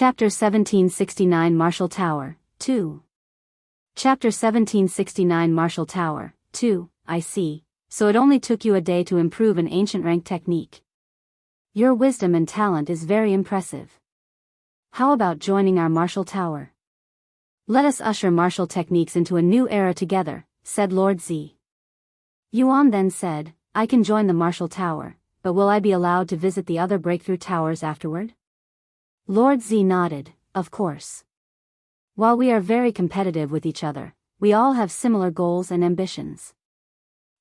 Chapter 1769 Martial Tower, 2. Chapter 1769 Martial Tower, 2, I see, so it only took you a day to improve an ancient rank technique. Your wisdom and talent is very impressive. How about joining our martial tower? Let us usher martial techniques into a new era together, said Lord Z. Yuan then said, I can join the martial tower, but will I be allowed to visit the other breakthrough towers afterward? Lord Z nodded, of course. While we are very competitive with each other, we all have similar goals and ambitions.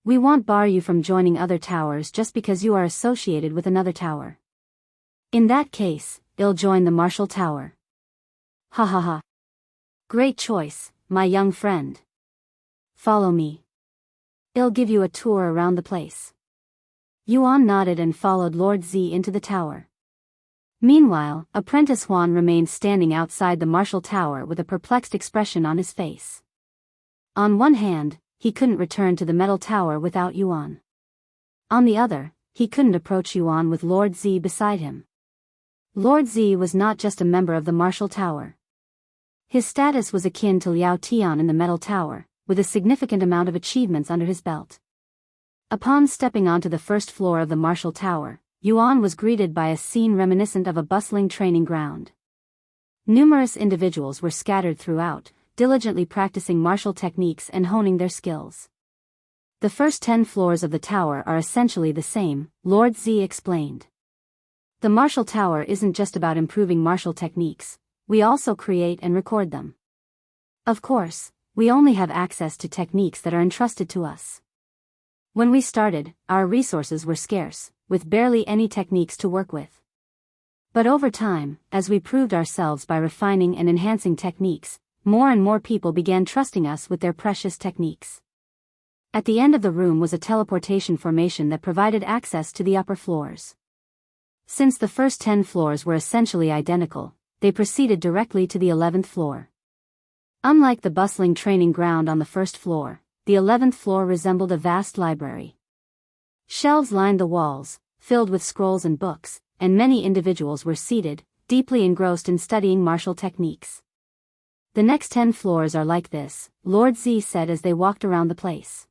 We won't bar you from joining other towers just because you are associated with another tower. In that case, I'll join the martial tower. Ha ha ha. Great choice, my young friend. Follow me. I'll give you a tour around the place. Yuan nodded and followed Lord Z into the tower. Meanwhile, Apprentice Huan remained standing outside the martial tower with a perplexed expression on his face. On one hand, he couldn't return to the metal tower without Yuan. On the other, he couldn't approach Yuan with Lord Z beside him. Lord Z was not just a member of the martial tower. His status was akin to Liao Tian in the metal tower, with a significant amount of achievements under his belt. Upon stepping onto the first floor of the martial tower, Yuan was greeted by a scene reminiscent of a bustling training ground. Numerous individuals were scattered throughout, diligently practicing martial techniques and honing their skills. The first 10 floors of the tower are essentially the same, Lord Z explained. The martial tower isn't just about improving martial techniques, we also create and record them. Of course, we only have access to techniques that are entrusted to us. When we started, our resources were scarce, with barely any techniques to work with. But over time, as we proved ourselves by refining and enhancing techniques, more and more people began trusting us with their precious techniques. At the end of the room was a teleportation formation that provided access to the upper floors. Since the first 10 floors were essentially identical, they proceeded directly to the 11th floor. Unlike the bustling training ground on the first floor, the 11th floor resembled a vast library. Shelves lined the walls, filled with scrolls and books, and many individuals were seated, deeply engrossed in studying martial techniques. The next 10 floors are like this, Lord Z said as they walked around the place.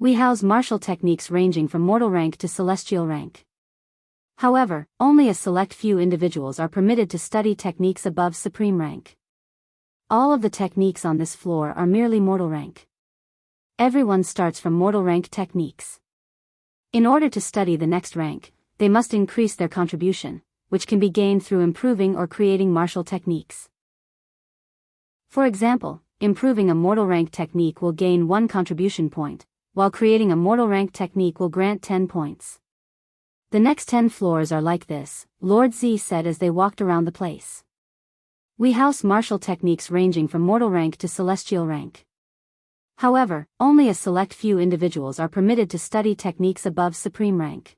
We house martial techniques ranging from mortal rank to celestial rank. However, only a select few individuals are permitted to study techniques above supreme rank. All of the techniques on this floor are merely mortal rank. Everyone starts from mortal rank techniques. In order to study the next rank, they must increase their contribution, which can be gained through improving or creating martial techniques. For example, improving a mortal rank technique will gain 1 contribution point, while creating a mortal rank technique will grant 10 points. The next 10 floors are like this, Lord Z said as they walked around the place. We house martial techniques ranging from mortal rank to celestial rank. However, only a select few individuals are permitted to study techniques above supreme rank.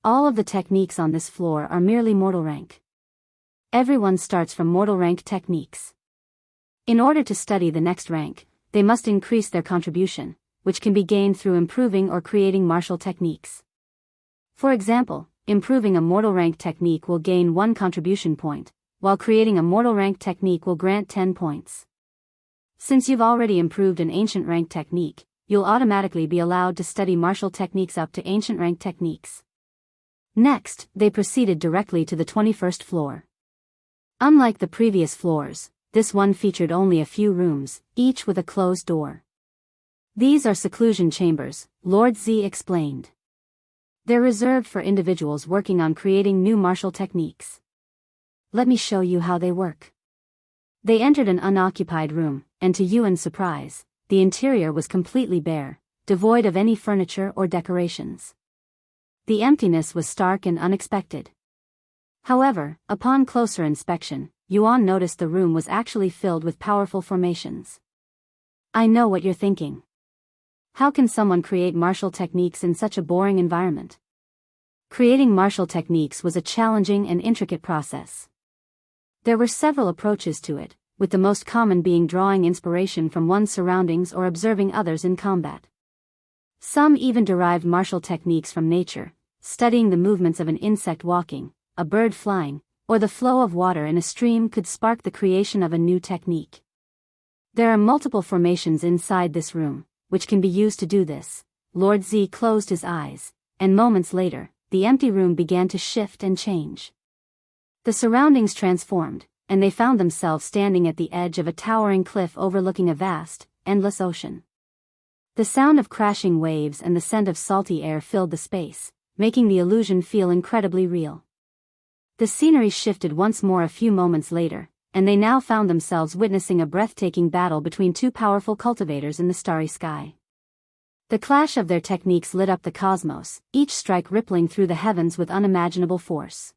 All of the techniques on this floor are merely mortal rank. Everyone starts from mortal rank techniques. In order to study the next rank, they must increase their contribution, which can be gained through improving or creating martial techniques. For example, improving a mortal rank technique will gain 1 contribution point, while creating a mortal rank technique will grant 10 points. Since you've already improved an ancient rank technique, you'll automatically be allowed to study martial techniques up to ancient rank techniques. Next, they proceeded directly to the 21st floor. Unlike the previous floors, this one featured only a few rooms, each with a closed door. These are seclusion chambers, Lord Z explained. They're reserved for individuals working on creating new martial techniques. Let me show you how they work. They entered an unoccupied room, and to Yuan's surprise, the interior was completely bare, devoid of any furniture or decorations. The emptiness was stark and unexpected. However, upon closer inspection, Yuan noticed the room was actually filled with powerful formations. I know what you're thinking. How can someone create martial techniques in such a boring environment? Creating martial techniques was a challenging and intricate process. There were several approaches to it, with the most common being drawing inspiration from one's surroundings or observing others in combat. Some even derived martial techniques from nature, studying the movements of an insect walking, a bird flying, or the flow of water in a stream could spark the creation of a new technique. There are multiple formations inside this room, which can be used to do this. Lord Z closed his eyes, and moments later, the empty room began to shift and change. The surroundings transformed, and they found themselves standing at the edge of a towering cliff overlooking a vast, endless ocean. The sound of crashing waves and the scent of salty air filled the space, making the illusion feel incredibly real. The scenery shifted once more a few moments later, and they now found themselves witnessing a breathtaking battle between two powerful cultivators in the starry sky. The clash of their techniques lit up the cosmos, each strike rippling through the heavens with unimaginable force.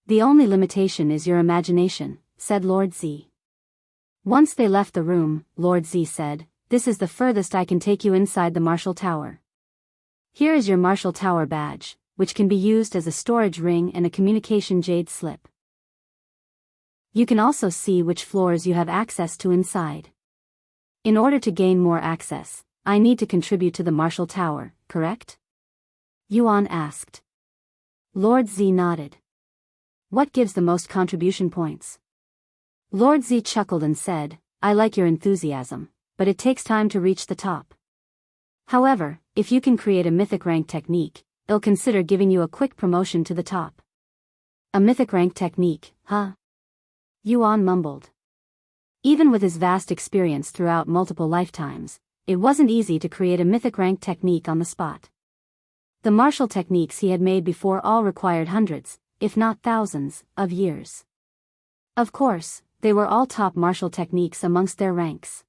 "The only limitation is your imagination," said Lord Z. Once they left the room, Lord Z said, "This is the furthest I can take you inside the Martial Tower. Here is your Martial Tower badge, which can be used as a storage ring and a communication jade slip. You can also see which floors you have access to inside. In order to gain more access, I need to contribute to the Martial Tower, correct?" Yuan asked. Lord Z nodded. "What gives the most contribution points?" Lord Z chuckled and said, "I like your enthusiasm, but it takes time to reach the top. However, if you can create a mythic rank technique, I'll consider giving you a quick promotion to the top." "A mythic rank technique, huh?" Yuan mumbled. Even with his vast experience throughout multiple lifetimes, it wasn't easy to create a mythic rank technique on the spot. The martial techniques he had made before all required hundreds, if not thousands, of years. Of course, they were all top martial techniques amongst their ranks.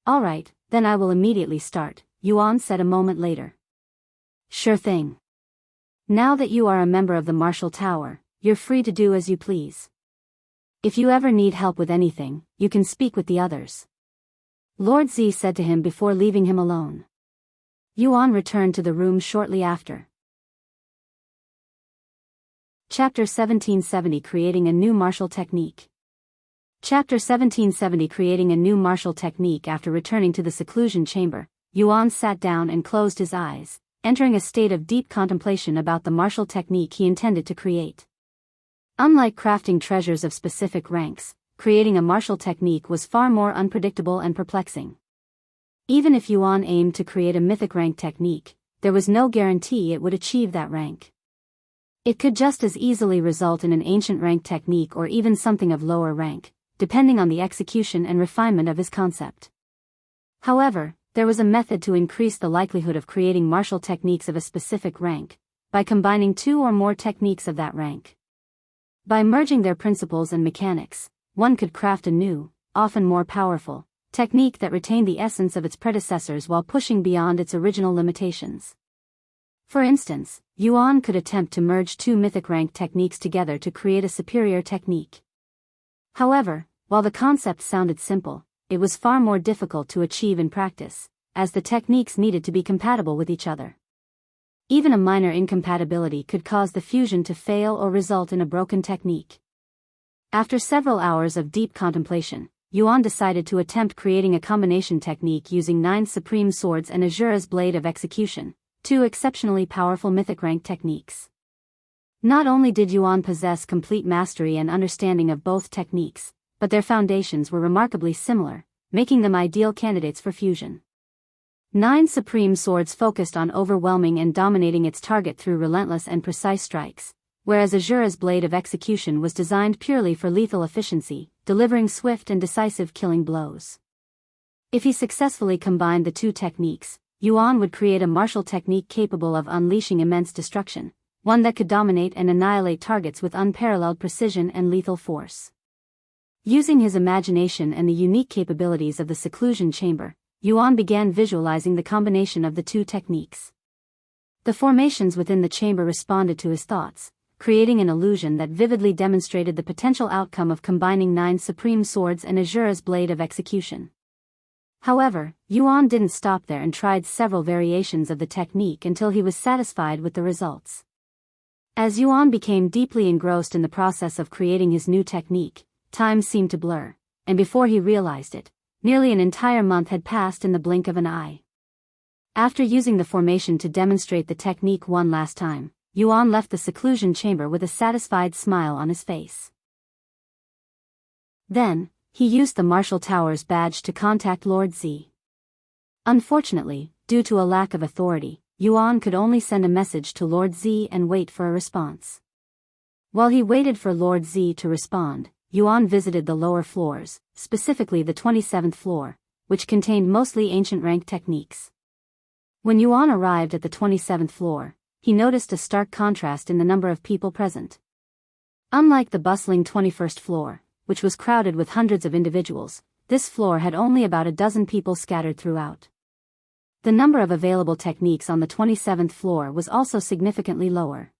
"All right, then I will immediately start," Yuan said a moment later. "Sure thing. Now that you are a member of the Martial Tower, you're free to do as you please. If you ever need help with anything, you can speak with the others," Lord Z said to him before leaving him alone. Yuan returned to the room shortly after. Chapter 1770 Creating a New Martial Technique. Chapter 1770 Creating a New Martial Technique. After returning to the seclusion chamber, Yuan sat down and closed his eyes, entering a state of deep contemplation about the martial technique he intended to create. Unlike crafting treasures of specific ranks, creating a martial technique was far more unpredictable and perplexing. Even if Yuan aimed to create a mythic rank technique, there was no guarantee it would achieve that rank. It could just as easily result in an ancient rank technique or even something of lower rank, depending on the execution and refinement of his concept. However, there was a method to increase the likelihood of creating martial techniques of a specific rank, by combining two or more techniques of that rank. By merging their principles and mechanics, one could craft a new, often more powerful, technique that retained the essence of its predecessors while pushing beyond its original limitations. For instance, Yuan could attempt to merge two mythic rank techniques together to create a superior technique. However, while the concept sounded simple, it was far more difficult to achieve in practice, as the techniques needed to be compatible with each other. Even a minor incompatibility could cause the fusion to fail or result in a broken technique. After several hours of deep contemplation, Yuan decided to attempt creating a combination technique using 9 supreme swords and Azura's blade of execution, two exceptionally powerful mythic rank techniques. Not only did Yuan possess complete mastery and understanding of both techniques, but their foundations were remarkably similar, making them ideal candidates for fusion. 9 supreme swords focused on overwhelming and dominating its target through relentless and precise strikes, whereas Azura's blade of execution was designed purely for lethal efficiency, delivering swift and decisive killing blows. If he successfully combined the two techniques, Yuan would create a martial technique capable of unleashing immense destruction, one that could dominate and annihilate targets with unparalleled precision and lethal force. Using his imagination and the unique capabilities of the seclusion chamber, Yuan began visualizing the combination of the two techniques. The formations within the chamber responded to his thoughts, creating an illusion that vividly demonstrated the potential outcome of combining 9 supreme swords and Azura's blade of execution. However, Yuan didn't stop there and tried several variations of the technique until he was satisfied with the results. As Yuan became deeply engrossed in the process of creating his new technique, time seemed to blur, and before he realized it, nearly an entire month had passed in the blink of an eye. After using the formation to demonstrate the technique one last time, Yuan left the seclusion chamber with a satisfied smile on his face. Then, he used the Martial Tower's badge to contact Lord Z. Unfortunately, due to a lack of authority, Yuan could only send a message to Lord Z and wait for a response. While he waited for Lord Z to respond, Yuan visited the lower floors, specifically the 27th floor, which contained mostly ancient rank techniques. When Yuan arrived at the 27th floor, he noticed a stark contrast in the number of people present. Unlike the bustling 21st floor, which was crowded with hundreds of individuals, this floor had only about a dozen people scattered throughout. The number of available techniques on the 27th floor was also significantly lower.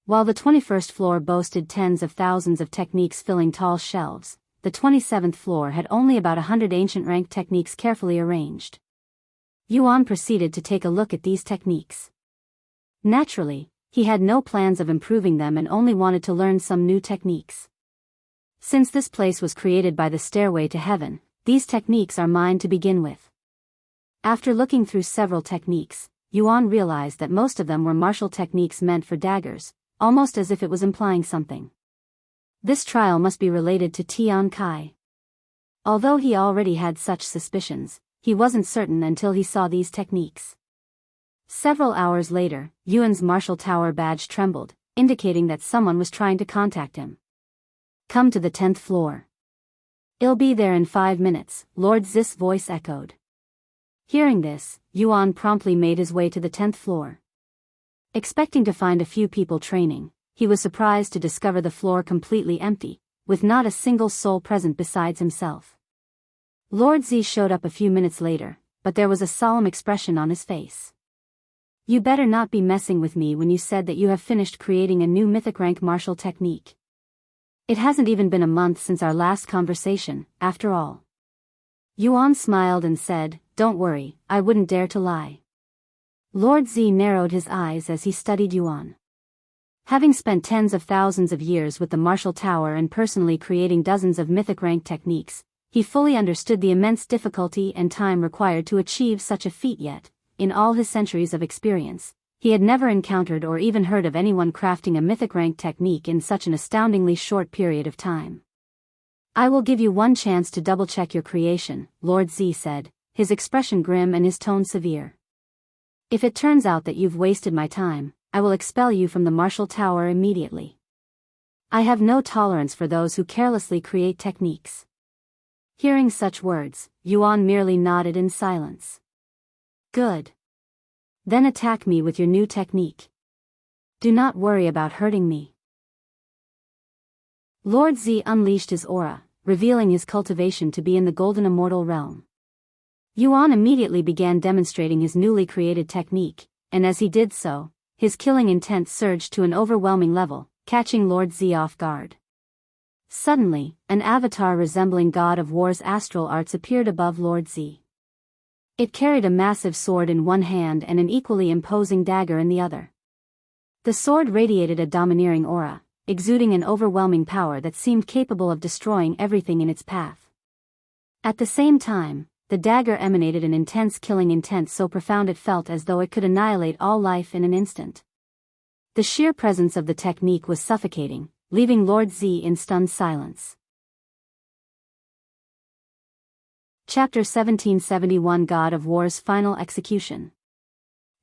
While the 21st floor boasted tens of thousands of techniques filling tall shelves, the 27th floor had only about 100 ancient rank techniques carefully arranged. Yuan proceeded to take a look at these techniques. Naturally, he had no plans of improving them and only wanted to learn some new techniques. Since this place was created by the stairway to heaven, these techniques are mine to begin with. After looking through several techniques, Yuan realized that most of them were martial techniques meant for daggers, almost as if it was implying something. This trial must be related to Tian Kai. Although he already had such suspicions, he wasn't certain until he saw these techniques. Several hours later, Yuan's Martial Tower badge trembled, indicating that someone was trying to contact him. Come to the 10th floor. I'll be there in 5 minutes, Lord Z's voice echoed. Hearing this, Yuan promptly made his way to the 10th floor. Expecting to find a few people training, he was surprised to discover the floor completely empty, with not a single soul present besides himself. Lord Z showed up a few minutes later, but there was a solemn expression on his face. You better not be messing with me when you said that you have finished creating a new mythic rank martial technique. It hasn't even been a month since our last conversation, after all. Yuan smiled and said, Don't worry, I wouldn't dare to lie. Lord Z narrowed his eyes as he studied Yuan. Having spent tens of thousands of years with the Martial Tower and personally creating dozens of mythic rank techniques, he fully understood the immense difficulty and time required to achieve such a feat yet, in all his centuries of experience, he had never encountered or even heard of anyone crafting a mythic rank technique in such an astoundingly short period of time. I will give you one chance to double-check your creation, Lord Z said, his expression grim and his tone severe. If it turns out that you've wasted my time, I will expel you from the Martial Tower immediately. I have no tolerance for those who carelessly create techniques. Hearing such words, Yuan merely nodded in silence. Good. Then attack me with your new technique. Do not worry about hurting me. Lord Z unleashed his aura, revealing his cultivation to be in the golden immortal realm. Yuan immediately began demonstrating his newly created technique, and as he did so, his killing intent surged to an overwhelming level, catching Lord Z off guard. Suddenly, an avatar resembling God of War's astral arts appeared above Lord Z. It carried a massive sword in one hand and an equally imposing dagger in the other. The sword radiated a domineering aura, exuding an overwhelming power that seemed capable of destroying everything in its path. At the same time, the dagger emanated an intense killing intent so profound it felt as though it could annihilate all life in an instant. The sheer presence of the technique was suffocating, leaving Lord Z in stunned silence. Chapter 1771 God of War's Final Execution.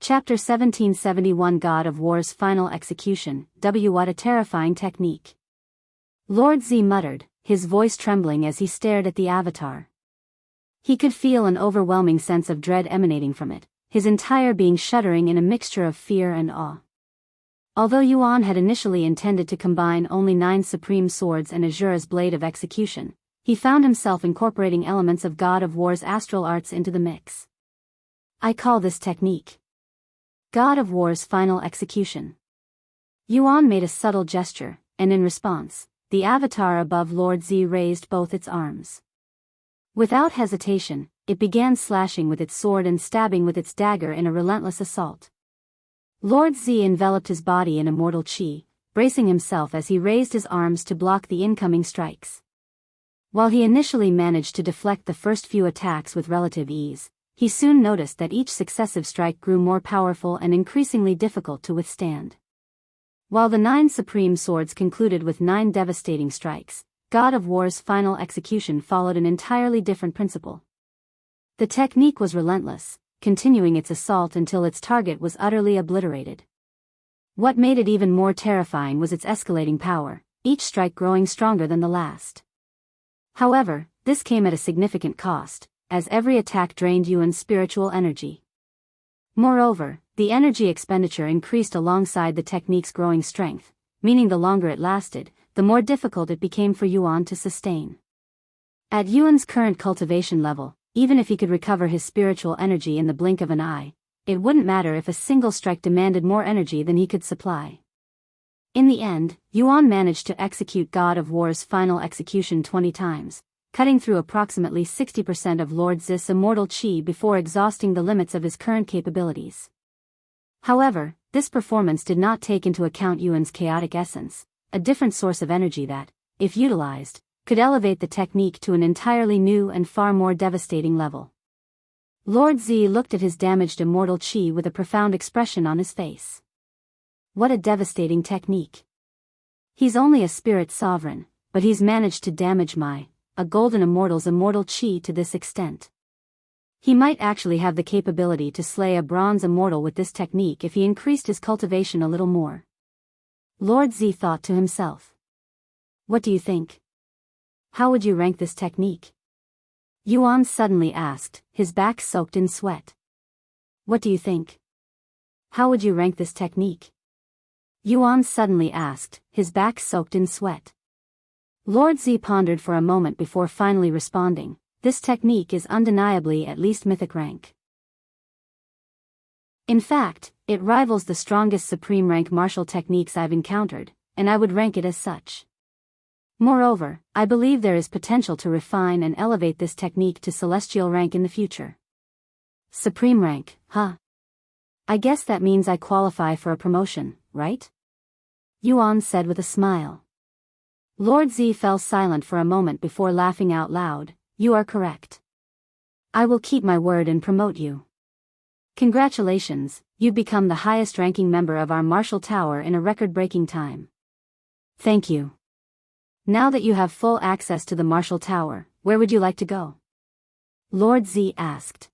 Chapter 1771 God of War's Final Execution. What a terrifying technique. Lord Z muttered, his voice trembling as he stared at the avatar. He could feel an overwhelming sense of dread emanating from it, his entire being shuddering in a mixture of fear and awe. Although Yuan had initially intended to combine only 9 supreme swords and Azura's blade of execution, he found himself incorporating elements of God of War's astral arts into the mix. I call this technique God of War's Final Execution. Yuan made a subtle gesture, and in response, the avatar above Lord Z raised both its arms. Without hesitation, it began slashing with its sword and stabbing with its dagger in a relentless assault. Lord Z enveloped his body in immortal chi, bracing himself as he raised his arms to block the incoming strikes. While he initially managed to deflect the first few attacks with relative ease, he soon noticed that each successive strike grew more powerful and increasingly difficult to withstand. While the 9 supreme swords concluded with 9 devastating strikes, God of War's final execution followed an entirely different principle. The technique was relentless, continuing its assault until its target was utterly obliterated. What made it even more terrifying was its escalating power, each strike growing stronger than the last. However, this came at a significant cost, as every attack drained Yuan's spiritual energy. Moreover, the energy expenditure increased alongside the technique's growing strength, meaning the longer it lasted, the more difficult it became for Yuan to sustain. At Yuan's current cultivation level, even if he could recover his spiritual energy in the blink of an eye, it wouldn't matter if a single strike demanded more energy than he could supply. In the end, Yuan managed to execute God of War's final execution 20 times, cutting through approximately 60% of Lord Zis' immortal chi before exhausting the limits of his current capabilities. However, this performance did not take into account Yuan's chaotic essence, a different source of energy that, if utilized, could elevate the technique to an entirely new and far more devastating level. Lord Z looked at his damaged immortal chi with a profound expression on his face. What a devastating technique. He's only a spirit sovereign, but he's managed to damage a golden immortal's immortal chi to this extent. He might actually have the capability to slay a bronze immortal with this technique if he increased his cultivation a little more. Lord Z thought to himself. What do you think? How would you rank this technique? Yuan suddenly asked, his back soaked in sweat. What do you think? How would you rank this technique? Yuan suddenly asked, his back soaked in sweat. Lord Z pondered for a moment before finally responding, this technique is undeniably at least mythic rank. In fact, it rivals the strongest supreme rank martial techniques I've encountered, and I would rank it as such. Moreover, I believe there is potential to refine and elevate this technique to celestial rank in the future. Supreme rank, huh? I guess that means I qualify for a promotion, right? Yuan said with a smile. Lord Z fell silent for a moment before laughing out loud. You are correct. I will keep my word and promote you. Congratulations, you've become the highest-ranking member of our martial tower in a record-breaking time. Thank you. Now that you have full access to the martial tower, where would you like to go? Lord Z asked.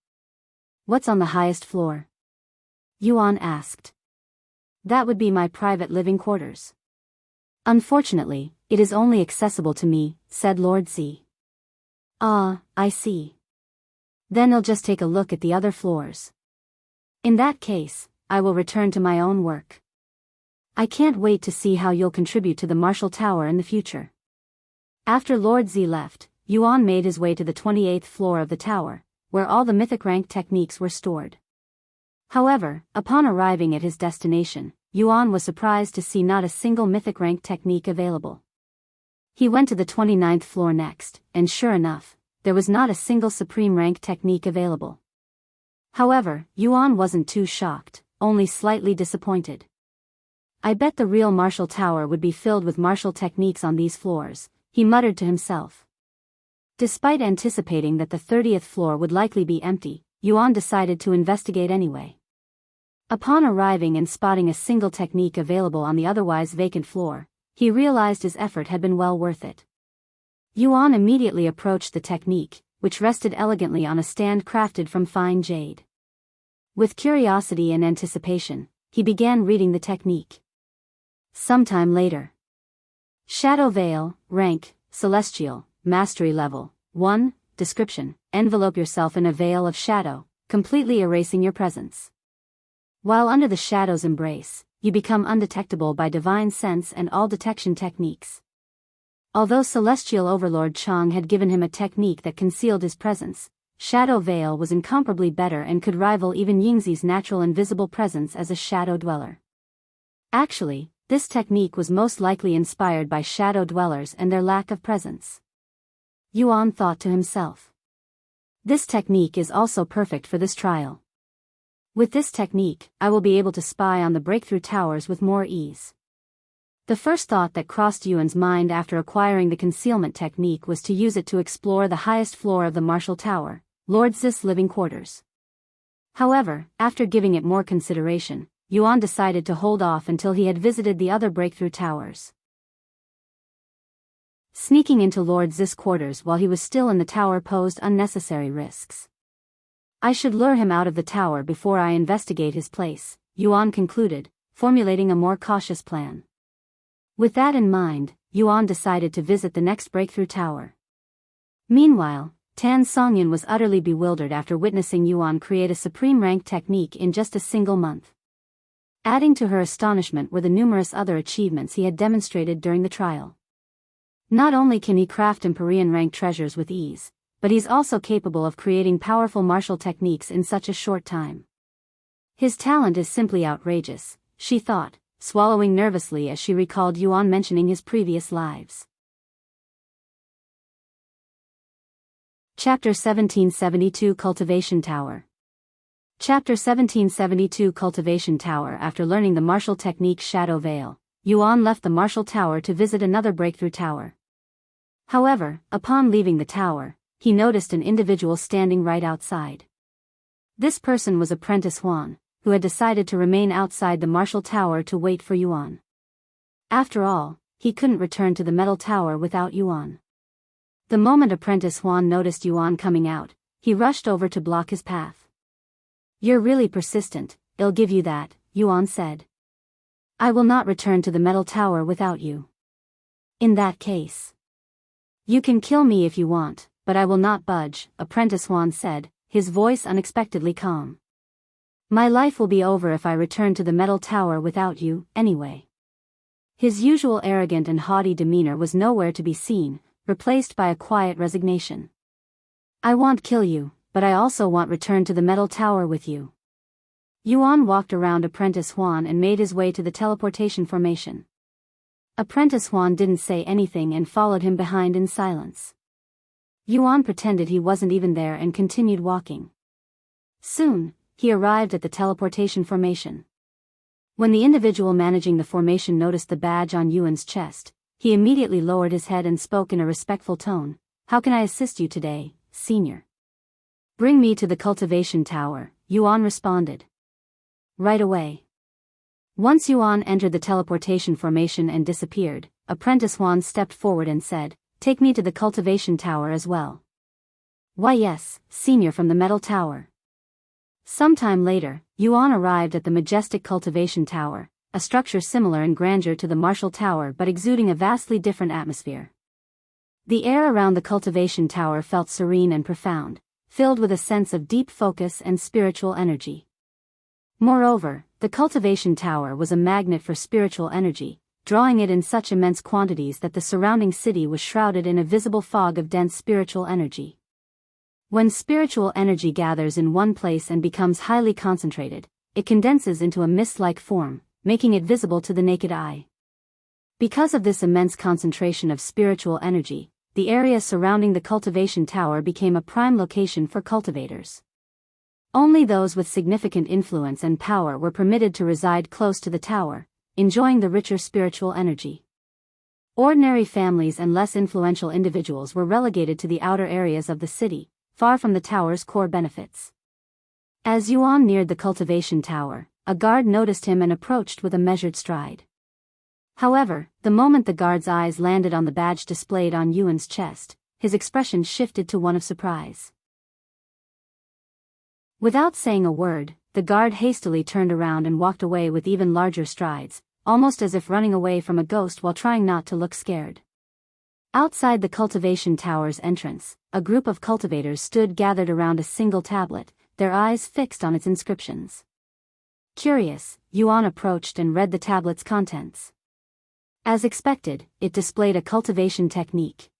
What's on the highest floor? Yuan asked. That would be my private living quarters. Unfortunately, it is only accessible to me, said Lord Z. Ah, I see. Then I'll just take a look at the other floors. In that case, I will return to my own work. I can't wait to see how you'll contribute to the martial tower in the future. After Lord Z left, Yuan made his way to the 28th floor of the tower, where all the mythic rank techniques were stored. However, upon arriving at his destination, Yuan was surprised to see not a single mythic rank technique available. He went to the 29th floor next, and sure enough, there was not a single supreme rank technique available. However, Yuan wasn't too shocked, only slightly disappointed. I bet the real martial tower would be filled with martial techniques on these floors, he muttered to himself. Despite anticipating that the 30th floor would likely be empty, Yuan decided to investigate anyway. Upon arriving and spotting a single technique available on the otherwise vacant floor, he realized his effort had been well worth it. Yuan immediately approached the technique, which rested elegantly on a stand crafted from fine jade. With curiosity and anticipation, he began reading the technique. Sometime later. Shadow Veil, Rank, Celestial, Mastery Level, 1, Description, envelope yourself in a veil of shadow, completely erasing your presence. While under the shadow's embrace, you become undetectable by divine sense and all detection techniques. Although Celestial Overlord Chang had given him a technique that concealed his presence, Shadow Veil was incomparably better and could rival even Yingzi's natural invisible presence as a shadow dweller. Actually, this technique was most likely inspired by shadow dwellers and their lack of presence. Yuan thought to himself. This technique is also perfect for this trial. With this technique, I will be able to spy on the breakthrough towers with more ease. The first thought that crossed Yuan's mind after acquiring the concealment technique was to use it to explore the highest floor of the martial tower, Lord Zis' living quarters. However, after giving it more consideration, Yuan decided to hold off until he had visited the other breakthrough towers. Sneaking into Lord Zis' quarters while he was still in the tower posed unnecessary risks. I should lure him out of the tower before I investigate his place, Yuan concluded, formulating a more cautious plan. With that in mind, Yuan decided to visit the next breakthrough tower. Meanwhile, Tan Songyan was utterly bewildered after witnessing Yuan create a supreme rank technique in just a single month. Adding to her astonishment were the numerous other achievements he had demonstrated during the trial. Not only can he craft Empyrean rank treasures with ease, but he's also capable of creating powerful martial techniques in such a short time. His talent is simply outrageous, she thought, swallowing nervously as she recalled Yuan mentioning his previous lives. Chapter 1772 Cultivation Tower. Chapter 1772 Cultivation Tower. After learning the martial technique Shadow Veil, Yuan left the martial tower to visit another breakthrough tower. However, upon leaving the tower, he noticed an individual standing right outside. This person was Apprentice Huan, who had decided to remain outside the martial tower to wait for Yuan. After all, he couldn't return to the metal tower without Yuan. The moment Apprentice Huan noticed Yuan coming out, he rushed over to block his path. "You're really persistent, I'll give you that," Yuan said. "I will not return to the metal tower without you. In that case, you can kill me if you want, but I will not budge," Apprentice Huan said, his voice unexpectedly calm. "My life will be over if I return to the metal tower without you, anyway." His usual arrogant and haughty demeanor was nowhere to be seen, replaced by a quiet resignation. "I won't kill you, but I also won't return to the metal tower with you." Yuan walked around Apprentice Huan and made his way to the teleportation formation. Apprentice Huan didn't say anything and followed him behind in silence. Yuan pretended he wasn't even there and continued walking. Soon, he arrived at the teleportation formation. When the individual managing the formation noticed the badge on Yuan's chest, he immediately lowered his head and spoke in a respectful tone. "How can I assist you today, senior?" "Bring me to the cultivation tower," Yuan responded. "Right away." Once Yuan entered the teleportation formation and disappeared, Apprentice Huan stepped forward and said, "Take me to the cultivation tower as well." "Why yes, senior from the metal tower." Sometime later, Yuan arrived at the majestic cultivation tower, a structure similar in grandeur to the martial tower but exuding a vastly different atmosphere. The air around the cultivation tower felt serene and profound, filled with a sense of deep focus and spiritual energy. Moreover, the cultivation tower was a magnet for spiritual energy, drawing it in such immense quantities that the surrounding city was shrouded in a visible fog of dense spiritual energy. When spiritual energy gathers in one place and becomes highly concentrated, it condenses into a mist-like form, making it visible to the naked eye. Because of this immense concentration of spiritual energy, the area surrounding the cultivation tower became a prime location for cultivators. Only those with significant influence and power were permitted to reside close to the tower, enjoying the richer spiritual energy. Ordinary families and less influential individuals were relegated to the outer areas of the city, far from the tower's core benefits. As Yuan neared the cultivation tower, a guard noticed him and approached with a measured stride. However, the moment the guard's eyes landed on the badge displayed on Yuan's chest, his expression shifted to one of surprise. Without saying a word, the guard hastily turned around and walked away with even larger strides, almost as if running away from a ghost while trying not to look scared. Outside the cultivation tower's entrance, a group of cultivators stood gathered around a single tablet, their eyes fixed on its inscriptions. Curious, Yuan approached and read the tablet's contents. As expected, it displayed a cultivation technique.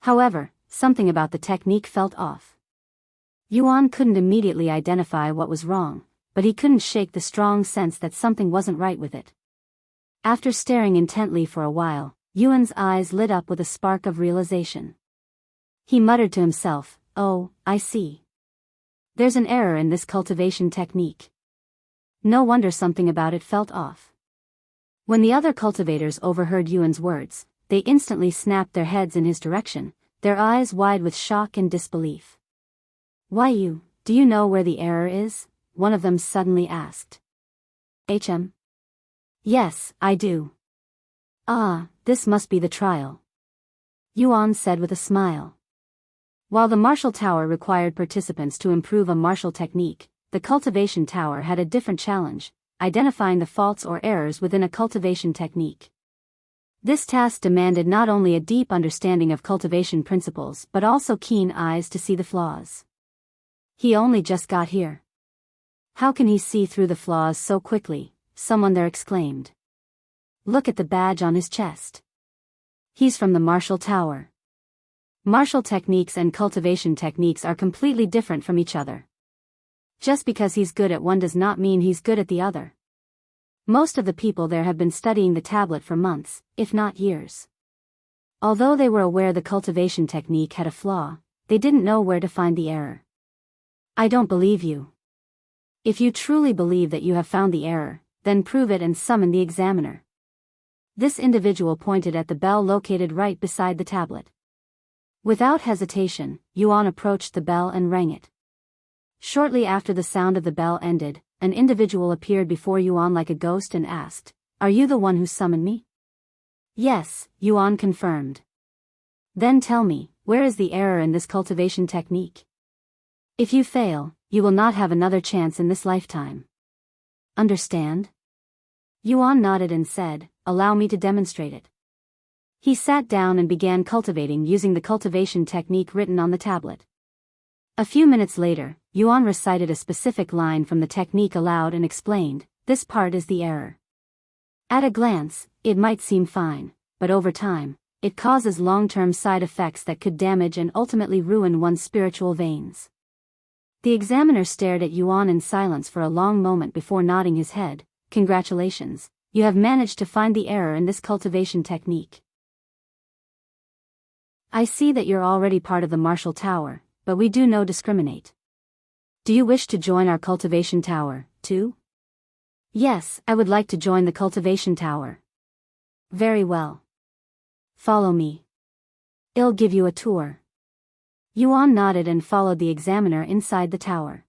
However, something about the technique felt off. Yuan couldn't immediately identify what was wrong, but he couldn't shake the strong sense that something wasn't right with it. After staring intently for a while, Yuan's eyes lit up with a spark of realization. He muttered to himself, "Oh, I see. There's an error in this cultivation technique. No wonder something about it felt off." When the other cultivators overheard Yuan's words, they instantly snapped their heads in his direction, their eyes wide with shock and disbelief. "Why do you know where the error is?" one of them suddenly asked. Yes, I do. Ah, this must be the trial, Yuan said with a smile. While the martial tower required participants to improve a martial technique, the cultivation tower had a different challenge, identifying the faults or errors within a cultivation technique. This task demanded not only a deep understanding of cultivation principles but also keen eyes to see the flaws. He only just got here. How can he see through the flaws so quickly? Someone there exclaimed. Look at the badge on his chest. He's from the martial tower. Martial techniques and cultivation techniques are completely different from each other. Just because he's good at one does not mean he's good at the other. Most of the people there have been studying the tablet for months, if not years. Although they were aware the cultivation technique had a flaw, they didn't know where to find the error. I don't believe you. If you truly believe that you have found the error, then prove it and summon the examiner. This individual pointed at the bell located right beside the tablet. Without hesitation, Yuan approached the bell and rang it. Shortly after the sound of the bell ended, an individual appeared before Yuan like a ghost and asked, "Are you the one who summoned me?" "Yes," Yuan confirmed. "Then tell me, where is the error in this cultivation technique? If you fail, you will not have another chance in this lifetime. Understand?" Yuan nodded and said, "Allow me to demonstrate it." He sat down and began cultivating using the cultivation technique written on the tablet. A few minutes later, Yuan recited a specific line from the technique aloud and explained, "This part is the error." At a glance, it might seem fine, but over time, it causes long-term side effects that could damage and ultimately ruin one's spiritual veins. The examiner stared at Yuan in silence for a long moment before nodding his head. "Congratulations, you have managed to find the error in this cultivation technique. I see that you're already part of the martial tower, but we do no discriminate. Do you wish to join our cultivation tower, too?" "Yes, I would like to join the cultivation tower." "Very well. Follow me. I'll give you a tour." Yuan nodded and followed the examiner inside the tower.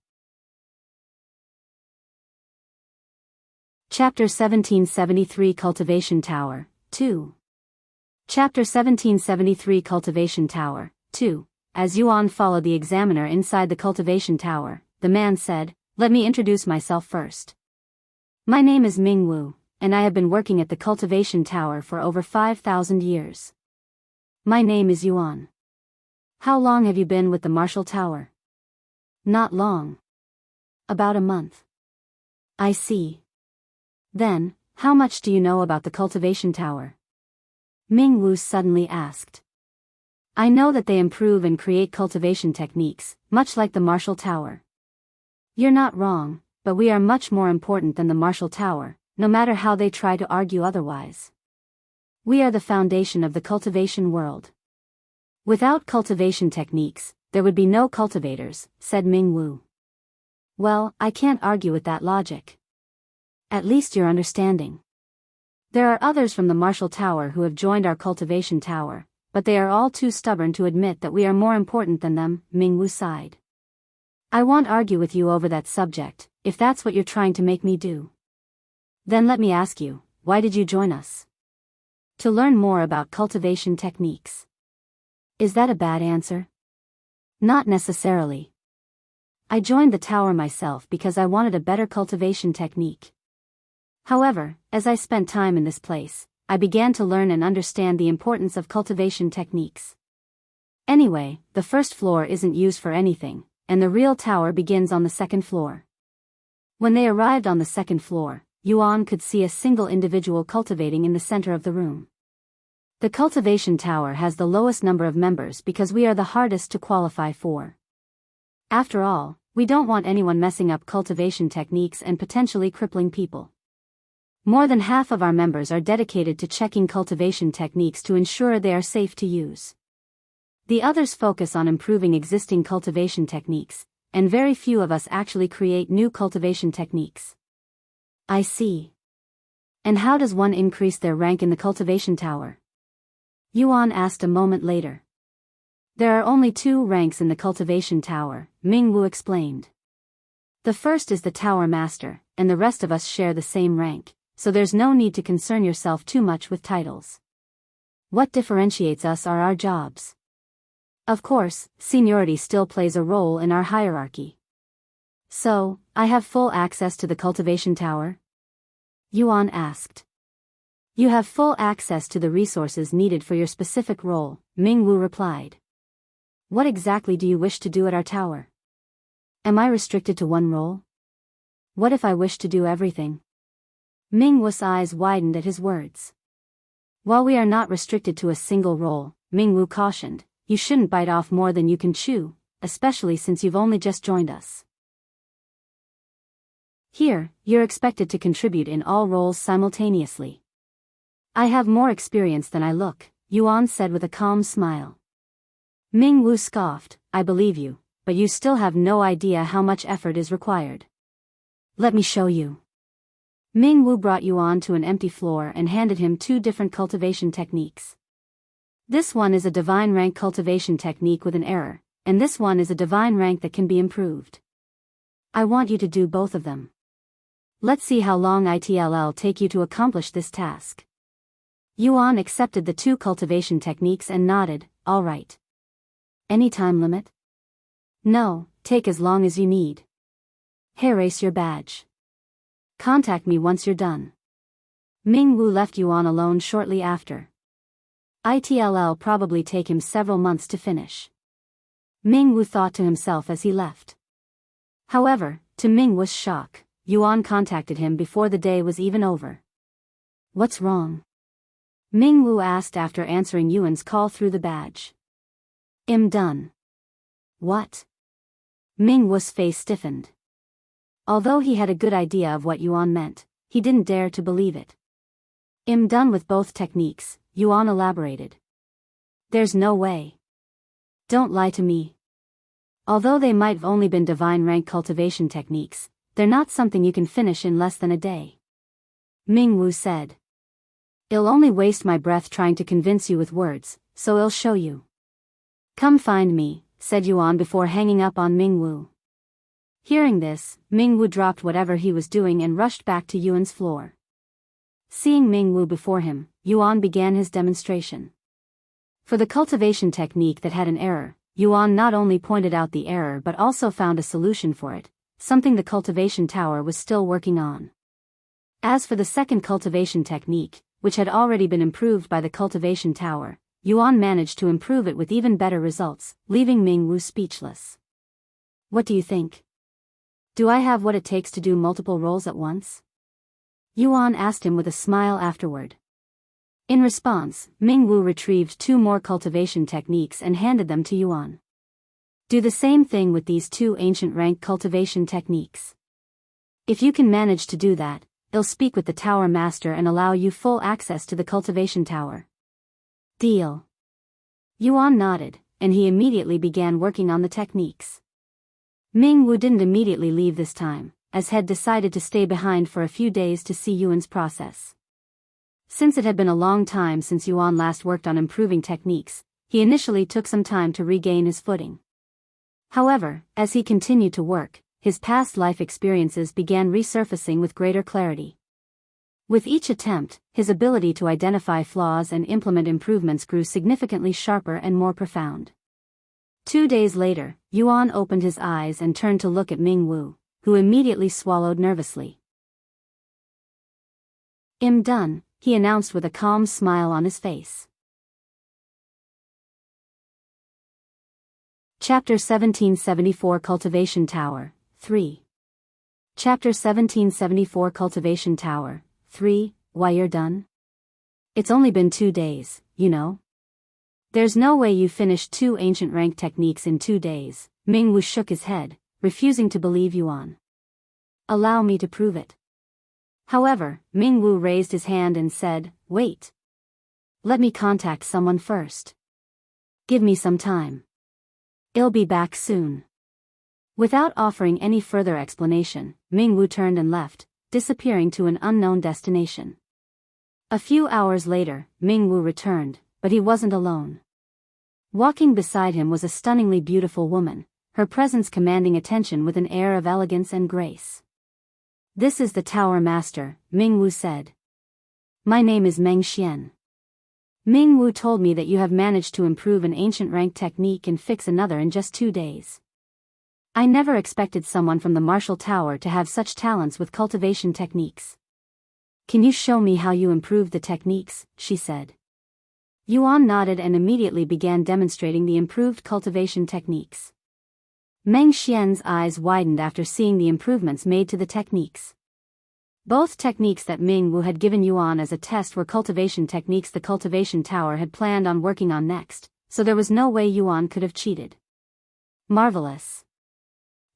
Chapter 1773 Cultivation Tower, 2. Chapter 1773 Cultivation Tower, 2. As Yuan followed the examiner inside the cultivation tower, the man said, "Let me introduce myself first. My name is Ming Wu, and I have been working at the cultivation tower for over 5,000 years. My name is Yuan. How long have you been with the martial tower?" "Not long. About a month." "I see. Then, how much do you know about the cultivation tower?" Ming Wu suddenly asked. "I know that they improve and create cultivation techniques, much like the martial tower." "You're not wrong, but we are much more important than the martial tower, no matter how they try to argue otherwise. We are the foundation of the cultivation world. Without cultivation techniques, there would be no cultivators," said Ming Wu. "Well, I can't argue with that logic. At least you're understanding. There are others from the martial tower who have joined our cultivation tower, but they are all too stubborn to admit that we are more important than them," Ming Wu sighed. "I won't argue with you over that subject, if that's what you're trying to make me do. Then let me ask you, why did you join us?" "To learn more about cultivation techniques." "Is that a bad answer?" "Not necessarily. I joined the tower myself because I wanted a better cultivation technique. However, as I spent time in this place, I began to learn and understand the importance of cultivation techniques. Anyway, the first floor isn't used for anything, and the real tower begins on the second floor." When they arrived on the second floor, Yuan could see a single individual cultivating in the center of the room. The cultivation tower has the lowest number of members because we are the hardest to qualify for. After all, we don't want anyone messing up cultivation techniques and potentially crippling people. More than half of our members are dedicated to checking cultivation techniques to ensure they are safe to use. The others focus on improving existing cultivation techniques, and very few of us actually create new cultivation techniques. "I see. And how does one increase their rank in the cultivation tower?" Yuan asked a moment later. "There are only 2 ranks in the cultivation tower," Ming Wu explained. "The first is the tower master, and the rest of us share the same rank, so there's no need to concern yourself too much with titles. What differentiates us are our jobs. Of course, seniority still plays a role in our hierarchy. So, I have full access to the cultivation tower? Yuan asked. You have full access to the resources needed for your specific role, Mingwu replied. What exactly do you wish to do at our tower? Am I restricted to one role? What if I wish to do everything? Mingwu's eyes widened at his words. While we are not restricted to a single role, Mingwu cautioned, you shouldn't bite off more than you can chew, especially since you've only just joined us. Here, you're expected to contribute in all roles simultaneously. I have more experience than I look, Yuan said with a calm smile. Mingwu scoffed, I believe you, but you still have no idea how much effort is required. Let me show you. Mingwu brought Yuan to an empty floor and handed him 2 different cultivation techniques. This one is a divine rank cultivation technique with an error, and this one is a divine rank that can be improved. I want you to do both of them. Let's see how long it'll take you to accomplish this task. Yuan accepted the 2 cultivation techniques and nodded, all right. Any time limit? No, take as long as you need. Erase your badge. Contact me once you're done. Mingwu left Yuan alone shortly after. It'll probably take him several months to finish. Mingwu thought to himself as he left. However, to Mingwu's shock, Yuan contacted him before the day was even over. What's wrong? Mingwu asked after answering Yuan's call through the badge. I'm done. What? Mingwu's face stiffened. Although he had a good idea of what Yuan meant, he didn't dare to believe it. I'm done with both techniques, Yuan elaborated. There's no way. Don't lie to me. Although they might have only been divine rank cultivation techniques, they're not something you can finish in less than a day. Mingwu said. I'll only waste my breath trying to convince you with words, so I'll show you. Come find me, said Yuan before hanging up on Mingwu. Hearing this, Mingwu dropped whatever he was doing and rushed back to Yuan's floor. Seeing Mingwu before him, Yuan began his demonstration. For the cultivation technique that had an error, Yuan not only pointed out the error but also found a solution for it, something the cultivation tower was still working on. As for the second cultivation technique, which had already been improved by the cultivation tower, Yuan managed to improve it with even better results, leaving Mingwu speechless. What do you think? Do I have what it takes to do multiple roles at once? Yuan asked him with a smile afterward. In response, Mingwu retrieved 2 more cultivation techniques and handed them to Yuan. Do the same thing with these 2 ancient rank cultivation techniques. If you can manage to do that, they'll speak with the tower master and allow you full access to the cultivation tower. Deal. Yuan nodded, and he immediately began working on the techniques. Mingwu didn't immediately leave this time, as had decided to stay behind for a few days to see Yuan's process. Since it had been a long time since Yuan last worked on improving techniques, he initially took some time to regain his footing. However, as he continued to work, his past life experiences began resurfacing with greater clarity. With each attempt, his ability to identify flaws and implement improvements grew significantly sharper and more profound. 2 days later, Yuan opened his eyes and turned to look at Mingwu, who immediately swallowed nervously. I'm done, he announced with a calm smile on his face. Chapter 1774 Cultivation Tower, 3. Chapter 1774 Cultivation Tower, 3, Why you're done? It's only been 2 days, you know. There's no way you finished 2 ancient rank techniques in 2 days, Mingwu shook his head, refusing to believe Yuan. Allow me to prove it. However, Mingwu raised his hand and said, wait. Let me contact someone first. Give me some time. I'll be back soon. Without offering any further explanation, Mingwu turned and left, disappearing to an unknown destination. A few hours later, Mingwu returned, but he wasn't alone. Walking beside him was a stunningly beautiful woman, her presence commanding attention with an air of elegance and grace. This is the Tower Master, Ming Wu said. My name is Meng Xian. Ming Wu told me that you have managed to improve an ancient rank technique and fix another in just 2 days. I never expected someone from the Martial Tower to have such talents with cultivation techniques. Can you show me how you improved the techniques? She said. Yuan nodded and immediately began demonstrating the improved cultivation techniques. Meng Xian's eyes widened after seeing the improvements made to the techniques. Both techniques that Ming Wu had given Yuan as a test were cultivation techniques the Cultivation Tower had planned on working on next, so there was no way Yuan could have cheated. Marvelous!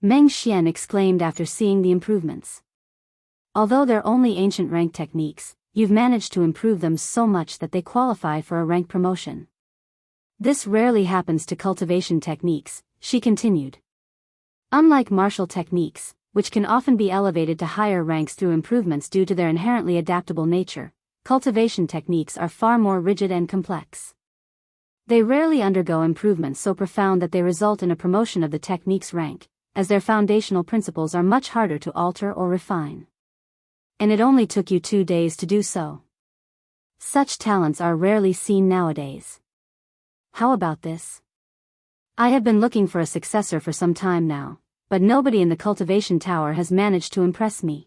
Meng Xian exclaimed after seeing the improvements. Although they're only ancient rank techniques, you've managed to improve them so much that they qualify for a rank promotion. This rarely happens to cultivation techniques, she continued. Unlike martial techniques, which can often be elevated to higher ranks through improvements due to their inherently adaptable nature, cultivation techniques are far more rigid and complex. They rarely undergo improvements so profound that they result in a promotion of the technique's rank, as their foundational principles are much harder to alter or refine. And it only took you 2 days to do so. Such talents are rarely seen nowadays. How about this? I have been looking for a successor for some time now, but nobody in the Cultivation Tower has managed to impress me.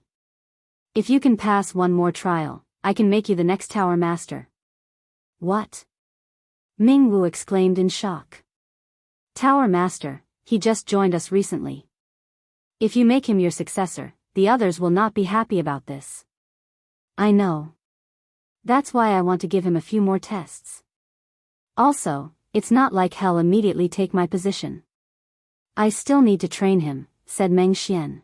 If you can pass one more trial, I can make you the next Tower Master. What? Ming Wu exclaimed in shock. Tower Master, he just joined us recently. If you make him your successor, the others will not be happy about this. I know. That's why I want to give him a few more tests. Also, it's not like he'll immediately take my position. I still need to train him, said Meng Xian.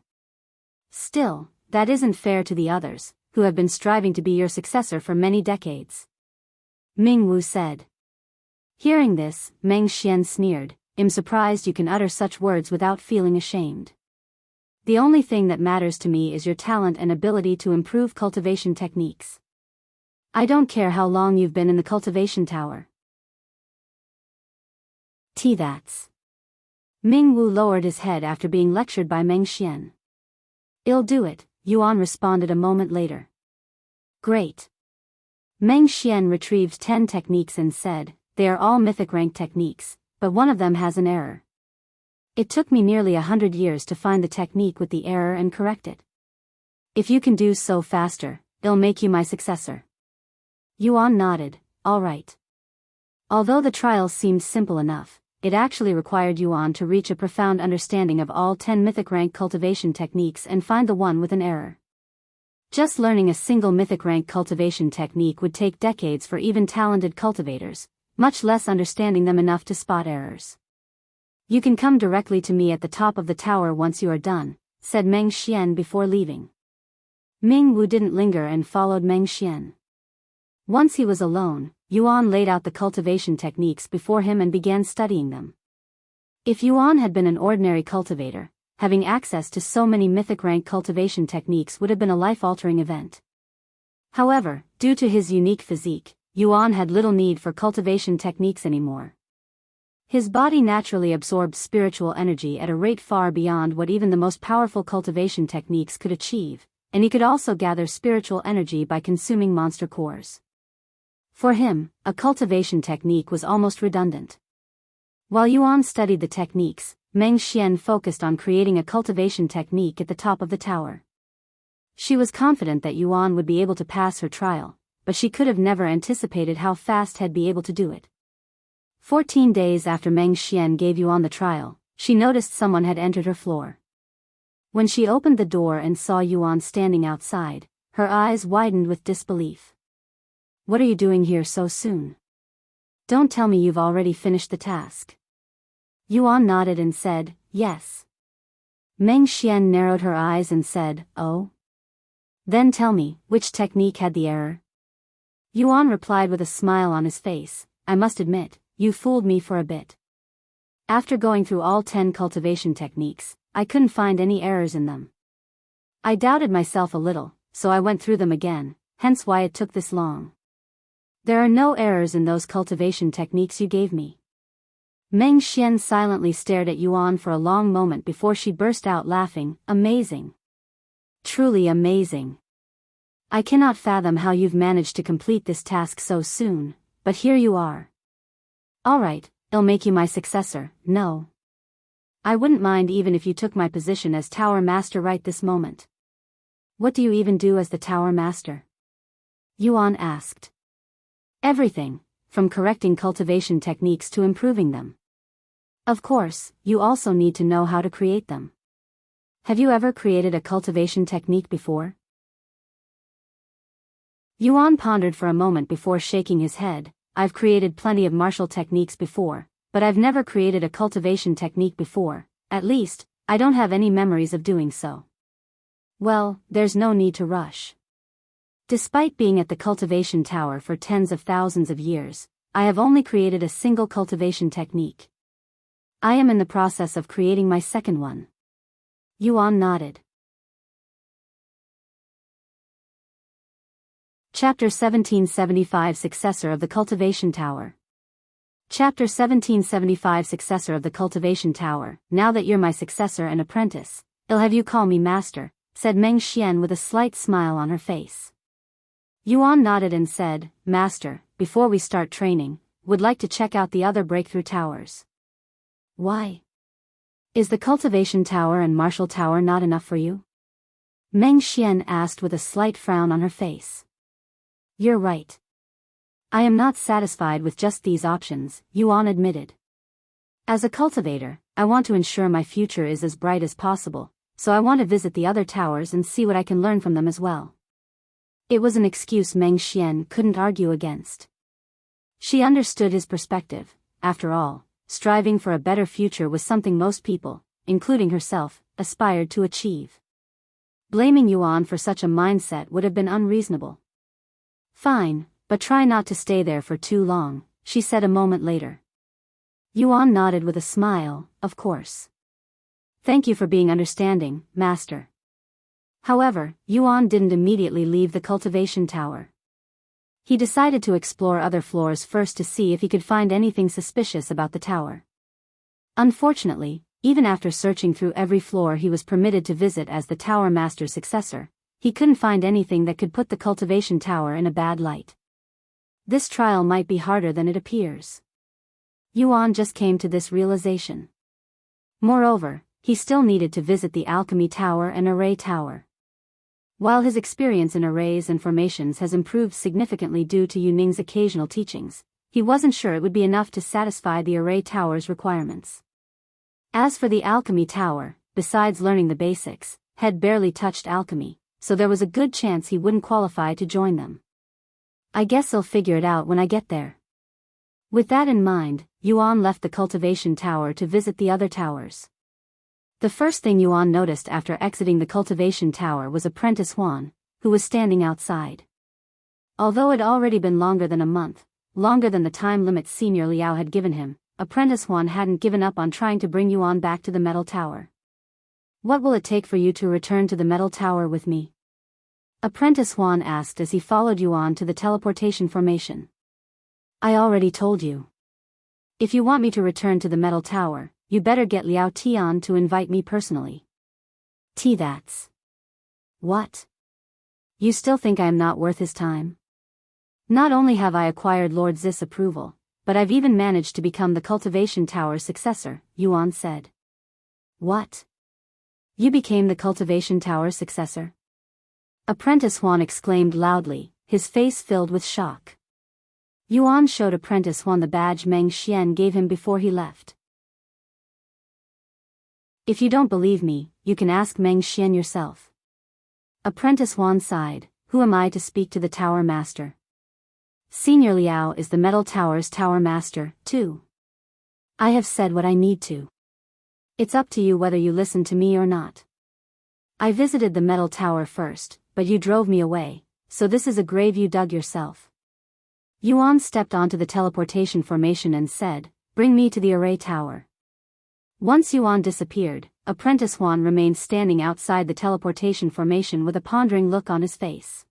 Still, that isn't fair to the others, who have been striving to be your successor for many decades. Ming Wu said. Hearing this, Meng Xian sneered, I'm surprised you can utter such words without feeling ashamed. The only thing that matters to me is your talent and ability to improve cultivation techniques. I don't care how long you've been in the Cultivation Tower. That's. Ming Wu lowered his head after being lectured by Meng Xian. I'll do it, Yuan responded a moment later. Great. Meng Xian retrieved 10 techniques and said, they are all mythic rank techniques, but one of them has an error. It took me nearly 100 years to find the technique with the error and correct it. If you can do so faster, it'll make you my successor. Yuan nodded, all right. Although the trial seemed simple enough, it actually required Yuan to reach a profound understanding of all 10 mythic rank cultivation techniques and find the one with an error. Just learning a single mythic rank cultivation technique would take decades for even talented cultivators, much less understanding them enough to spot errors. You can come directly to me at the top of the tower once you are done, said Meng Xian before leaving. Ming Wu didn't linger and followed Meng Xian. Once he was alone, Yuan laid out the cultivation techniques before him and began studying them. If Yuan had been an ordinary cultivator, having access to so many mythic rank cultivation techniques would have been a life-altering event. However, due to his unique physique, Yuan had little need for cultivation techniques anymore. His body naturally absorbed spiritual energy at a rate far beyond what even the most powerful cultivation techniques could achieve, and he could also gather spiritual energy by consuming monster cores. For him, a cultivation technique was almost redundant. While Yuan studied the techniques, Meng Xian focused on creating a cultivation technique at the top of the tower. She was confident that Yuan would be able to pass her trial, but she could have never anticipated how fast he'd be able to do it. 14 days after Meng Xian gave Yuan the trial, she noticed someone had entered her floor. When she opened the door and saw Yuan standing outside, her eyes widened with disbelief. What are you doing here so soon? Don't tell me you've already finished the task. Yuan nodded and said, yes. Meng Xian narrowed her eyes and said, oh? Then tell me, which technique had the error? Yuan replied with a smile on his face, I must admit, you fooled me for a bit. After going through all 10 cultivation techniques, I couldn't find any errors in them. I doubted myself a little, so I went through them again, hence why it took this long. There are no errors in those cultivation techniques you gave me. Meng Xian silently stared at Yuan for a long moment before she burst out laughing, amazing. Truly amazing. I cannot fathom how you've managed to complete this task so soon, but here you are. Alright, I'll make you my successor. No. I wouldn't mind even if you took my position as Tower Master right this moment. What do you even do as the Tower Master? Yuan asked. Everything, from correcting cultivation techniques to improving them. Of course, you also need to know how to create them. Have you ever created a cultivation technique before? Yuan pondered for a moment before shaking his head. I've created plenty of martial techniques before, but I've never created a cultivation technique before. At least, I don't have any memories of doing so. Well, there's no need to rush. Despite being at the cultivation tower for tens of thousands of years, I have only created a single cultivation technique. I am in the process of creating my second one. Yuan nodded. Chapter 1775 Successor of the Cultivation Tower. Chapter 1775 Successor of the Cultivation Tower. Now that you're my successor and apprentice, I'll have you call me master, said Meng Xian with a slight smile on her face. Yuan nodded and said, Master, before we start training, would like to check out the other breakthrough towers. Why? Is the Cultivation Tower and Martial Tower not enough for you? Meng Xian asked with a slight frown on her face. You're right. I am not satisfied with just these options, Yuan admitted. As a cultivator, I want to ensure my future is as bright as possible, so I want to visit the other towers and see what I can learn from them as well. It was an excuse Meng Xian couldn't argue against. She understood his perspective. After all, striving for a better future was something most people, including herself, aspired to achieve. Blaming Yuan for such a mindset would have been unreasonable. Fine, but try not to stay there for too long, she said a moment later. Yuan nodded with a smile, of course. Thank you for being understanding, Master. However, Yuan didn't immediately leave the cultivation tower. He decided to explore other floors first to see if he could find anything suspicious about the tower. Unfortunately, even after searching through every floor he was permitted to visit as the Tower Master's successor, he couldn't find anything that could put the cultivation tower in a bad light. This trial might be harder than it appears. Yuan just came to this realization. Moreover, he still needed to visit the Alchemy Tower and Array Tower. While his experience in arrays and formations has improved significantly due to Yu Ning's occasional teachings, he wasn't sure it would be enough to satisfy the Array Tower's requirements. As for the Alchemy Tower, besides learning the basics, had barely touched alchemy, so there was a good chance he wouldn't qualify to join them. I guess I'll figure it out when I get there. With that in mind, Yuan left the cultivation tower to visit the other towers. The first thing Yuan noticed after exiting the cultivation tower was Apprentice Huan, who was standing outside. Although it had already been longer than a month, longer than the time limit Senior Liao had given him, Apprentice Huan hadn't given up on trying to bring Yuan back to the metal tower. What will it take for you to return to the metal tower with me? Apprentice Huan asked as he followed Yuan to the teleportation formation. I already told you. If you want me to return to the metal tower, you better get Liao Tian to invite me personally. That's. What? You still think I am not worth his time? Not only have I acquired Lord Zis' approval, but I've even managed to become the cultivation tower's successor, Yuan said. What? You became the cultivation tower's successor? Apprentice Huan exclaimed loudly, his face filled with shock. Yuan showed Apprentice Huan the badge Meng Xian gave him before he left. If you don't believe me, you can ask Meng Xian yourself. Apprentice Huan sighed, who am I to speak to the Tower Master? Senior Liao is the Metal Tower's Tower Master, too. I have said what I need to. It's up to you whether you listen to me or not. I visited the Metal Tower first, but you drove me away, so this is a grave you dug yourself. Yuan stepped onto the teleportation formation and said, bring me to the Array Tower. Once Yuan disappeared, Apprentice Huan remained standing outside the teleportation formation with a pondering look on his face.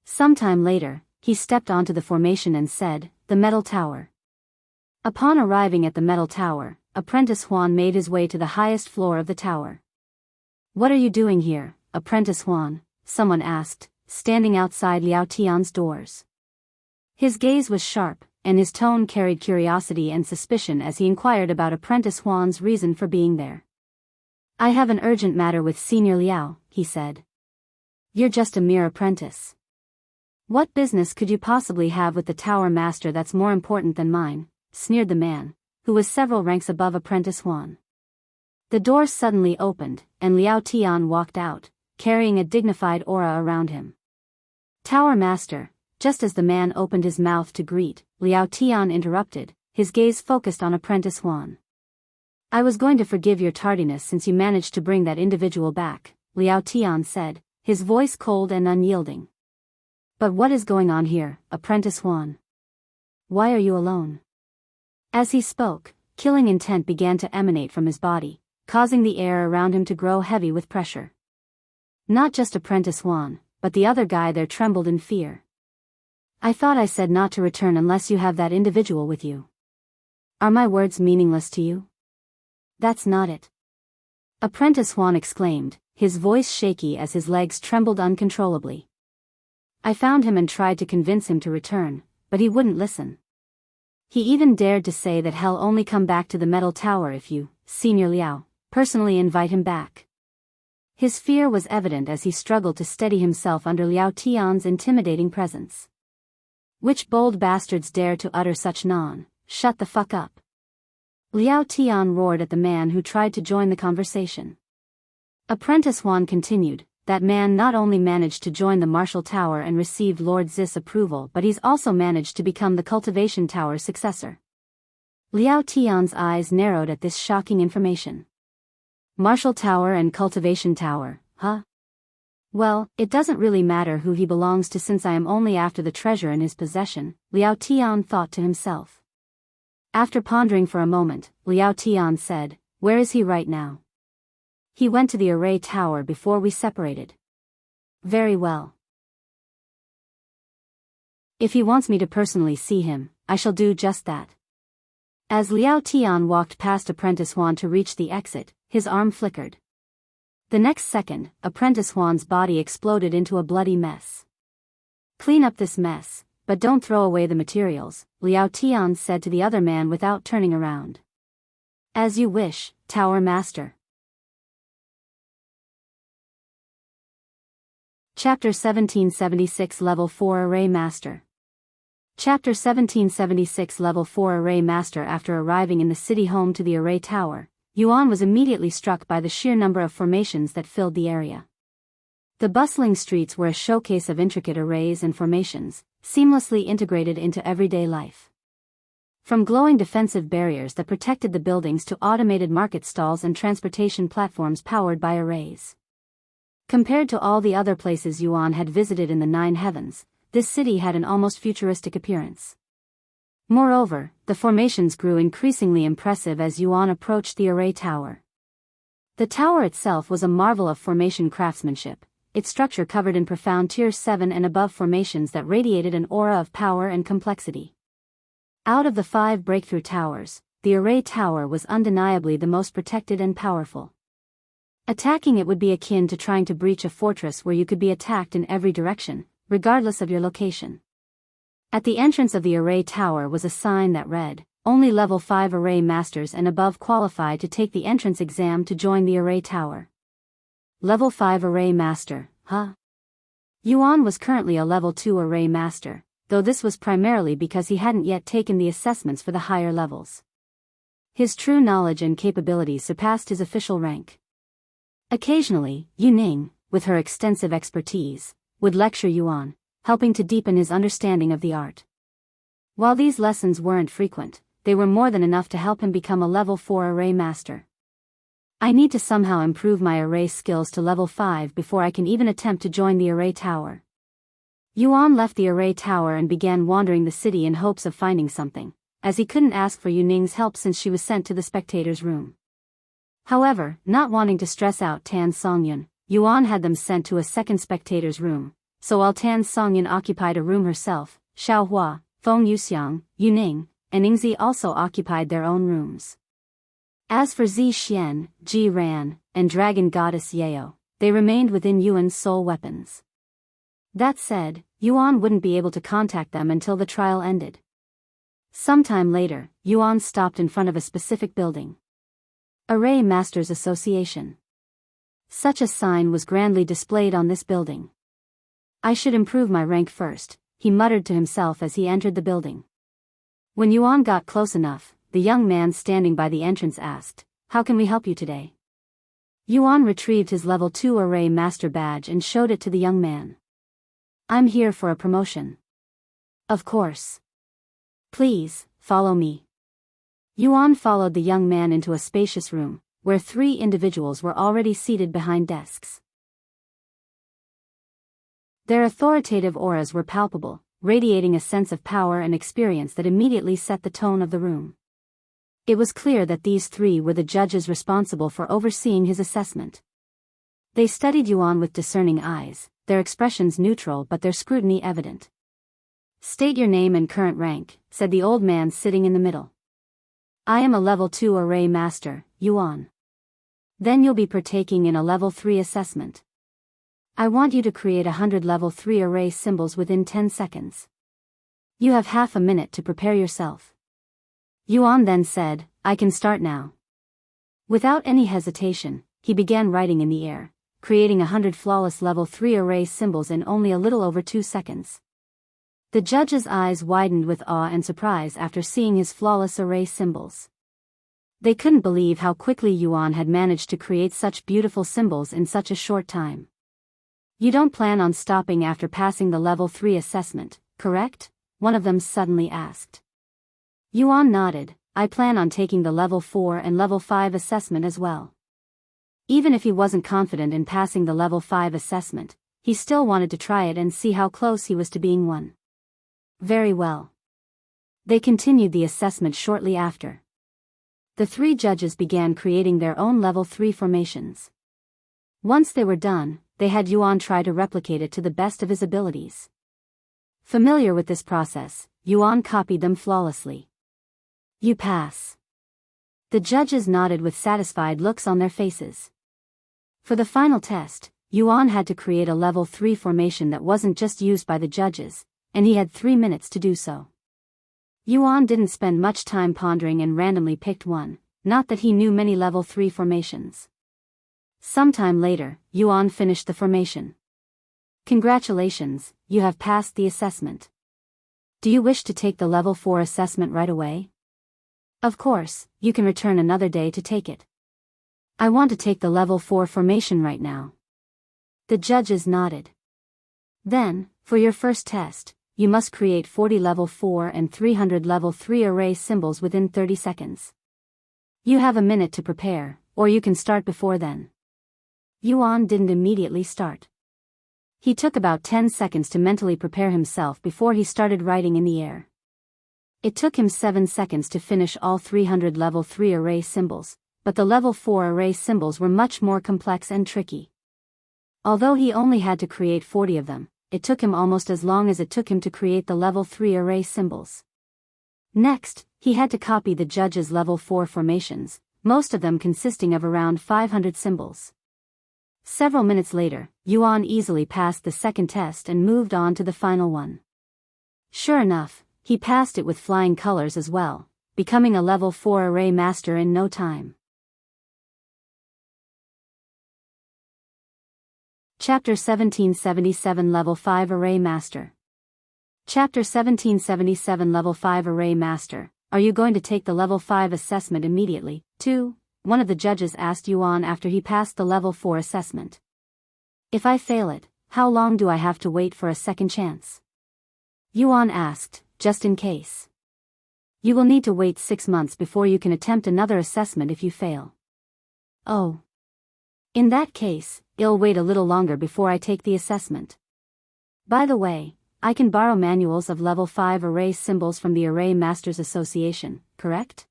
Sometime later, he stepped onto the formation and said, the Metal Tower. Upon arriving at the Metal Tower, Apprentice Huan made his way to the highest floor of the tower. What are you doing here? Apprentice Huan? Someone asked, standing outside Liao Tian's doors. His gaze was sharp, and his tone carried curiosity and suspicion as he inquired about Apprentice Huan's reason for being there. I have an urgent matter with Senior Liao, he said. You're just a mere apprentice. What business could you possibly have with the tower master that's more important than mine? Sneered the man, who was several ranks above Apprentice Huan. The door suddenly opened, and Liao Tian walked out, carrying a dignified aura around him. Tower master. Just as the man opened his mouth to greet, Liao Tian interrupted, his gaze focused on Apprentice Huan. I was going to forgive your tardiness since you managed to bring that individual back, Liao Tian said, his voice cold and unyielding. But what is going on here, Apprentice Huan? Why are you alone? As he spoke, killing intent began to emanate from his body, causing the air around him to grow heavy with pressure. Not just Apprentice Huan, but the other guy there trembled in fear. I thought I said not to return unless you have that individual with you. Are my words meaningless to you? That's not it. Apprentice Huan exclaimed, his voice shaky as his legs trembled uncontrollably. I found him and tried to convince him to return, but he wouldn't listen. He even dared to say that he'll only come back to the metal tower if you, Senior Liao, personally invite him back. His fear was evident as he struggled to steady himself under Liao Tian's intimidating presence. Which bold bastards dare to utter such shut the fuck up. Liao Tian roared at the man who tried to join the conversation. Apprentice Huan continued, that man not only managed to join the Martial Tower and received Lord Zis approval, but he's also managed to become the Cultivation Tower's successor. Liao Tian's eyes narrowed at this shocking information. Martial Tower and Cultivation Tower, huh? Well, it doesn't really matter who he belongs to since I am only after the treasure in his possession, Liao Tian thought to himself. After pondering for a moment, Liao Tian said, where is he right now? He went to the Array Tower before we separated. Very well. If he wants me to personally see him, I shall do just that. As Liao Tian walked past Apprentice Huan to reach the exit, his arm flickered. The next second, Apprentice Huan's body exploded into a bloody mess. Clean up this mess, but don't throw away the materials, Liao Tian said to the other man without turning around. As you wish, Tower Master. Chapter 1776 Level 4 Array Master. Chapter 1776 Level 4 Array Master. After arriving in the city home to the Array Tower, Yuan was immediately struck by the sheer number of formations that filled the area. The bustling streets were a showcase of intricate arrays and formations, seamlessly integrated into everyday life. From glowing defensive barriers that protected the buildings to automated market stalls and transportation platforms powered by arrays. Compared to all the other places Yuan had visited in the Nine Heavens, this city had an almost futuristic appearance. Moreover, the formations grew increasingly impressive as Yuan approached the Array Tower. The tower itself was a marvel of formation craftsmanship, its structure covered in profound Tier 7 and above formations that radiated an aura of power and complexity. Out of the 5 breakthrough towers, the Array Tower was undeniably the most protected and powerful. Attacking it would be akin to trying to breach a fortress where you could be attacked in every direction, regardless of your location. At the entrance of the Array Tower was a sign that read, only Level 5 Array Masters and above qualified to take the entrance exam to join the Array Tower. Level 5 Array Master, huh? Yuan was currently a Level 2 Array Master, though this was primarily because he hadn't yet taken the assessments for the higher levels. His true knowledge and capabilities surpassed his official rank. Occasionally, Yu Ning, with her extensive expertise, would lecture Yuan, helping to deepen his understanding of the art. While these lessons weren't frequent, they were more than enough to help him become a Level 4 Array Master. I need to somehow improve my array skills to Level 5 before I can even attempt to join the Array Tower. Yuan left the Array Tower and began wandering the city in hopes of finding something, as he couldn't ask for Yu Ning's help since she was sent to the spectator's room. However, not wanting to stress out Tan Songyun, Yuan had them sent to a second spectator's room, so while Tan Songyun occupied a room herself, Xiao Hua, Feng Yuxiang, Yu Ning, and Yingzi also occupied their own rooms. As for Zi Xian, Ji Ran, and Dragon Goddess Yao, they remained within Yuan's soul weapons. That said, Yuan wouldn't be able to contact them until the trial ended. Sometime later, Yuan stopped in front of a specific building. Array Masters Association. Such a sign was grandly displayed on this building. I should improve my rank first, he muttered to himself as he entered the building. When Yuan got close enough, the young man standing by the entrance asked, "How can we help you today?" Yuan retrieved his level 2 Array Master badge and showed it to the young man. "I'm here for a promotion." "Of course. Please, follow me." Yuan followed the young man into a spacious room, where 3 individuals were already seated behind desks. Their authoritative auras were palpable, radiating a sense of power and experience that immediately set the tone of the room. It was clear that these 3 were the judges responsible for overseeing his assessment. They studied Yuan with discerning eyes, their expressions neutral but their scrutiny evident. "State your name and current rank," said the old man sitting in the middle. "I am a level 2 Array Master, Yuan. Then you'll be partaking in a level 3 assessment. I want you to create 100 level 3 array symbols within 10 seconds. You have half a minute to prepare yourself." Yuan then said, "I can start now." Without any hesitation, he began writing in the air, creating 100 flawless level 3 array symbols in only a little over 2 seconds. The judge's eyes widened with awe and surprise after seeing his flawless array symbols. They couldn't believe how quickly Yuan had managed to create such beautiful symbols in such a short time. "You don't plan on stopping after passing the level 3 assessment, correct?" one of them suddenly asked. Yuan nodded. "I plan on taking the level 4 and level 5 assessment as well." Even if he wasn't confident in passing the level 5 assessment, he still wanted to try it and see how close he was to being one. Very well. They continued the assessment shortly after. The 3 judges began creating their own level 3 formations. Once they were done, they had Yuan try to replicate it to the best of his abilities. Familiar with this process, Yuan copied them flawlessly. "You pass." The judges nodded with satisfied looks on their faces. For the final test, Yuan had to create a level 3 formation that wasn't just used by the judges, and he had 3 minutes to do so. Yuan didn't spend much time pondering and randomly picked one, not that he knew many level 3 formations. Sometime later, Yuan finished the formation. "Congratulations, you have passed the assessment. Do you wish to take the level 4 assessment right away?" "Of course, you can return another day to take it." "I want to take the level 4 formation right now." The judges nodded. "Then, for your first test, you must create 40 level 4 and 300 level 3 array symbols within 30 seconds. You have a minute to prepare, or you can start before then." Yuan didn't immediately start. He took about 10 seconds to mentally prepare himself before he started writing in the air. It took him 7 seconds to finish all 300 level 3 array symbols, but the level 4 array symbols were much more complex and tricky. Although he only had to create 40 of them, it took him almost as long as it took him to create the level 3 array symbols. Next, he had to copy the judges' level 4 formations, most of them consisting of around 500 symbols. Several minutes later, Yuan easily passed the second test and moved on to the final one. Sure enough, he passed it with flying colors as well, becoming a level 4 array master in no time. Chapter 1777 Level 5 Array Master. Chapter 1777 Level 5 Array Master. Are you going to take the Level 5 assessment immediately, too? One of the judges asked Yuan after he passed the Level 4 assessment. "If I fail it, how long do I have to wait for a second chance?" Yuan asked, just in case. "You will need to wait 6 months before you can attempt another assessment if you fail." "Oh. In that case, I'll wait a little longer before I take the assessment. By the way, I can borrow manuals of level 5 array symbols from the Array Masters Association, correct?"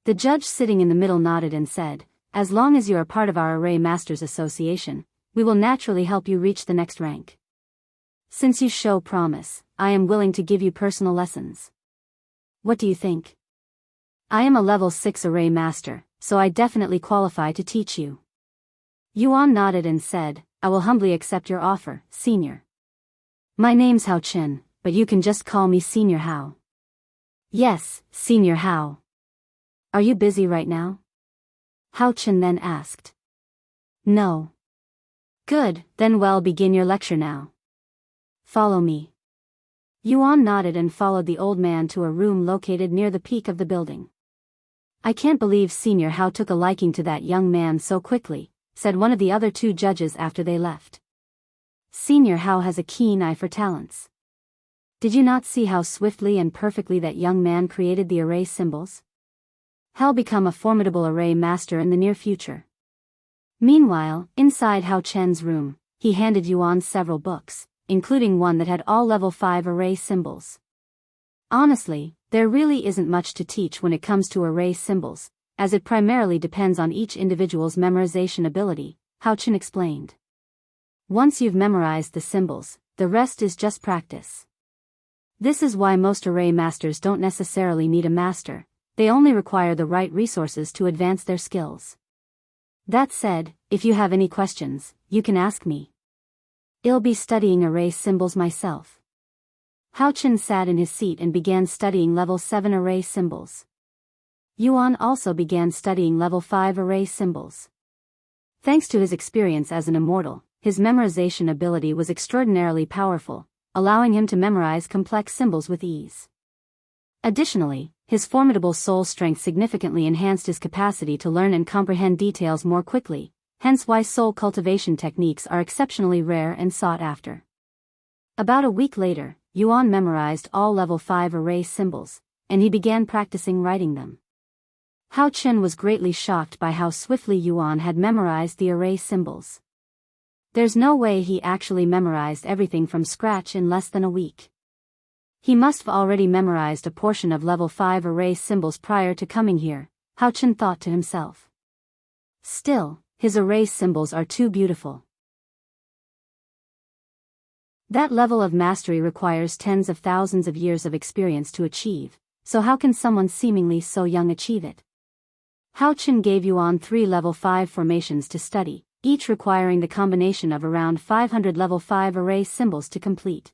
The judge sitting in the middle nodded and said, "As long as you are part of our Array Masters Association, we will naturally help you reach the next rank. Since you show promise, I am willing to give you personal lessons. What do you think?" "I am a level 6 Array Master, so I definitely qualify to teach you." Yuan nodded and said, I will humbly accept your offer, Senior. My name's Hao Chen, but you can just call me Senior Hao. Yes, Senior Hao. Are you busy right now? Hao Chen then asked. No. Good, then well, begin your lecture now. Follow me. Yuan nodded and followed the old man to a room located near the peak of the building. I can't believe Senior Hao took a liking to that young man so quickly, said one of the other two judges after they left. Senior Hao has a keen eye for talents. Did you not see how swiftly and perfectly that young man created the array symbols? He'll become a formidable array master in the near future. Meanwhile, inside Hao Chen's room, he handed Yuan several books, including one that had all level 5 array symbols. Honestly, there really isn't much to teach when it comes to array symbols, as it primarily depends on each individual's memorization ability, Hao Chen explained. Once you've memorized the symbols, the rest is just practice. This is why most array masters don't necessarily need a master, they only require the right resources to advance their skills. That said, if you have any questions, you can ask me. I'll be studying array symbols myself. Hao Chen sat in his seat and began studying level 7 array symbols. Yuan also began studying level 5 array symbols. Thanks to his experience as an immortal, his memorization ability was extraordinarily powerful, allowing him to memorize complex symbols with ease. Additionally, his formidable soul strength significantly enhanced his capacity to learn and comprehend details more quickly, hence why soul cultivation techniques are exceptionally rare and sought after. About a week later, Yuan memorized all level 5 array symbols, and he began practicing writing them. Hao Chen was greatly shocked by how swiftly Yuan had memorized the array symbols. There's no way he actually memorized everything from scratch in less than a week. He must have already memorized a portion of level 5 array symbols prior to coming here, Hao Chen thought to himself. Still, his array symbols are too beautiful. That level of mastery requires tens of thousands of years of experience to achieve, so how can someone seemingly so young achieve it? Hao Chen gave Yuan 3 level 5 formations to study, each requiring the combination of around 500 level 5 array symbols to complete.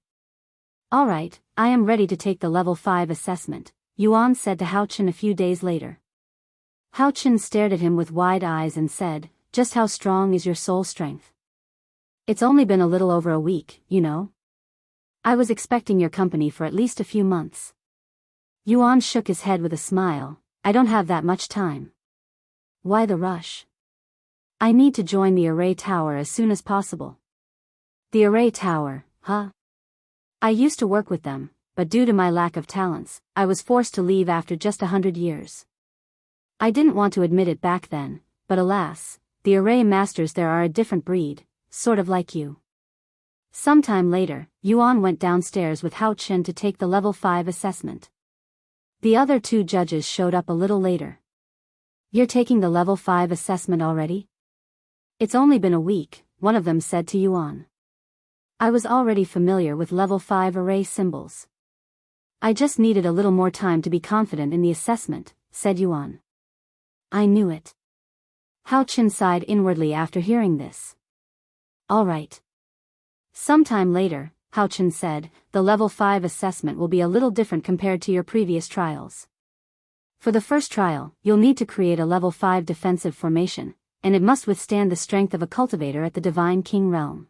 Alright, I am ready to take the level 5 assessment, Yuan said to Hao Chen a few days later. Hao Chen stared at him with wide eyes and said, just how strong is your soul strength? It's only been a little over a week, you know. I was expecting your company for at least a few months. Yuan shook his head with a smile, I don't have that much time. Why the rush? I need to join the array tower as soon as possible. The array tower, huh? I used to work with them, but due to my lack of talents, I was forced to leave after just 100 years. I didn't want to admit it back then, but alas, the array masters there are a different breed, sort of like you. Sometime later, Yuan went downstairs with Hao Chen to take the level 5 assessment. The other two judges showed up a little later. You're taking the level 5 assessment already? It's only been a week, one of them said to Yuan. I was already familiar with level 5 array symbols. I just needed a little more time to be confident in the assessment, said Yuan. I knew it. Hao Chen sighed inwardly after hearing this. Alright. Sometime later, Hao Chen said, the level 5 assessment will be a little different compared to your previous trials. For the first trial, you'll need to create a level 5 defensive formation, and it must withstand the strength of a cultivator at the Divine King realm.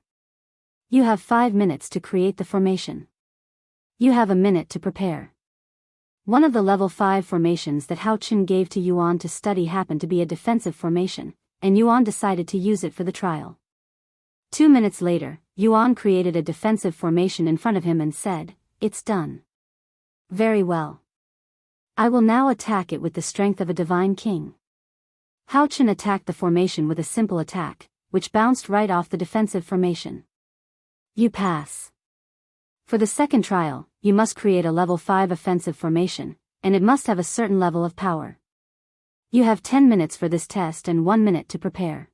You have 5 minutes to create the formation. You have a minute to prepare. One of the level 5 formations that Hao Chen gave to Yuan to study happened to be a defensive formation, and Yuan decided to use it for the trial. 2 minutes later, Yuan created a defensive formation in front of him and said, it's done. Very well. I will now attack it with the strength of a Divine King. Hao Chen attacked the formation with a simple attack, which bounced right off the defensive formation. You pass. For the second trial, you must create a level 5 offensive formation, and it must have a certain level of power. You have 10 minutes for this test and 1 minute to prepare.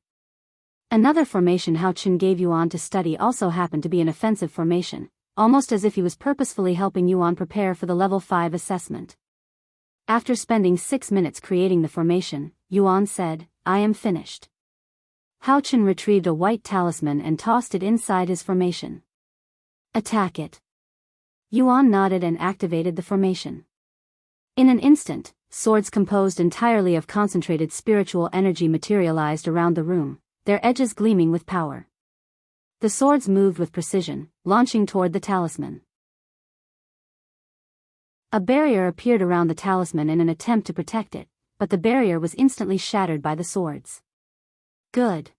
Another formation Hao Chen gave Yuan to study also happened to be an offensive formation, almost as if he was purposefully helping Yuan prepare for the level 5 assessment. After spending 6 minutes creating the formation, Yuan said, I am finished. Hao Chen retrieved a white talisman and tossed it inside his formation. Attack it. Yuan nodded and activated the formation. In an instant, swords composed entirely of concentrated spiritual energy materialized around the room, their edges gleaming with power. The swords moved with precision, launching toward the talisman. A barrier appeared around the talisman in an attempt to protect it, but the barrier was instantly shattered by the swords. Good.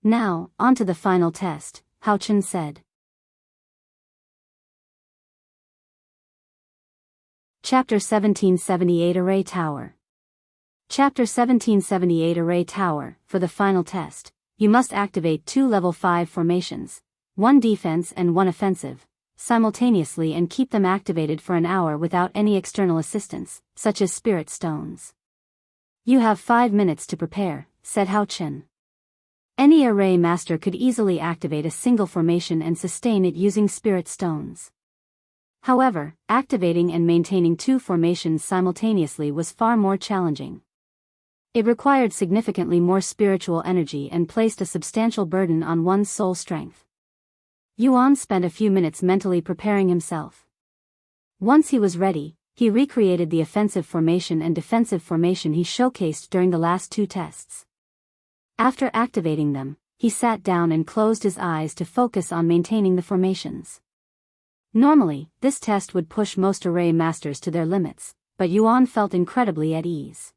Now, on to the final test, Hao Chen said. Chapter 1778 Array Tower. Chapter 1778 Array Tower. For the final test, you must activate 2 level 5 formations, 1 defense and 1 offensive, simultaneously and keep them activated for an hour without any external assistance, such as spirit stones. You have 5 minutes to prepare, said Hao Chen. Any array master could easily activate a single formation and sustain it using spirit stones. However, activating and maintaining 2 formations simultaneously was far more challenging. It required significantly more spiritual energy and placed a substantial burden on one's soul strength. Yuan spent a few minutes mentally preparing himself. Once he was ready, he recreated the offensive formation and defensive formation he showcased during the last 2 tests. After activating them, he sat down and closed his eyes to focus on maintaining the formations. Normally, this test would push most array masters to their limits, but Yuan felt incredibly at ease.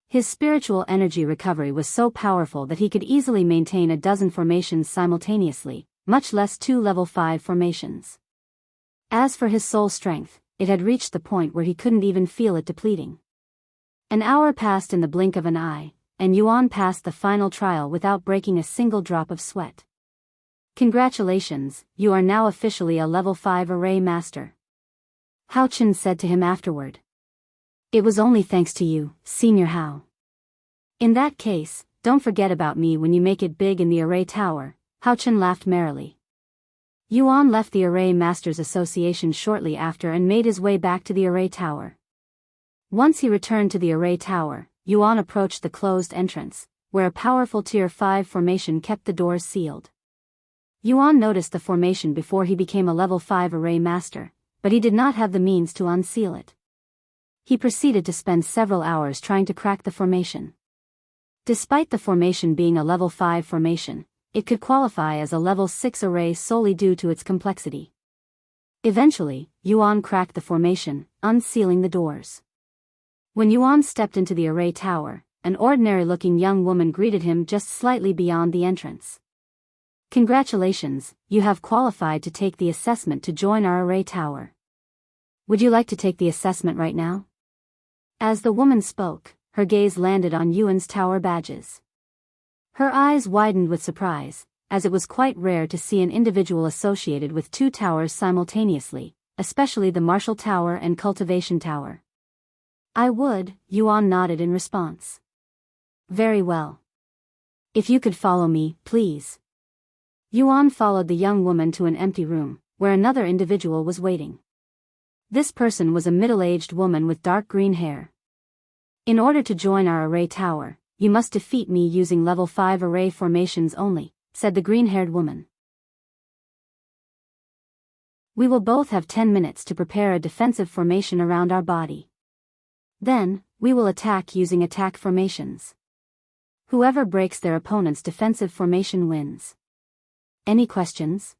His spiritual energy recovery was so powerful that he could easily maintain a dozen formations simultaneously, much less 2 level 5 formations. As for his soul strength, it had reached the point where he couldn't even feel it depleting. An hour passed in the blink of an eye, and Yuan passed the final trial without breaking a single drop of sweat. Congratulations, you are now officially a level 5 array master. Hao Chen said to him afterward. It was only thanks to you, Senior Hao. In that case, don't forget about me when you make it big in the array tower, Hao Chen laughed merrily. Yuan left the Array Masters Association shortly after and made his way back to the array tower. Once he returned to the array tower, Yuan approached the closed entrance, where a powerful Tier 5 formation kept the doors sealed. Yuan noticed the formation before he became a level 5 array master, but he did not have the means to unseal it. He proceeded to spend several hours trying to crack the formation. Despite the formation being a level 5 formation, it could qualify as a level 6 array solely due to its complexity. Eventually, Yuan cracked the formation, unsealing the doors. When Yuan stepped into the array tower, an ordinary-looking young woman greeted him just slightly beyond the entrance. Congratulations, you have qualified to take the assessment to join our array tower. Would you like to take the assessment right now? As the woman spoke, her gaze landed on Yuan's tower badges. Her eyes widened with surprise, as it was quite rare to see an individual associated with 2 towers simultaneously, especially the Martial Tower and Cultivation Tower. I would, Yuan nodded in response. Very well. If you could follow me, please. Yuan followed the young woman to an empty room, where another individual was waiting. This person was a middle-aged woman with dark green hair. In order to join our array tower, you must defeat me using level 5 array formations only, said the green-haired woman. We will both have 10 minutes to prepare a defensive formation around our body. Then, we will attack using attack formations. Whoever breaks their opponent's defensive formation wins. Any questions?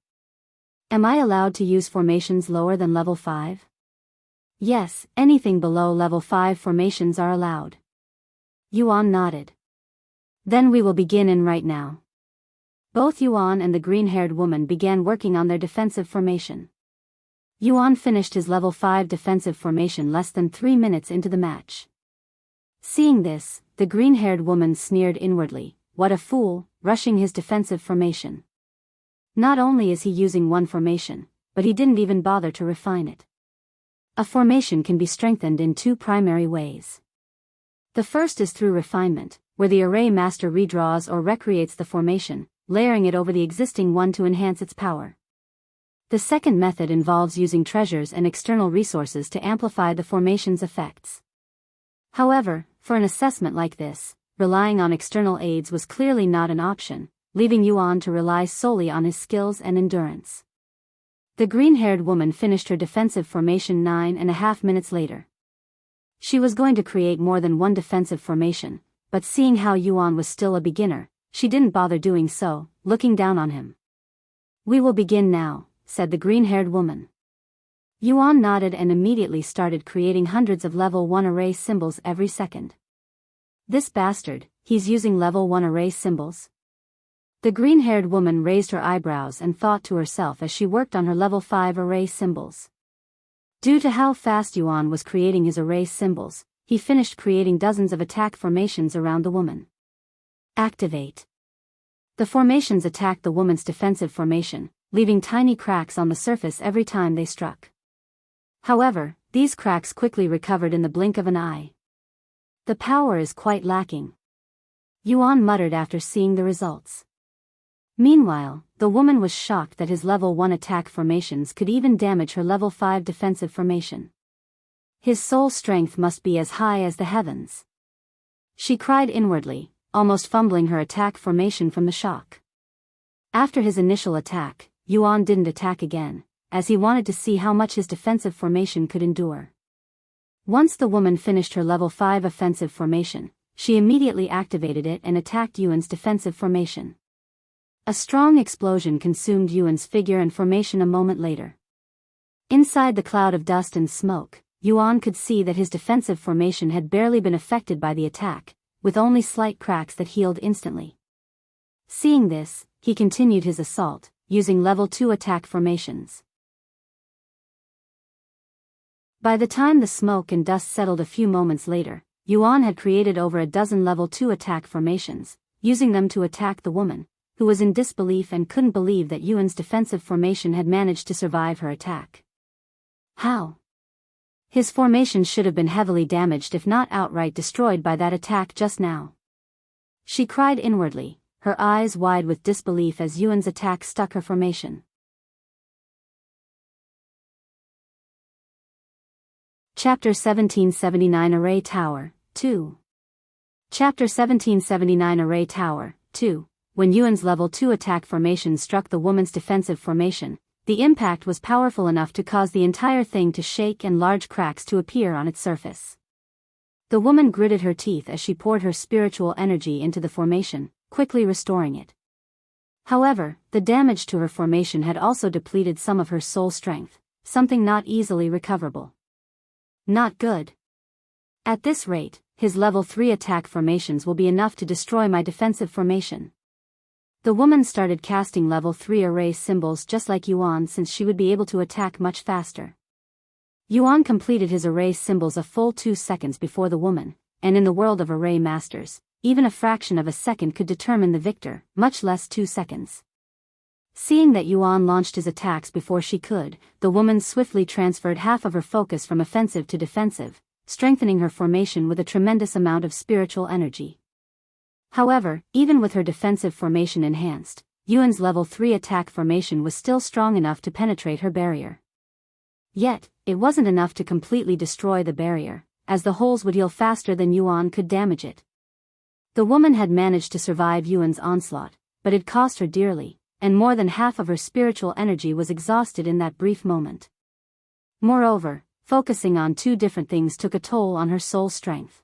Am I allowed to use formations lower than level 5? Yes, anything below level 5 formations are allowed. Yuan nodded. Then we will begin in right now. Both Yuan and the green-haired woman began working on their defensive formation. Yuan finished his level 5 defensive formation less than 3 minutes into the match. Seeing this, the green-haired woman sneered inwardly, what a fool, rushing his defensive formation. Not only is he using one formation, but he didn't even bother to refine it. A formation can be strengthened in 2 primary ways. The first is through refinement, where the array master redraws or recreates the formation, layering it over the existing one to enhance its power. The second method involves using treasures and external resources to amplify the formation's effects. However, for an assessment like this, relying on external aids was clearly not an option, leaving Yuan to rely solely on his skills and endurance. The green-haired woman finished her defensive formation 9.5 minutes later. She was going to create more than one defensive formation, but seeing how Yuan was still a beginner, she didn't bother doing so, looking down on him. "We will begin now," said the green-haired woman. Yuan nodded and immediately started creating hundreds of level 1 array symbols every second. "This bastard, he's using level 1 array symbols?" The green-haired woman raised her eyebrows and thought to herself as she worked on her level 5 array symbols. Due to how fast Yuan was creating his array symbols, he finished creating dozens of attack formations around the woman. Activate. The formations attacked the woman's defensive formation, leaving tiny cracks on the surface every time they struck. However, these cracks quickly recovered in the blink of an eye. "The power is quite lacking," Yuan muttered after seeing the results. Meanwhile, the woman was shocked that his level 1 attack formations could even damage her level 5 defensive formation. His soul strength must be as high as the heavens. She cried inwardly, almost fumbling her attack formation from the shock. After his initial attack, Yuan didn't attack again, as he wanted to see how much his defensive formation could endure. Once the woman finished her level 5 offensive formation, she immediately activated it and attacked Yuan's defensive formation. A strong explosion consumed Yuan's figure and formation a moment later. Inside the cloud of dust and smoke, Yuan could see that his defensive formation had barely been affected by the attack, with only slight cracks that healed instantly. Seeing this, he continued his assault, using level 2 attack formations. By the time the smoke and dust settled a few moments later, Yuan had created over a dozen level 2 attack formations, using them to attack the woman, who was in disbelief and couldn't believe that Yuan's defensive formation had managed to survive her attack. How? His formation should have been heavily damaged if not outright destroyed by that attack just now. She cried inwardly, her eyes wide with disbelief as Yuan's attack stuck her formation. Chapter 1779 Array Tower, 2. Chapter 1779 Array Tower, 2. When Yuan's level 2 attack formation struck the woman's defensive formation, the impact was powerful enough to cause the entire thing to shake and large cracks to appear on its surface. The woman gritted her teeth as she poured her spiritual energy into the formation, quickly restoring it. However, the damage to her formation had also depleted some of her soul strength, something not easily recoverable. Not good. At this rate, his level 3 attack formations will be enough to destroy my defensive formation. The woman started casting level 3 array symbols just like Yuan since she would be able to attack much faster. Yuan completed his array symbols a full 2 seconds before the woman, and in the world of array masters, even a fraction of a second could determine the victor, much less 2 seconds. Seeing that Yuan launched his attacks before she could, the woman swiftly transferred half of her focus from offensive to defensive, strengthening her formation with a tremendous amount of spiritual energy. However, even with her defensive formation enhanced, Yuan's level 3 attack formation was still strong enough to penetrate her barrier. Yet, it wasn't enough to completely destroy the barrier, as the holes would heal faster than Yuan could damage it. The woman had managed to survive Yuan's onslaught, but it cost her dearly, and more than half of her spiritual energy was exhausted in that brief moment. Moreover, focusing on 2 different things took a toll on her soul strength.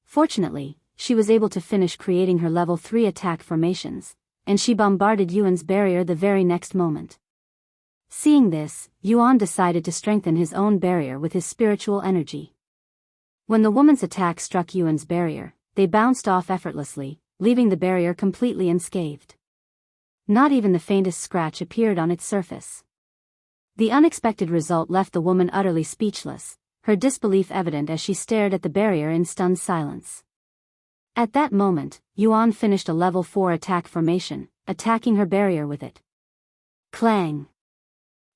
Fortunately, she was able to finish creating her level 3 attack formations, and she bombarded Yuan's barrier the very next moment. Seeing this, Yuan decided to strengthen his own barrier with his spiritual energy. When the woman's attack struck Yuan's barrier, they bounced off effortlessly, leaving the barrier completely unscathed. Not even the faintest scratch appeared on its surface. The unexpected result left the woman utterly speechless, her disbelief evident as she stared at the barrier in stunned silence. At that moment, Yuan finished a level 4 attack formation, attacking her barrier with it. Clang!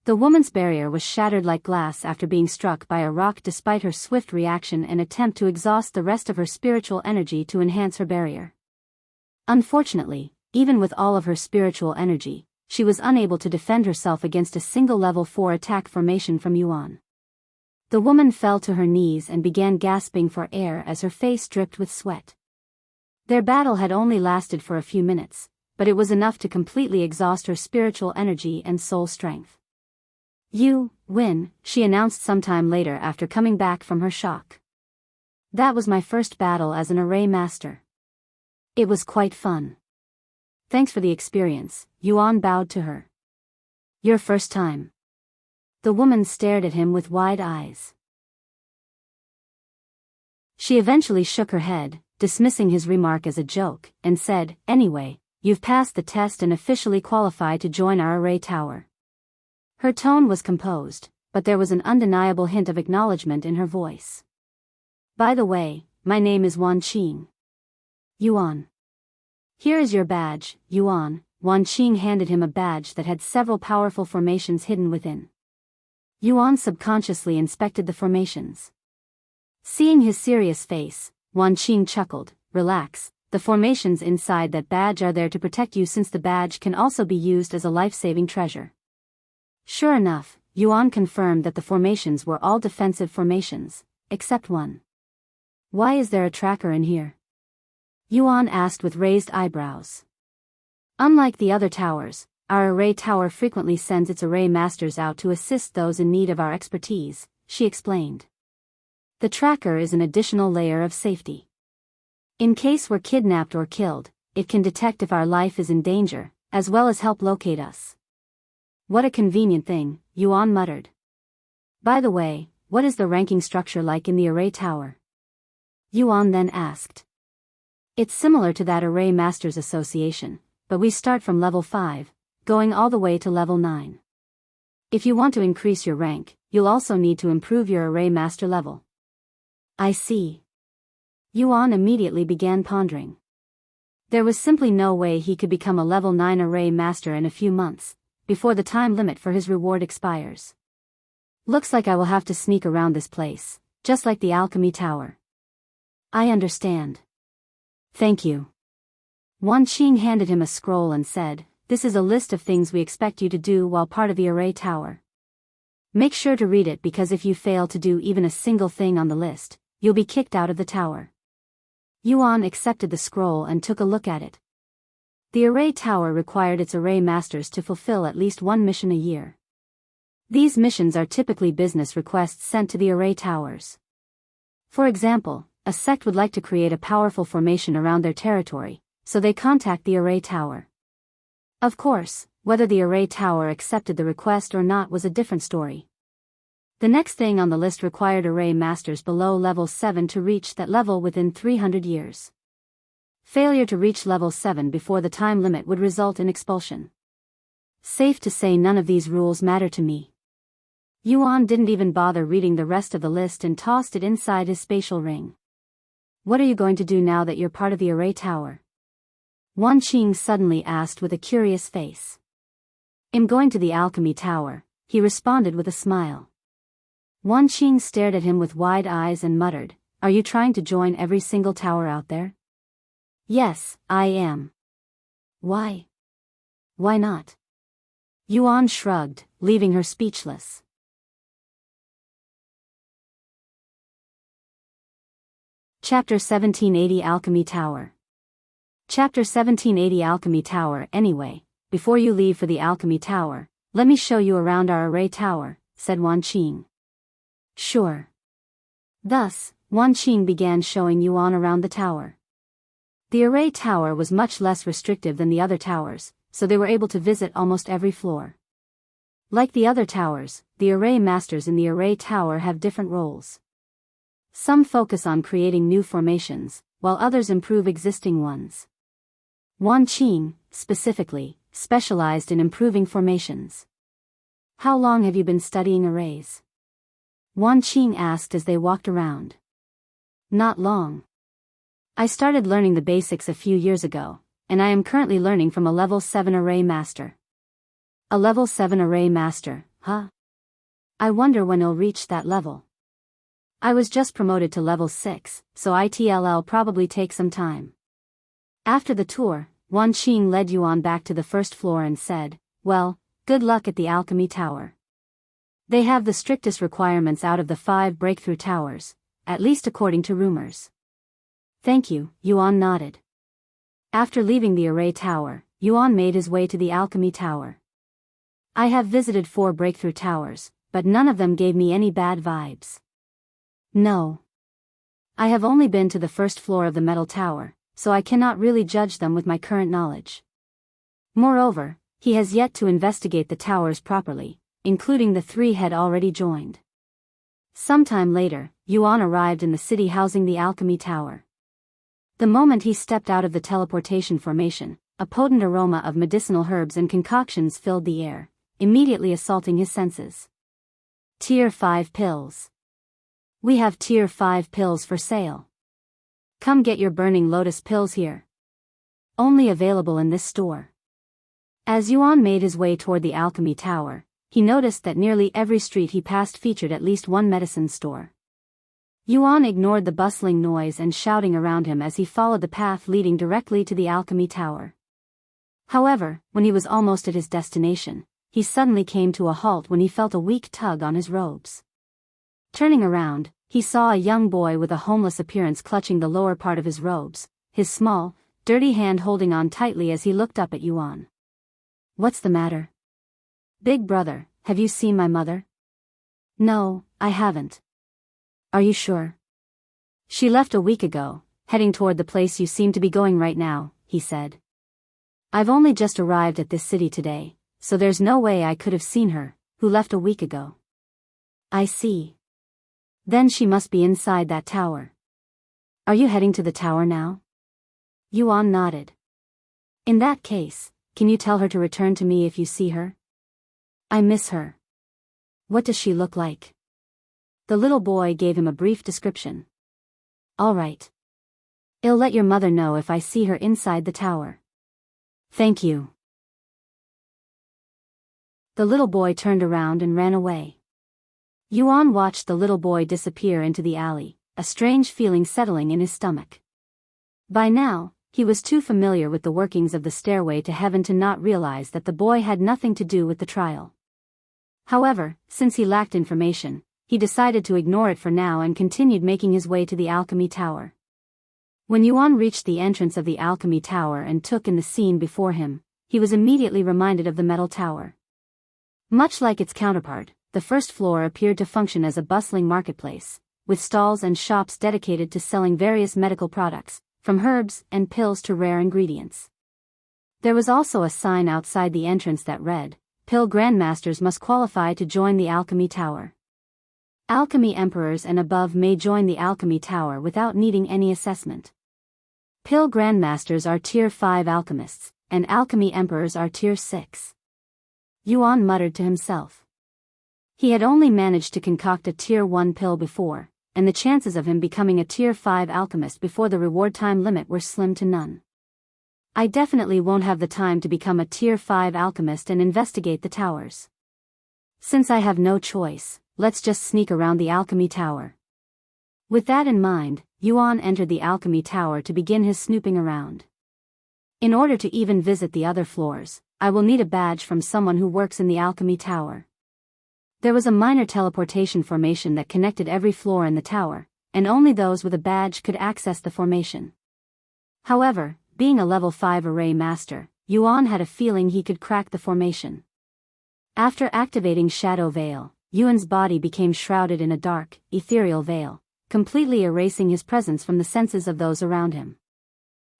The woman's barrier was shattered like glass after being struck by a rock despite her swift reaction and attempt to exhaust the rest of her spiritual energy to enhance her barrier. Unfortunately, even with all of her spiritual energy, she was unable to defend herself against a single level 4 attack formation from Yuan. The woman fell to her knees and began gasping for air as her face dripped with sweat. Their battle had only lasted for a few minutes, but it was enough to completely exhaust her spiritual energy and soul strength. "You win," she announced sometime later after coming back from her shock. "That was my first battle as an array master. It was quite fun." "Thanks for the experience," Yuan bowed to her. "Your first time?" The woman stared at him with wide eyes. She eventually shook her head, dismissing his remark as a joke, and said, "Anyway, you've passed the test and officially qualified to join our array tower." Her tone was composed, but there was an undeniable hint of acknowledgement in her voice. "By the way, my name is Wan Qing." "Yuan. Here is your badge, Yuan." Wan Qing handed him a badge that had several powerful formations hidden within. Yuan subconsciously inspected the formations. Seeing his serious face, Wan Qing chuckled. "Relax, the formations inside that badge are there to protect you since the badge can also be used as a life-saving treasure." Sure enough, Yuan confirmed that the formations were all defensive formations, except one. "Why is there a tracker in here?" Yuan asked with raised eyebrows. "Unlike the other towers, our array tower frequently sends its array masters out to assist those in need of our expertise," she explained. "The tracker is an additional layer of safety. In case we're kidnapped or killed, it can detect if our life is in danger, as well as help locate us." "What a convenient thing," Yuan muttered. "By the way, what is the ranking structure like in the array tower?" Yuan then asked. "It's similar to that Array Masters Association, but we start from level 5, going all the way to level 9. If you want to increase your rank, you'll also need to improve your Array Master level." "I see." Yuan immediately began pondering. There was simply no way he could become a level 9 Array Master in a few months, before the time limit for his reward expires. "Looks like I will have to sneak around this place, just like the Alchemy Tower." "I understand. Thank you." Wan Qing handed him a scroll and said, "This is a list of things we expect you to do while part of the Array Tower. Make sure to read it because if you fail to do even a single thing on the list, you'll be kicked out of the tower." Yuan accepted the scroll and took a look at it. The Array Tower required its Array Masters to fulfill at least one mission a year. These missions are typically business requests sent to the Array Towers. For example, a sect would like to create a powerful formation around their territory, so they contact the Array Tower. Of course, whether the Array Tower accepted the request or not was a different story. The next thing on the list required Array Masters below level 7 to reach that level within 300 years. Failure to reach level 7 before the time limit would result in expulsion. Safe to say none of these rules matter to me. Yuan didn't even bother reading the rest of the list and tossed it inside his spatial ring. "What are you going to do now that you're part of the Array Tower?" Wan Qing suddenly asked with a curious face. "I'm going to the Alchemy Tower," he responded with a smile. Wan Qing stared at him with wide eyes and muttered, "Are you trying to join every single tower out there?" "Yes, I am." "Why? Why not?" Yuan shrugged, leaving her speechless. Chapter 1780 Alchemy Tower. Chapter 1780 Alchemy Tower. "Anyway, before you leave for the Alchemy Tower, let me show you around our Array Tower," said Wan Qing. "Sure." Thus, Wan Qing began showing Yuan around the tower. The Array Tower was much less restrictive than the other towers, so they were able to visit almost every floor. Like the other towers, the Array Masters in the Array Tower have different roles. Some focus on creating new formations, while others improve existing ones. Wan Qing, specifically, specialized in improving formations. "How long have you been studying arrays?" Wan Qing asked as they walked around. "Not long. I started learning the basics a few years ago, and I am currently learning from a level 7 Array Master." "A level 7 Array Master, huh? I wonder when he'll reach that level. I was just promoted to level 6, so it'll probably take some time." After the tour, Wan Qing led Yuan back to the first floor and said, "Well, good luck at the Alchemy Tower. They have the strictest requirements out of the 5 breakthrough towers, at least according to rumors." "Thank you," Yuan nodded. After leaving the Array Tower, Yuan made his way to the Alchemy Tower. I have visited 4 breakthrough towers, but none of them gave me any bad vibes. No. I have only been to the first floor of the Metal Tower, so I cannot really judge them with my current knowledge. Moreover, he has yet to investigate the towers properly, including the 3 had already joined. Sometime later, Yuan arrived in the city housing the Alchemy Tower. The moment he stepped out of the teleportation formation, a potent aroma of medicinal herbs and concoctions filled the air, immediately assaulting his senses. Tier 5 pills. We have Tier 5 pills for sale. Come get your Burning Lotus pills here. Only available in this store. As Yuan made his way toward the Alchemy Tower, he noticed that nearly every street he passed featured at least one medicine store. Yuan ignored the bustling noise and shouting around him as he followed the path leading directly to the Alchemy Tower. However, when he was almost at his destination, he suddenly came to a halt when he felt a weak tug on his robes. Turning around, he saw a young boy with a homeless appearance clutching the lower part of his robes, his small, dirty hand holding on tightly as he looked up at Yuan. What's the matter? Big brother, have you seen my mother? No, I haven't. Are you sure? She left a week ago, heading toward the place you seem to be going right now, he said. I've only just arrived at this city today, so there's no way I could have seen her, who left a week ago. I see. Then she must be inside that tower. Are you heading to the tower now? Yuan nodded. In that case, can you tell her to return to me if you see her? I miss her. What does she look like? The little boy gave him a brief description. All right. I'll let your mother know if I see her inside the tower. Thank you. The little boy turned around and ran away. Yuan watched the little boy disappear into the alley, a strange feeling settling in his stomach. By now, he was too familiar with the workings of the stairway to heaven to not realize that the boy had nothing to do with the trial. However, since he lacked information, he decided to ignore it for now and continued making his way to the Alchemy Tower. When Yuan reached the entrance of the Alchemy Tower and took in the scene before him, he was immediately reminded of the Metal Tower. Much like its counterpart, the first floor appeared to function as a bustling marketplace, with stalls and shops dedicated to selling various medical products, from herbs and pills to rare ingredients. There was also a sign outside the entrance that read, "Pill Grandmasters must qualify to join the Alchemy Tower. Alchemy Emperors and above may join the Alchemy Tower without needing any assessment. Pill Grandmasters are Tier 5 alchemists, and Alchemy Emperors are Tier 6. Yuan muttered to himself. He had only managed to concoct a Tier 1 pill before, and the chances of him becoming a Tier 5 alchemist before the reward time limit were slim to none. I definitely won't have the time to become a Tier 5 alchemist and investigate the towers. Since I have no choice, let's just sneak around the Alchemy Tower. With that in mind, Yuan entered the Alchemy Tower to begin his snooping around. In order to even visit the other floors, I will need a badge from someone who works in the Alchemy Tower. There was a minor teleportation formation that connected every floor in the tower, and only those with a badge could access the formation. However, being a level 5 array master, Yuan had a feeling he could crack the formation. After activating Shadow Veil, Yuan's body became shrouded in a dark, ethereal veil, completely erasing his presence from the senses of those around him.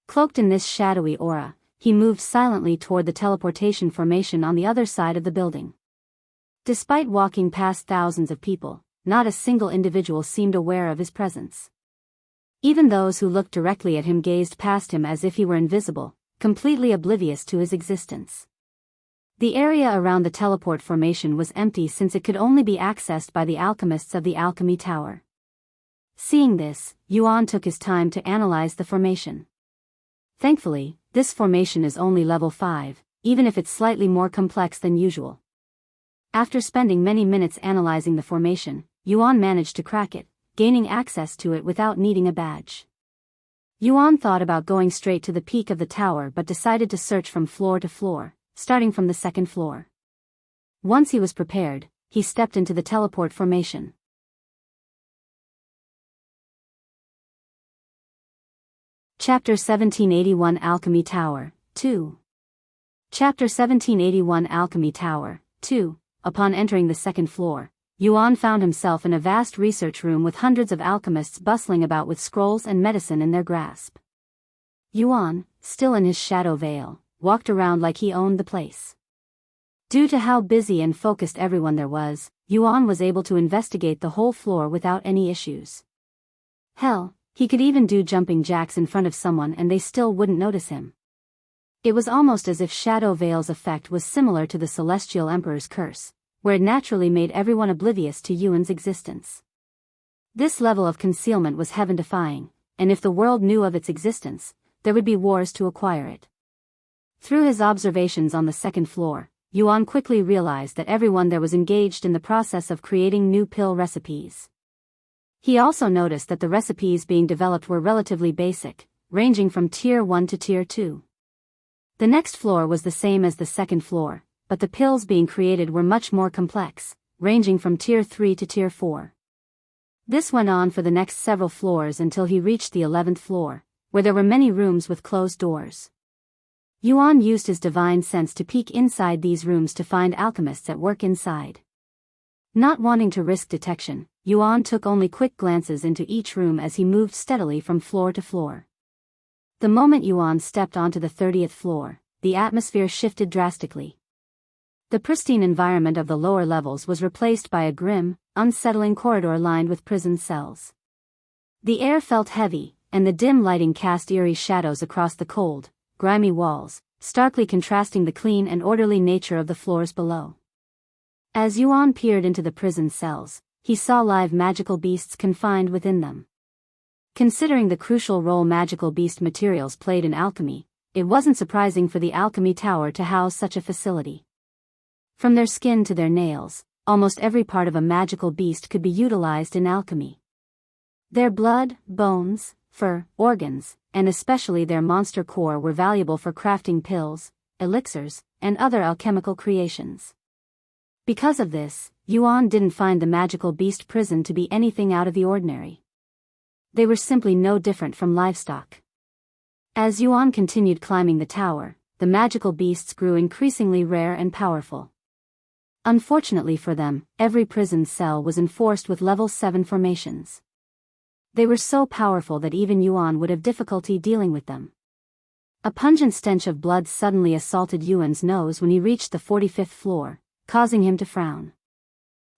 Cloaked in this shadowy aura, he moved silently toward the teleportation formation on the other side of the building. Despite walking past thousands of people, not a single individual seemed aware of his presence. Even those who looked directly at him gazed past him as if he were invisible, completely oblivious to his existence. The area around the teleport formation was empty since it could only be accessed by the alchemists of the Alchemy Tower. Seeing this, Yuan took his time to analyze the formation. Thankfully, this formation is only level 5, even if it's slightly more complex than usual. After spending many minutes analyzing the formation, Yuan managed to crack it, gaining access to it without needing a badge. Yuan thought about going straight to the peak of the tower but decided to search from floor to floor, starting from the second floor. Once he was prepared, he stepped into the teleport formation. Chapter 1781 Alchemy Tower, 2. Chapter 1781 Alchemy Tower, 2. Upon entering the second floor, Yuan found himself in a vast research room with hundreds of alchemists bustling about with scrolls and medicine in their grasp. Yuan, still in his shadow veil, walked around like he owned the place. Due to how busy and focused everyone there was, Yuan was able to investigate the whole floor without any issues. Hell, he could even do jumping jacks in front of someone and they still wouldn't notice him. It was almost as if Shadow Veil's effect was similar to the Celestial Emperor's curse, where it naturally made everyone oblivious to Yuan's existence. This level of concealment was heaven-defying, and if the world knew of its existence, there would be wars to acquire it. Through his observations on the second floor, Yuan quickly realized that everyone there was engaged in the process of creating new pill recipes. He also noticed that the recipes being developed were relatively basic, ranging from Tier 1 to Tier 2. The next floor was the same as the second floor, but the pills being created were much more complex, ranging from Tier 3 to Tier 4. This went on for the next several floors until he reached the 11th floor, where there were many rooms with closed doors. Yuan used his divine sense to peek inside these rooms to find alchemists at work inside. Not wanting to risk detection, Yuan took only quick glances into each room as he moved steadily from floor to floor. The moment Yuan stepped onto the 30th floor, the atmosphere shifted drastically. The pristine environment of the lower levels was replaced by a grim, unsettling corridor lined with prison cells. The air felt heavy, and the dim lighting cast eerie shadows across the cold, grimy walls, starkly contrasting the clean and orderly nature of the floors below. As Yuan peered into the prison cells, he saw live magical beasts confined within them. Considering the crucial role magical beast materials played in alchemy, it wasn't surprising for the alchemy tower to house such a facility. From their skin to their nails, almost every part of a magical beast could be utilized in alchemy. Their blood, bones, fur, organs, and especially their monster core were valuable for crafting pills, elixirs, and other alchemical creations. Because of this, Yuan didn't find the magical beast prison to be anything out of the ordinary. They were simply no different from livestock. As Yuan continued climbing the tower, the magical beasts grew increasingly rare and powerful. Unfortunately for them, every prison cell was enforced with level 7 formations. They were so powerful that even Yuan would have difficulty dealing with them. A pungent stench of blood suddenly assaulted Yuan's nose when he reached the 45th floor, causing him to frown.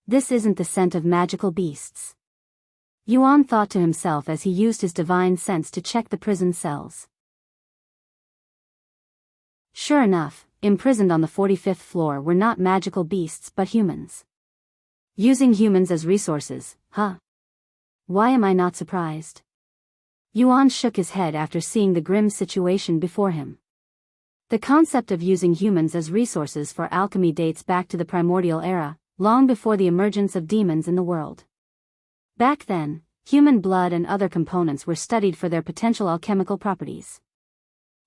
This isn't the scent of magical beasts. Yuan thought to himself as he used his divine sense to check the prison cells. Sure enough, imprisoned on the 45th floor were not magical beasts but humans. Using humans as resources, huh? Why am I not surprised? Yuan shook his head after seeing the grim situation before him. The concept of using humans as resources for alchemy dates back to the primordial era, long before the emergence of demons in the world. Back then, human blood and other components were studied for their potential alchemical properties.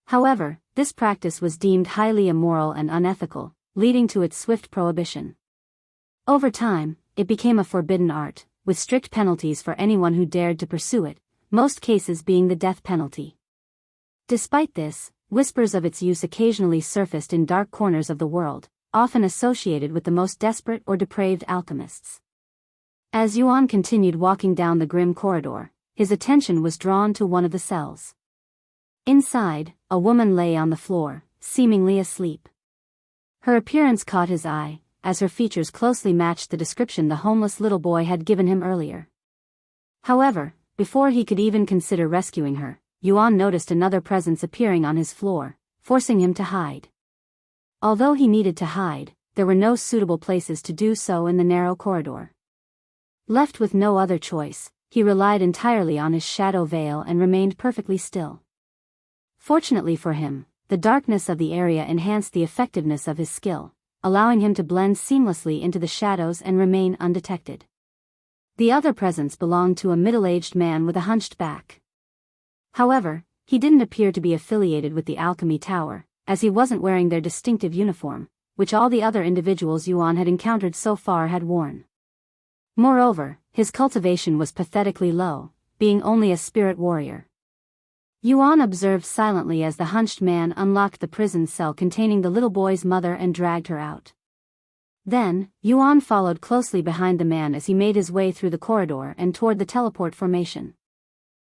However, this practice was deemed highly immoral and unethical, leading to its swift prohibition. Over time, it became a forbidden art, with strict penalties for anyone who dared to pursue it, most cases being the death penalty. Despite this, whispers of its use occasionally surfaced in dark corners of the world, often associated with the most desperate or depraved alchemists. As Yuan continued walking down the grim corridor, his attention was drawn to one of the cells. Inside, a woman lay on the floor, seemingly asleep. Her appearance caught his eye, as her features closely matched the description the homeless little boy had given him earlier. However, before he could even consider rescuing her, Yuan noticed another presence appearing on his floor, forcing him to hide. Although he needed to hide, there were no suitable places to do so in the narrow corridor. Left with no other choice, he relied entirely on his shadow veil and remained perfectly still. Fortunately for him, the darkness of the area enhanced the effectiveness of his skill, allowing him to blend seamlessly into the shadows and remain undetected. The other presence belonged to a middle-aged man with a hunched back. However, he didn't appear to be affiliated with the Alchemy Tower, as he wasn't wearing their distinctive uniform, which all the other individuals Yuan had encountered so far had worn. Moreover, his cultivation was pathetically low, being only a spirit warrior. Yuan observed silently as the hunched man unlocked the prison cell containing the little boy's mother and dragged her out. Then, Yuan followed closely behind the man as he made his way through the corridor and toward the teleport formation.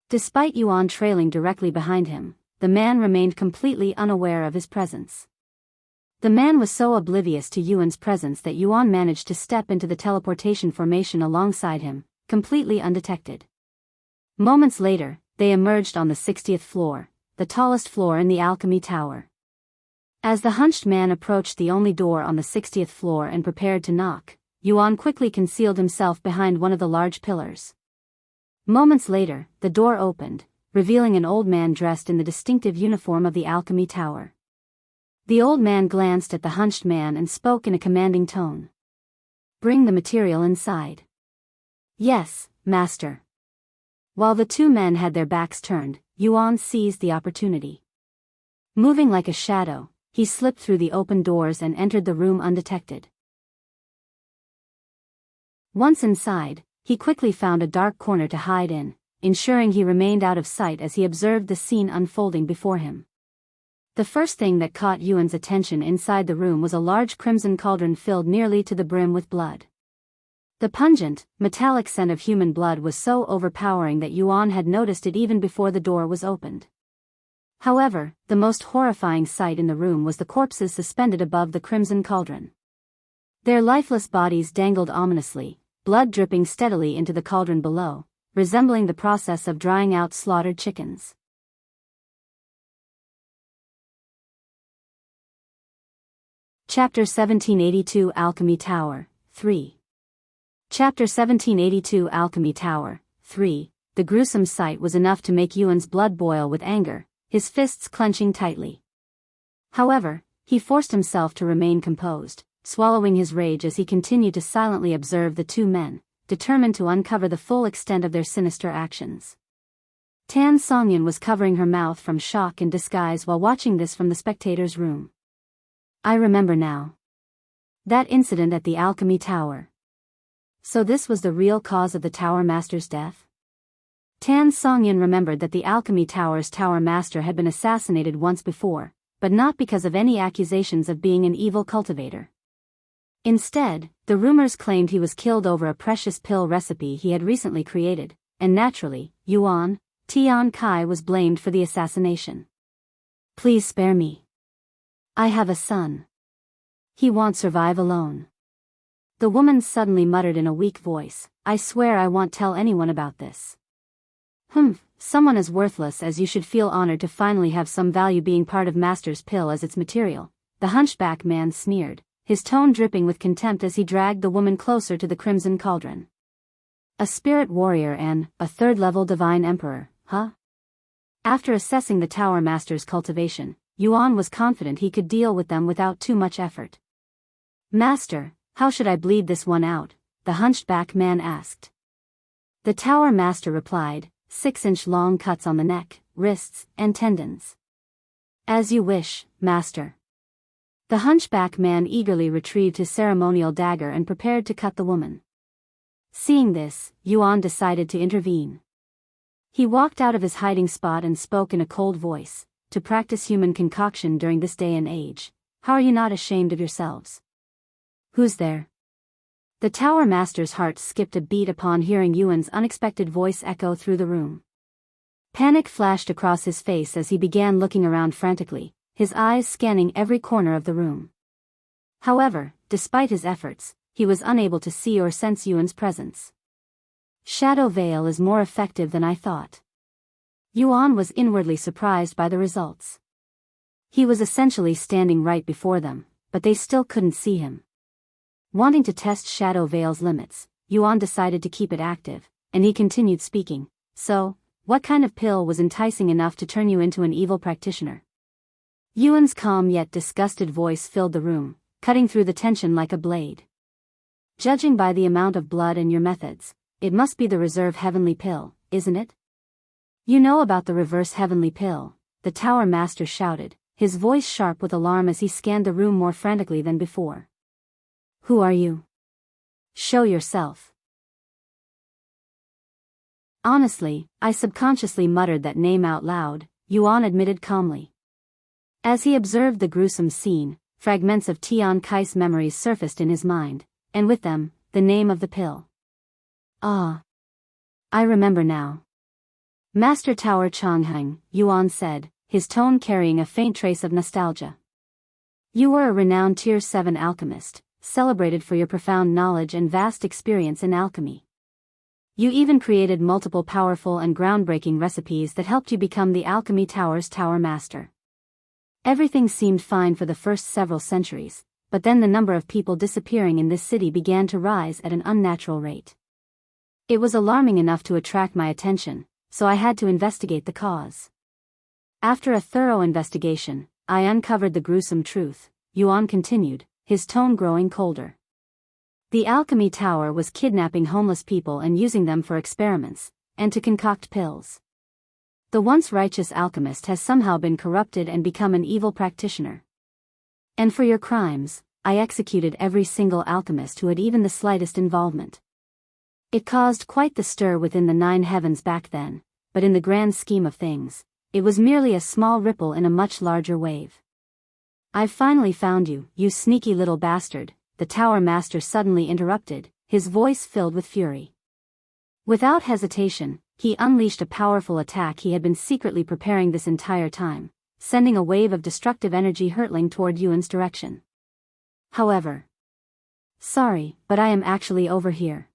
Despite Yuan trailing directly behind him, the man remained completely unaware of his presence. The man was so oblivious to Yuan's presence that Yuan managed to step into the teleportation formation alongside him, completely undetected. Moments later, they emerged on the 60th floor, the tallest floor in the Alchemy Tower. As the hunched man approached the only door on the 60th floor and prepared to knock, Yuan quickly concealed himself behind one of the large pillars. Moments later, the door opened, revealing an old man dressed in the distinctive uniform of the Alchemy Tower. The old man glanced at the hunched man and spoke in a commanding tone. "Bring the material inside." "Yes, master." While the two men had their backs turned, Yuan seized the opportunity. Moving like a shadow, he slipped through the open doors and entered the room undetected. Once inside, he quickly found a dark corner to hide in, ensuring he remained out of sight as he observed the scene unfolding before him. The first thing that caught Yuan's attention inside the room was a large crimson cauldron filled nearly to the brim with blood. The pungent, metallic scent of human blood was so overpowering that Yuan had noticed it even before the door was opened. However, the most horrifying sight in the room was the corpses suspended above the crimson cauldron. Their lifeless bodies dangled ominously, blood dripping steadily into the cauldron below, resembling the process of drying out slaughtered chickens. Chapter 1782 Alchemy Tower, 3. Chapter 1782 Alchemy Tower, 3. The gruesome sight was enough to make Yuan's blood boil with anger, his fists clenching tightly. However, he forced himself to remain composed, swallowing his rage as he continued to silently observe the two men, determined to uncover the full extent of their sinister actions. Tian Songyan was covering her mouth from shock and disguise while watching this from the spectator's room. "I remember now. That incident at the Alchemy Tower. So this was the real cause of the Tower Master's death?" Tian Songyan remembered that the Alchemy Tower's Tower Master had been assassinated once before, but not because of any accusations of being an evil cultivator. Instead, the rumors claimed he was killed over a precious pill recipe he had recently created, and naturally, Yuan, Tian Kai was blamed for the assassination. "Please spare me. I have a son. He won't survive alone." The woman suddenly muttered in a weak voice, "I swear I won't tell anyone about this." Someone as worthless as you should feel honored to finally have some value being part of Master's pill as its material, the hunchback man sneered, his tone dripping with contempt as he dragged the woman closer to the crimson cauldron. "A spirit warrior and a third-level divine emperor, huh?" After assessing the Tower Master's cultivation, Yuan was confident he could deal with them without too much effort. "Master, how should I bleed this one out?" the hunchback man asked. The Tower Master replied, 6-inch long cuts on the neck, wrists, and tendons. "As you wish, Master." The hunchback man eagerly retrieved his ceremonial dagger and prepared to cut the woman. Seeing this, Yuan decided to intervene. He walked out of his hiding spot and spoke in a cold voice, "To practice human concoction during this day and age, how are you not ashamed of yourselves? Who's there?" The Tower Master's heart skipped a beat upon hearing Yuan's unexpected voice echo through the room. Panic flashed across his face as he began looking around frantically, his eyes scanning every corner of the room. However, despite his efforts, he was unable to see or sense Yuan's presence. "Shadow Veil is more effective than I thought." Yuan was inwardly surprised by the results. He was essentially standing right before them, but they still couldn't see him. Wanting to test Shadow Veil's limits, Yuan decided to keep it active, and he continued speaking, "So, what kind of pill was enticing enough to turn you into an evil practitioner?" Yuan's calm yet disgusted voice filled the room, cutting through the tension like a blade. "Judging by the amount of blood and your methods, it must be the reserve heavenly pill, isn't it?" "You know about the reverse heavenly pill," the Tower Master shouted, his voice sharp with alarm as he scanned the room more frantically than before. "Who are you? Show yourself." Honestly, I subconsciously muttered that name out loud, Yuan admitted calmly. As he observed the gruesome scene, fragments of Tian Kai's memories surfaced in his mind, and with them, the name of the pill. Ah. I remember now. Master Tower Chongheng, Yuan said, his tone carrying a faint trace of nostalgia. You were a renowned Tier 7 alchemist, celebrated for your profound knowledge and vast experience in alchemy. You even created multiple powerful and groundbreaking recipes that helped you become the Alchemy Tower's Tower Master. Everything seemed fine for the first several centuries, but then the number of people disappearing in this city began to rise at an unnatural rate. It was alarming enough to attract my attention, so I had to investigate the cause. After a thorough investigation, I uncovered the gruesome truth, Yuan continued, his tone growing colder. The Alchemy Tower was kidnapping homeless people and using them for experiments, and to concoct pills. The once righteous alchemist has somehow been corrupted and become an evil practitioner. And for your crimes, I executed every single alchemist who had even the slightest involvement. It caused quite the stir within the 9 heavens back then, but in the grand scheme of things, it was merely a small ripple in a much larger wave. I've finally found you, you sneaky little bastard, the Tower Master suddenly interrupted, his voice filled with fury. Without hesitation, he unleashed a powerful attack he had been secretly preparing this entire time, sending a wave of destructive energy hurtling toward Yuan's direction. However. Sorry, but I am actually over here.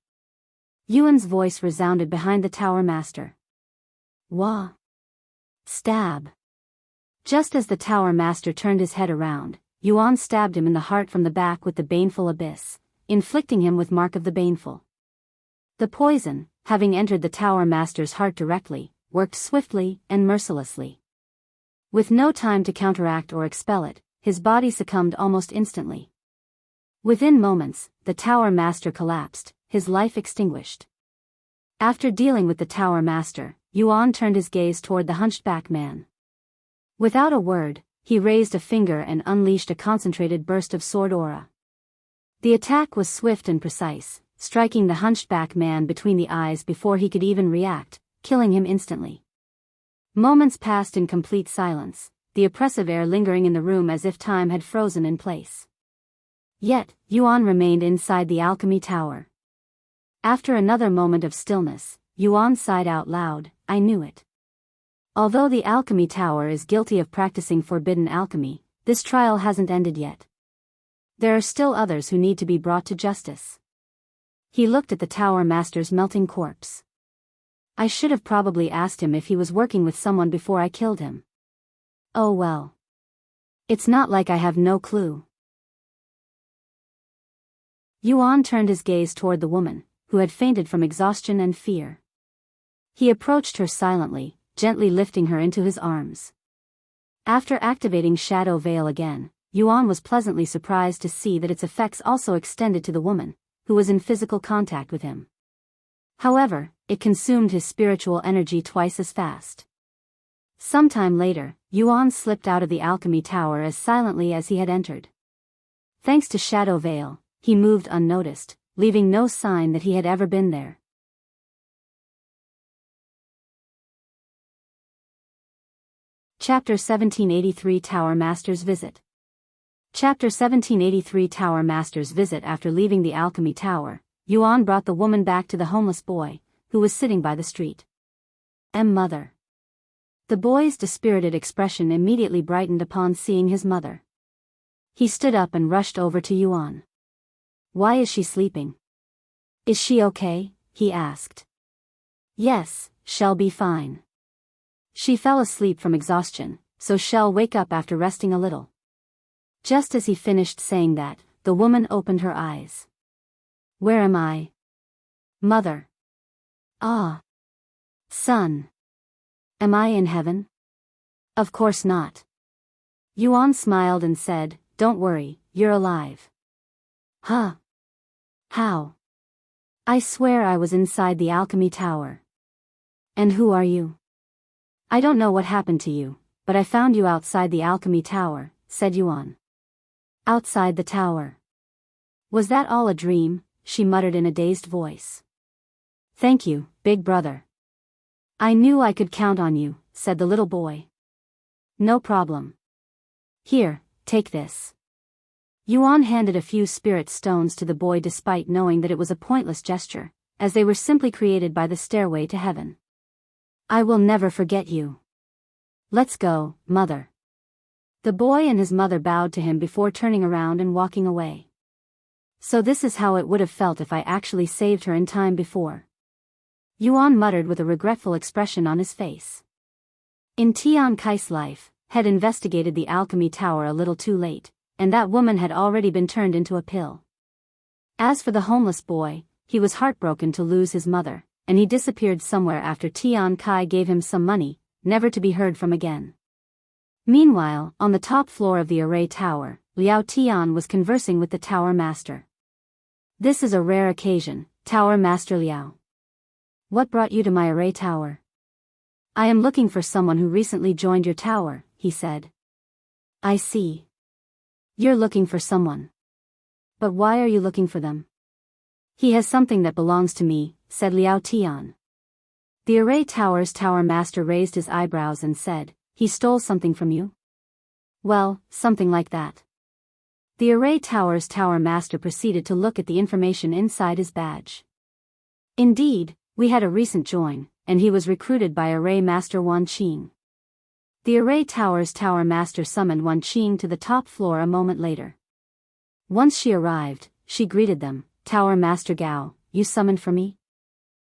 Yuan's voice resounded behind the Tower Master. Wah! Stab! Just as the Tower Master turned his head around, Yuan stabbed him in the heart from the back with the baneful abyss, inflicting him with mark of the baneful. The poison, having entered the Tower Master's heart directly, worked swiftly and mercilessly. With no time to counteract or expel it, his body succumbed almost instantly. Within moments, the Tower Master collapsed, his life extinguished. After dealing with the Tower Master, Yuan turned his gaze toward the hunchback man. Without a word, he raised a finger and unleashed a concentrated burst of sword aura. The attack was swift and precise, striking the hunchback man between the eyes before he could even react, killing him instantly. Moments passed in complete silence, the oppressive air lingering in the room as if time had frozen in place. Yet, Yuan remained inside the Alchemy Tower. After another moment of stillness, Yuan sighed out loud, I knew it. Although the Alchemy Tower is guilty of practicing forbidden alchemy, this trial hasn't ended yet. There are still others who need to be brought to justice. He looked at the Tower Master's melting corpse. I should have probably asked him if he was working with someone before I killed him. Oh well. It's not like I have no clue. Yuan turned his gaze toward the woman, who had fainted from exhaustion and fear. He approached her silently, gently lifting her into his arms. After activating Shadow Veil again, Yuan was pleasantly surprised to see that its effects also extended to the woman, who was in physical contact with him. However, it consumed his spiritual energy twice as fast. Sometime later, Yuan slipped out of the Alchemy Tower as silently as he had entered. Thanks to Shadow Veil, he moved unnoticed, leaving no sign that he had ever been there. Chapter 1783 Tower Master's Visit. Chapter 1783 Tower Master's Visit. After leaving the Alchemy Tower, Yuan brought the woman back to the homeless boy, who was sitting by the street. Mother. The boy's dispirited expression immediately brightened upon seeing his mother. He stood up and rushed over to Yuan. Why is she sleeping? Is she okay? He asked. Yes, she'll be fine. She fell asleep from exhaustion, so she'll wake up after resting a little. Just as he finished saying that, the woman opened her eyes. Where am I? Mother. Ah. Son. Am I in heaven? Of course not. Yuan smiled and said, Don't worry, you're alive. Huh? How? I swear I was inside the Alchemy Tower. And who are you? I don't know what happened to you, but I found you outside the Alchemy Tower, said Yuan. Outside the tower. Was that all a dream? She muttered in a dazed voice. Thank you, big brother. I knew I could count on you, said the little boy. No problem. Here, take this. Yuan handed a few spirit stones to the boy despite knowing that it was a pointless gesture, as they were simply created by the stairway to heaven. I will never forget you. Let's go, mother. The boy and his mother bowed to him before turning around and walking away. So this is how it would have felt if I actually saved her in time before. Yuan muttered with a regretful expression on his face. In Tian Kai's life, had investigated the alchemy tower a little too late, and that woman had already been turned into a pill. As for the homeless boy, he was heartbroken to lose his mother, and he disappeared somewhere after Tian Kai gave him some money, never to be heard from again. Meanwhile, on the top floor of the array tower, Liao Tian was conversing with the tower master. This is a rare occasion, Tower Master Liao. What brought you to my array tower? I am looking for someone who recently joined your tower, he said. I see. You're looking for someone. But why are you looking for them? He has something that belongs to me, said Liao Tian. The array tower's tower master raised his eyebrows and said, he stole something from you? Well, something like that. The array tower's tower master proceeded to look at the information inside his badge. Indeed, we had a recent join, and he was recruited by array master Wan Qing. The array tower's tower master summoned Wan Qing to the top floor a moment later. Once she arrived, she greeted them. Tower Master Gao, you summoned for me?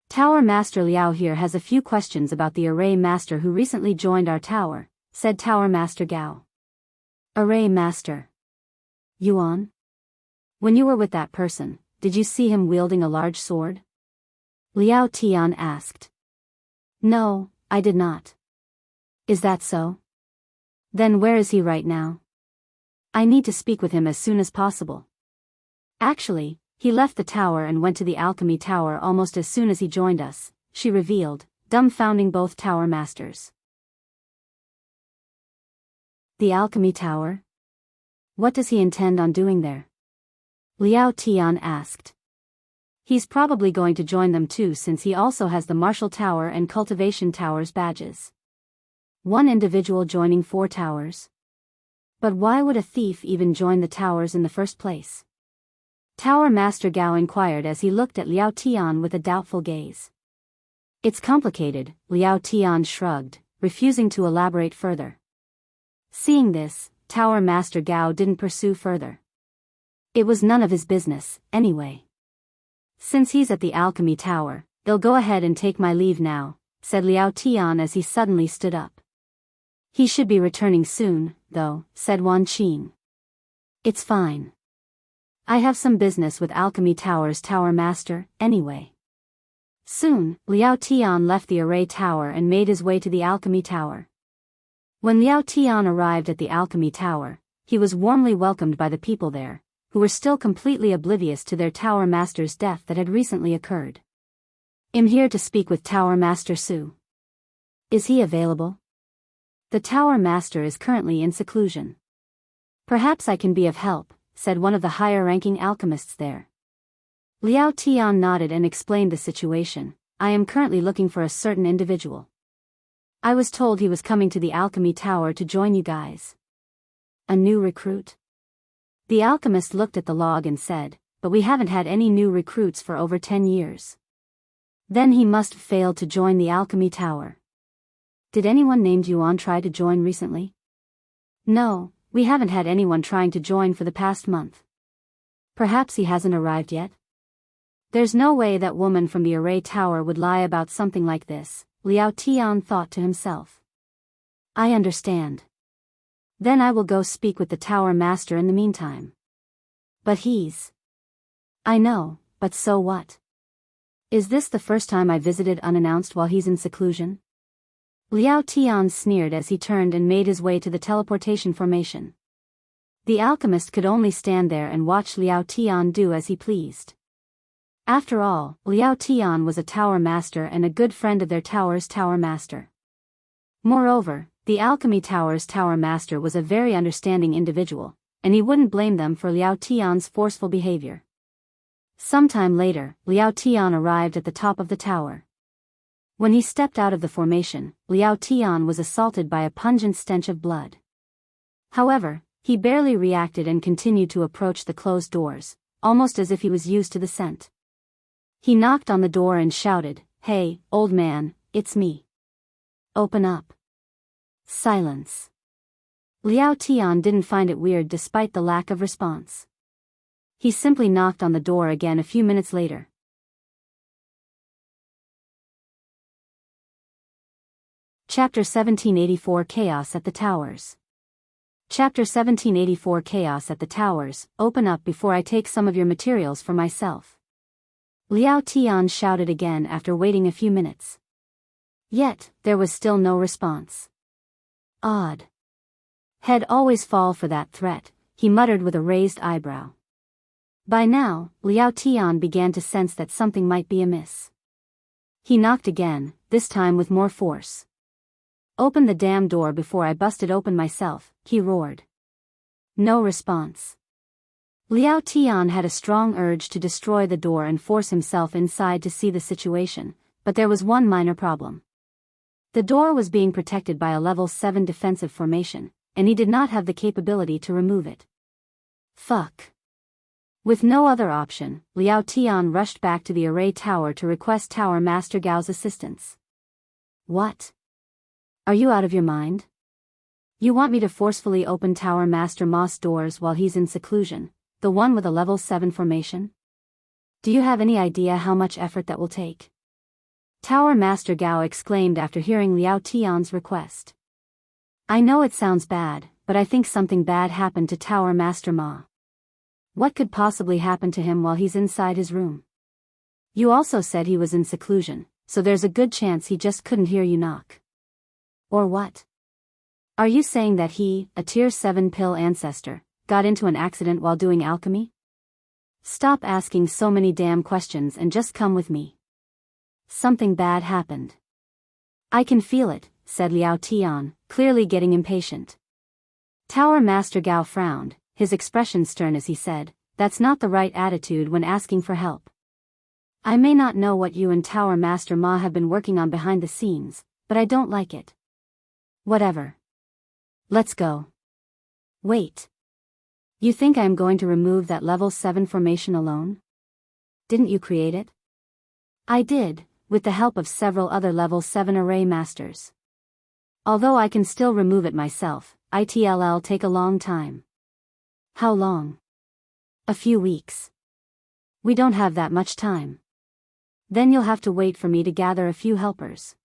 Tower Master Liao here has a few questions about the array master who recently joined our tower, said Tower Master Gao. Array Master. Yuan? When you were with that person, did you see him wielding a large sword? Liao Tian asked. No, I did not. Is that so? Then where is he right now? I need to speak with him as soon as possible. Actually, he left the tower and went to the alchemy tower almost as soon as he joined us, she revealed, dumbfounding both tower masters. The alchemy tower? What does he intend on doing there? Liao Tian asked. He's probably going to join them too since he also has the Martial Tower and Cultivation Tower's badges. One individual joining 4 towers? But why would a thief even join the towers in the first place? Tower Master Gao inquired as he looked at Liao Tian with a doubtful gaze. It's complicated, Liao Tian shrugged, refusing to elaborate further. Seeing this, Tower Master Gao didn't pursue further. It was none of his business, anyway. Since he's at the alchemy tower, they'll go ahead and take my leave now, said Liao Tian as he suddenly stood up. He should be returning soon, though, said Wan Qing. It's fine. I have some business with Alchemy Tower's tower master, anyway. Soon, Liao Tian left the array tower and made his way to the alchemy tower. When Liao Tian arrived at the alchemy tower, he was warmly welcomed by the people there, who were still completely oblivious to their tower master's death that had recently occurred. I'm here to speak with Tower Master Su. Is he available? The tower master is currently in seclusion. Perhaps I can be of help, said one of the higher-ranking alchemists there. Liao Tian nodded and explained the situation. I am currently looking for a certain individual. I was told he was coming to the alchemy tower to join you guys. A new recruit? The alchemist looked at the log and said, but we haven't had any new recruits for over 10 years. Then he must have failed to join the alchemy tower. Did anyone named Yuan try to join recently? No. We haven't had anyone trying to join for the past month. Perhaps he hasn't arrived yet? There's no way that woman from the array tower would lie about something like this, Liao Tian thought to himself. I understand. Then I will go speak with the tower master in the meantime. But he's... I know, but so what? Is this the first time I visited unannounced while he's in seclusion? Liao Tian sneered as he turned and made his way to the teleportation formation. The alchemist could only stand there and watch Liao Tian do as he pleased. After all, Liao Tian was a tower master and a good friend of their tower's tower master. Moreover, the alchemy tower's tower master was a very understanding individual, and he wouldn't blame them for Liao Tian's forceful behavior. Sometime later, Liao Tian arrived at the top of the tower. When he stepped out of the formation, Liao Tian was assaulted by a pungent stench of blood. However, he barely reacted and continued to approach the closed doors, almost as if he was used to the scent. He knocked on the door and shouted, "Hey, old man, it's me. Open up." Silence. Liao Tian didn't find it weird despite the lack of response. He simply knocked on the door again a few minutes later. Chapter 1784 Chaos at the Towers. Chapter 1784 Chaos at the Towers. Open up before I take some of your materials for myself. Liao Tian shouted again after waiting a few minutes. Yet, there was still no response. Odd. He'd always fall for that threat, he muttered with a raised eyebrow. By now, Liao Tian began to sense that something might be amiss. He knocked again, this time with more force. "Open the damn door before I bust it open myself," he roared. No response. Liao Tian had a strong urge to destroy the door and force himself inside to see the situation, but there was one minor problem. The door was being protected by a level 7 defensive formation, and he did not have the capability to remove it. Fuck. With no other option, Liao Tian rushed back to the array tower to request Tower Master Gao's assistance. What? Are you out of your mind? You want me to forcefully open Tower Master Ma's doors while he's in seclusion, the one with a level 7 formation? Do you have any idea how much effort that will take? Tower Master Gao exclaimed after hearing Liao Tian's request. I know it sounds bad, but I think something bad happened to Tower Master Ma. What could possibly happen to him while he's inside his room? You also said he was in seclusion, so there's a good chance he just couldn't hear you knock. Or what? Are you saying that he, a tier 7 pill ancestor, got into an accident while doing alchemy? Stop asking so many damn questions and just come with me. Something bad happened. I can feel it, said Liao Tian, clearly getting impatient. Tower Master Gao frowned, his expression stern as he said, "That's not the right attitude when asking for help. I may not know what you and Tower Master Ma have been working on behind the scenes, but I don't like it. Whatever. Let's go." Wait. You think I'm going to remove that level 7 formation alone? Didn't you create it? I did, with the help of several other level 7 array masters. Although I can still remove it myself, it'll take a long time. How long? A few weeks. We don't have that much time. Then you'll have to wait for me to gather a few helpers.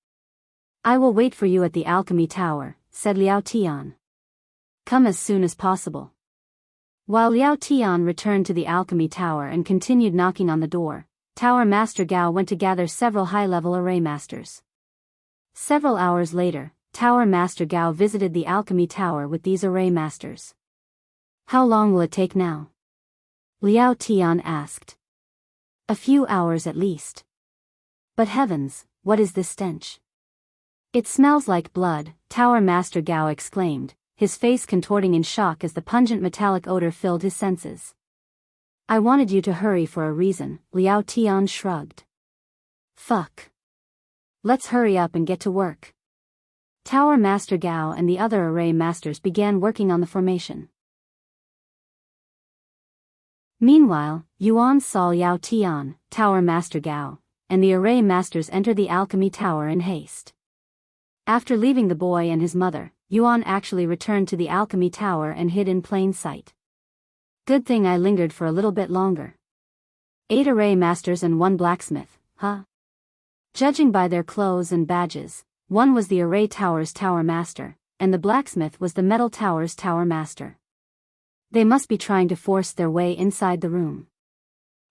I will wait for you at the Alchemy Tower, said Liao Tian. Come as soon as possible. While Liao Tian returned to the Alchemy Tower and continued knocking on the door, Tower Master Gao went to gather several high-level array masters. Several hours later, Tower Master Gao visited the Alchemy Tower with these array masters. How long will it take now? Liao Tian asked. A few hours at least. But heavens, what is this stench? It smells like blood, Tower Master Gao exclaimed, his face contorting in shock as the pungent metallic odor filled his senses. I wanted you to hurry for a reason, Liao Tian shrugged. Fuck. Let's hurry up and get to work. Tower Master Gao and the other array masters began working on the formation. Meanwhile, Yuan saw Liao Tian, Tower Master Gao, and the array masters enter the Alchemy Tower in haste. After leaving the boy and his mother, Yuan actually returned to the Alchemy Tower and hid in plain sight. Good thing I lingered for a little bit longer. 8 array masters and 1 blacksmith, huh? Judging by their clothes and badges, one was the array tower's tower master, and the blacksmith was the metal tower's tower master. They must be trying to force their way inside the room.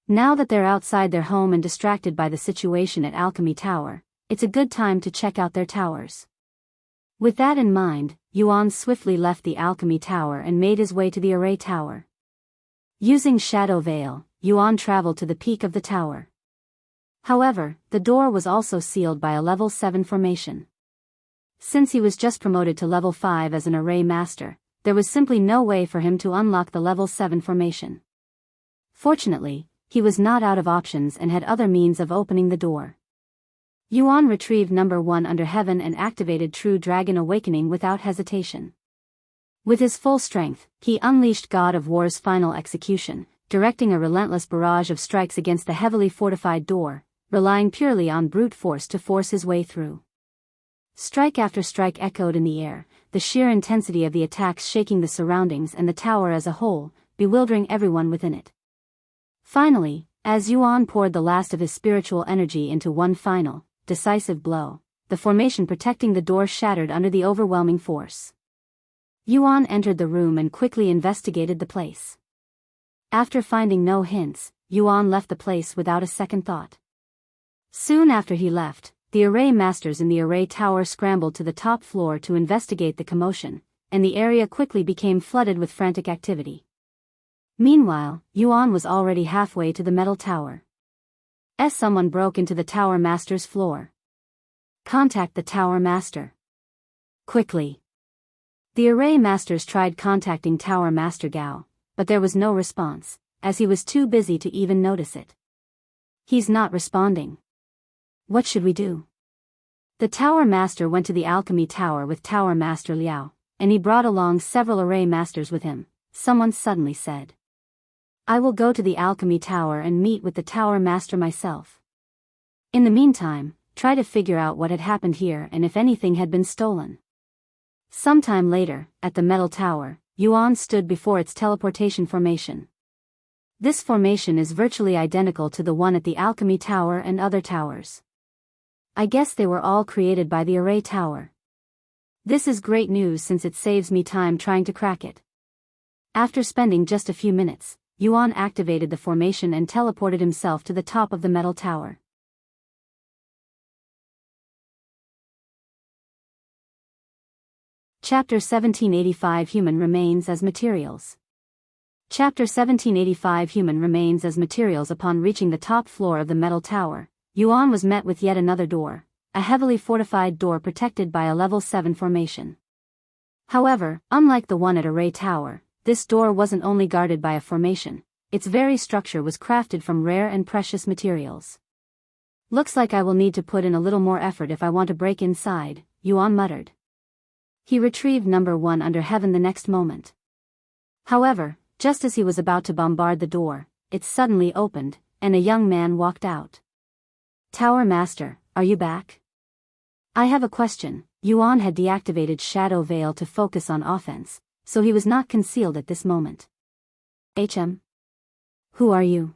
Now that they're outside their home and distracted by the situation at Alchemy Tower, it's a good time to check out their towers. With that in mind, Yuan swiftly left the Alchemy Tower and made his way to the array tower. Using Shadow Veil, Yuan traveled to the peak of the tower. However, the door was also sealed by a level 7 formation. Since he was just promoted to level 5 as an array master, there was simply no way for him to unlock the level 7 formation. Fortunately, he was not out of options and had other means of opening the door. Yuan retrieved number 1 under heaven and activated True Dragon Awakening without hesitation. With his full strength, he unleashed God of War's final execution, directing a relentless barrage of strikes against the heavily fortified door, relying purely on brute force to force his way through. Strike after strike echoed in the air, the sheer intensity of the attacks shaking the surroundings and the tower as a whole, bewildering everyone within it. Finally, as Yuan poured the last of his spiritual energy into one final, decisive blow, the formation protecting the door shattered under the overwhelming force. Yuan entered the room and quickly investigated the place. After finding no hints, Yuan left the place without a second thought. Soon after he left, the array masters in the array tower scrambled to the top floor to investigate the commotion, and the area quickly became flooded with frantic activity. Meanwhile, Yuan was already halfway to the metal tower. Someone broke into the tower master's floor. Contact the tower master. Quickly. The array masters tried contacting Tower Master Gao, but there was no response, as he was too busy to even notice it. He's not responding. What should we do? The Tower Master went to the Alchemy Tower with Tower Master Liao, and he brought along several array masters with him. Someone suddenly said, "I will go to the Alchemy Tower and meet with the Tower Master myself. In the meantime, try to figure out what had happened here and if anything had been stolen." Sometime later, at the metal tower, Yuan stood before its teleportation formation. This formation is virtually identical to the one at the Alchemy Tower and other towers. I guess they were all created by the Array Tower. This is great news since it saves me time trying to crack it. After spending just a few minutes, Yuan activated the formation and teleported himself to the top of the metal tower. Chapter 1785 Human Remains as Materials. Chapter 1785 Human Remains as Materials. Upon reaching the top floor of the metal tower, Yuan was met with yet another door, a heavily fortified door protected by a level 7 formation. However, unlike the one at Array Tower, this door wasn't only guarded by a formation, its very structure was crafted from rare and precious materials. "Looks like I will need to put in a little more effort if I want to break inside," Yuan muttered. He retrieved number 1 under heaven the next moment. However, just as he was about to bombard the door, it suddenly opened, and a young man walked out. "Tower Master, are you back? I have a question." Yuan had deactivated Shadow Veil to focus on offense, so he was not concealed at this moment. Who are you?"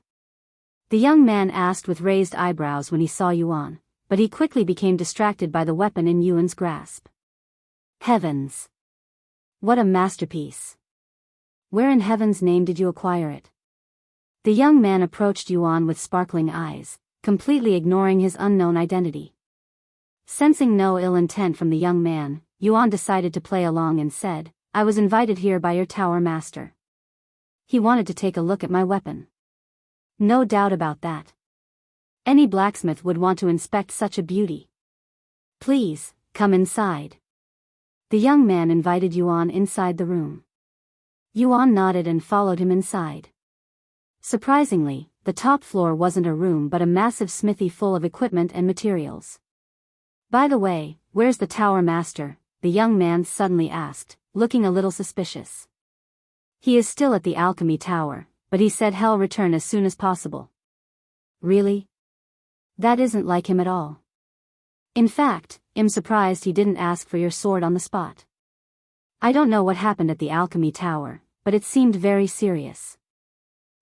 The young man asked with raised eyebrows when he saw Yuan, but he quickly became distracted by the weapon in Yuan's grasp. Heavens! What a masterpiece! Where in heaven's name did you acquire it? The young man approached Yuan with sparkling eyes, completely ignoring his unknown identity. Sensing no ill intent from the young man, Yuan decided to play along and said, "I was invited here by your tower master. He wanted to take a look at my weapon." "No doubt about that. Any blacksmith would want to inspect such a beauty. Please, come inside." The young man invited Yuan inside the room. Yuan nodded and followed him inside. Surprisingly, the top floor wasn't a room but a massive smithy full of equipment and materials. "By the way, where's the tower master?" the young man suddenly asked, looking a little suspicious. "He is still at the Alchemy Tower, but he said he'll return as soon as possible." "Really? That isn't like him at all. In fact, I'm surprised he didn't ask for your sword on the spot." "I don't know what happened at the Alchemy Tower, but it seemed very serious.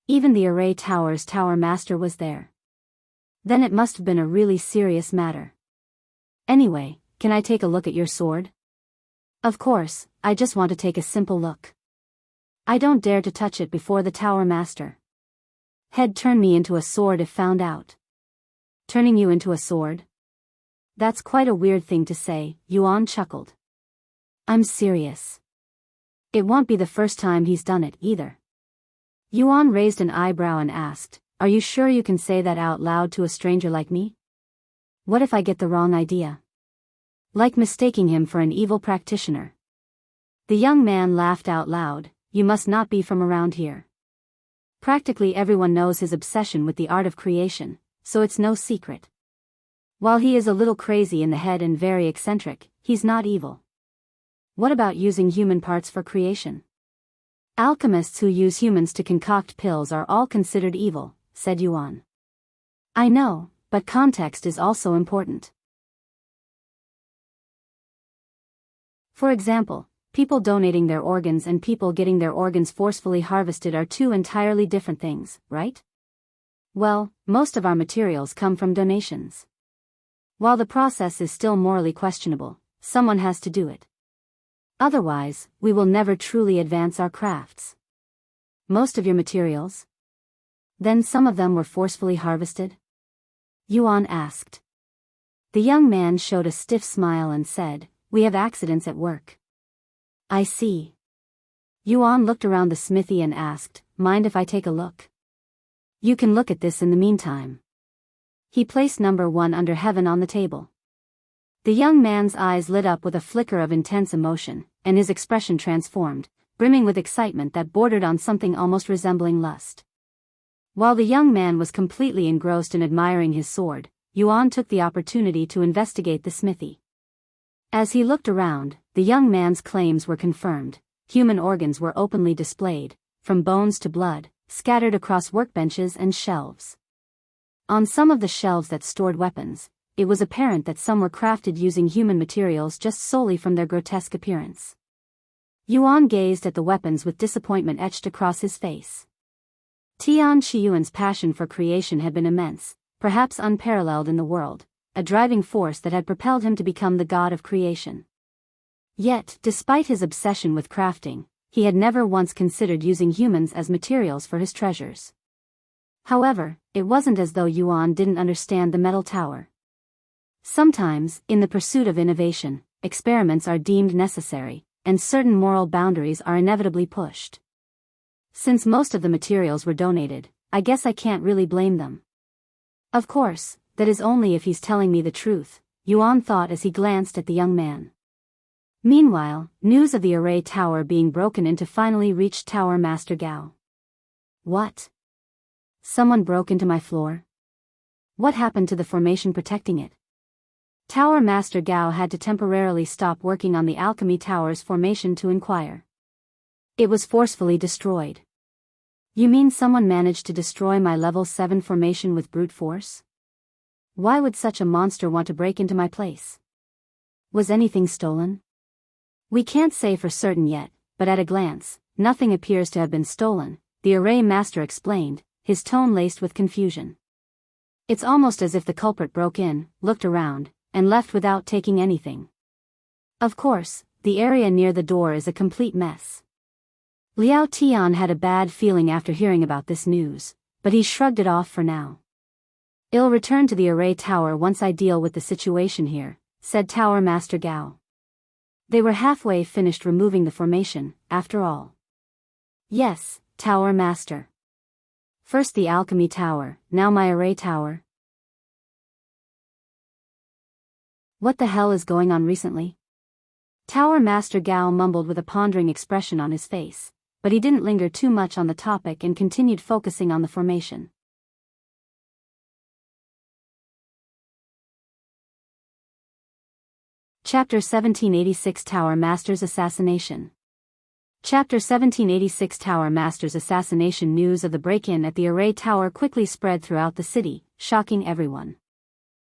Even the Array Tower's tower master was there. Then it must have been a really serious matter. Anyway, can I take a look at your sword?" "Of course, I just want to take a simple look. I don't dare to touch it before the tower master. He'd turn me into a sword if found out." "Turning you into a sword? That's quite a weird thing to say," Yuan chuckled. "I'm serious. It won't be the first time he's done it, either." Yuan raised an eyebrow and asked, "Are you sure you can say that out loud to a stranger like me? What if I get the wrong idea? Like mistaking him for an evil practitioner?" The young man laughed out loud. "You must not be from around here. Practically everyone knows his obsession with the art of creation, so it's no secret." While he is a little crazy in the head and very eccentric, he's not evil. What about using human parts for creation? Alchemists who use humans to concoct pills are all considered evil, said Yuan. I know, but context is also important. For example, people donating their organs and people getting their organs forcefully harvested are two entirely different things, right? Well, most of our materials come from donations. While the process is still morally questionable, someone has to do it. Otherwise, we will never truly advance our crafts. Most of your materials? Then some of them were forcefully harvested? Yuan asked. The young man showed a stiff smile and said, "We have accidents at work." I see. Yuan looked around the smithy and asked, "Mind if I take a look?" You can look at this in the meantime. He placed number 1 under heaven on the table. The young man's eyes lit up with a flicker of intense emotion, and his expression transformed, brimming with excitement that bordered on something almost resembling lust. While the young man was completely engrossed in admiring his sword, Yuan took the opportunity to investigate the smithy. As he looked around, the young man's claims were confirmed. Human organs were openly displayed, from bones to blood, scattered across workbenches and shelves. On some of the shelves that stored weapons, it was apparent that some were crafted using human materials just solely from their grotesque appearance. Yuan gazed at the weapons with disappointment etched across his face. Tian Shiyuan's passion for creation had been immense, perhaps unparalleled in the world, a driving force that had propelled him to become the god of creation. Yet, despite his obsession with crafting, he had never once considered using humans as materials for his treasures. However, it wasn't as though Yuan didn't understand the metal tower. Sometimes, in the pursuit of innovation, experiments are deemed necessary, and certain moral boundaries are inevitably pushed. Since most of the materials were donated, I guess I can't really blame them. Of course, that is only if he's telling me the truth, Yuan thought as he glanced at the young man. Meanwhile, news of the array tower being broken into finally reached Tower Master Gao. What? Someone broke into my floor? What happened to the formation protecting it? Tower Master Gao had to temporarily stop working on the Alchemy Tower's formation to inquire. It was forcefully destroyed. You mean someone managed to destroy my level 7 formation with brute force? Why would such a monster want to break into my place? Was anything stolen? We can't say for certain yet, but at a glance, nothing appears to have been stolen, the array master explained, his tone laced with confusion. It's almost as if the culprit broke in, looked around, and left without taking anything. Of course, the area near the door is a complete mess. Liao Tian had a bad feeling after hearing about this news, but he shrugged it off for now. I'll return to the array tower once I deal with the situation here, said Tower Master Gao. They were halfway finished removing the formation, after all. Yes, Tower Master. First the Alchemy Tower, now my array tower. What the hell is going on recently? Tower Master Gao mumbled with a pondering expression on his face, but he didn't linger too much on the topic and continued focusing on the formation. Chapter 1786 Tower Master's Assassination. Chapter 1786 Tower Master's Assassination. News of the break-in at the array tower quickly spread throughout the city, shocking everyone.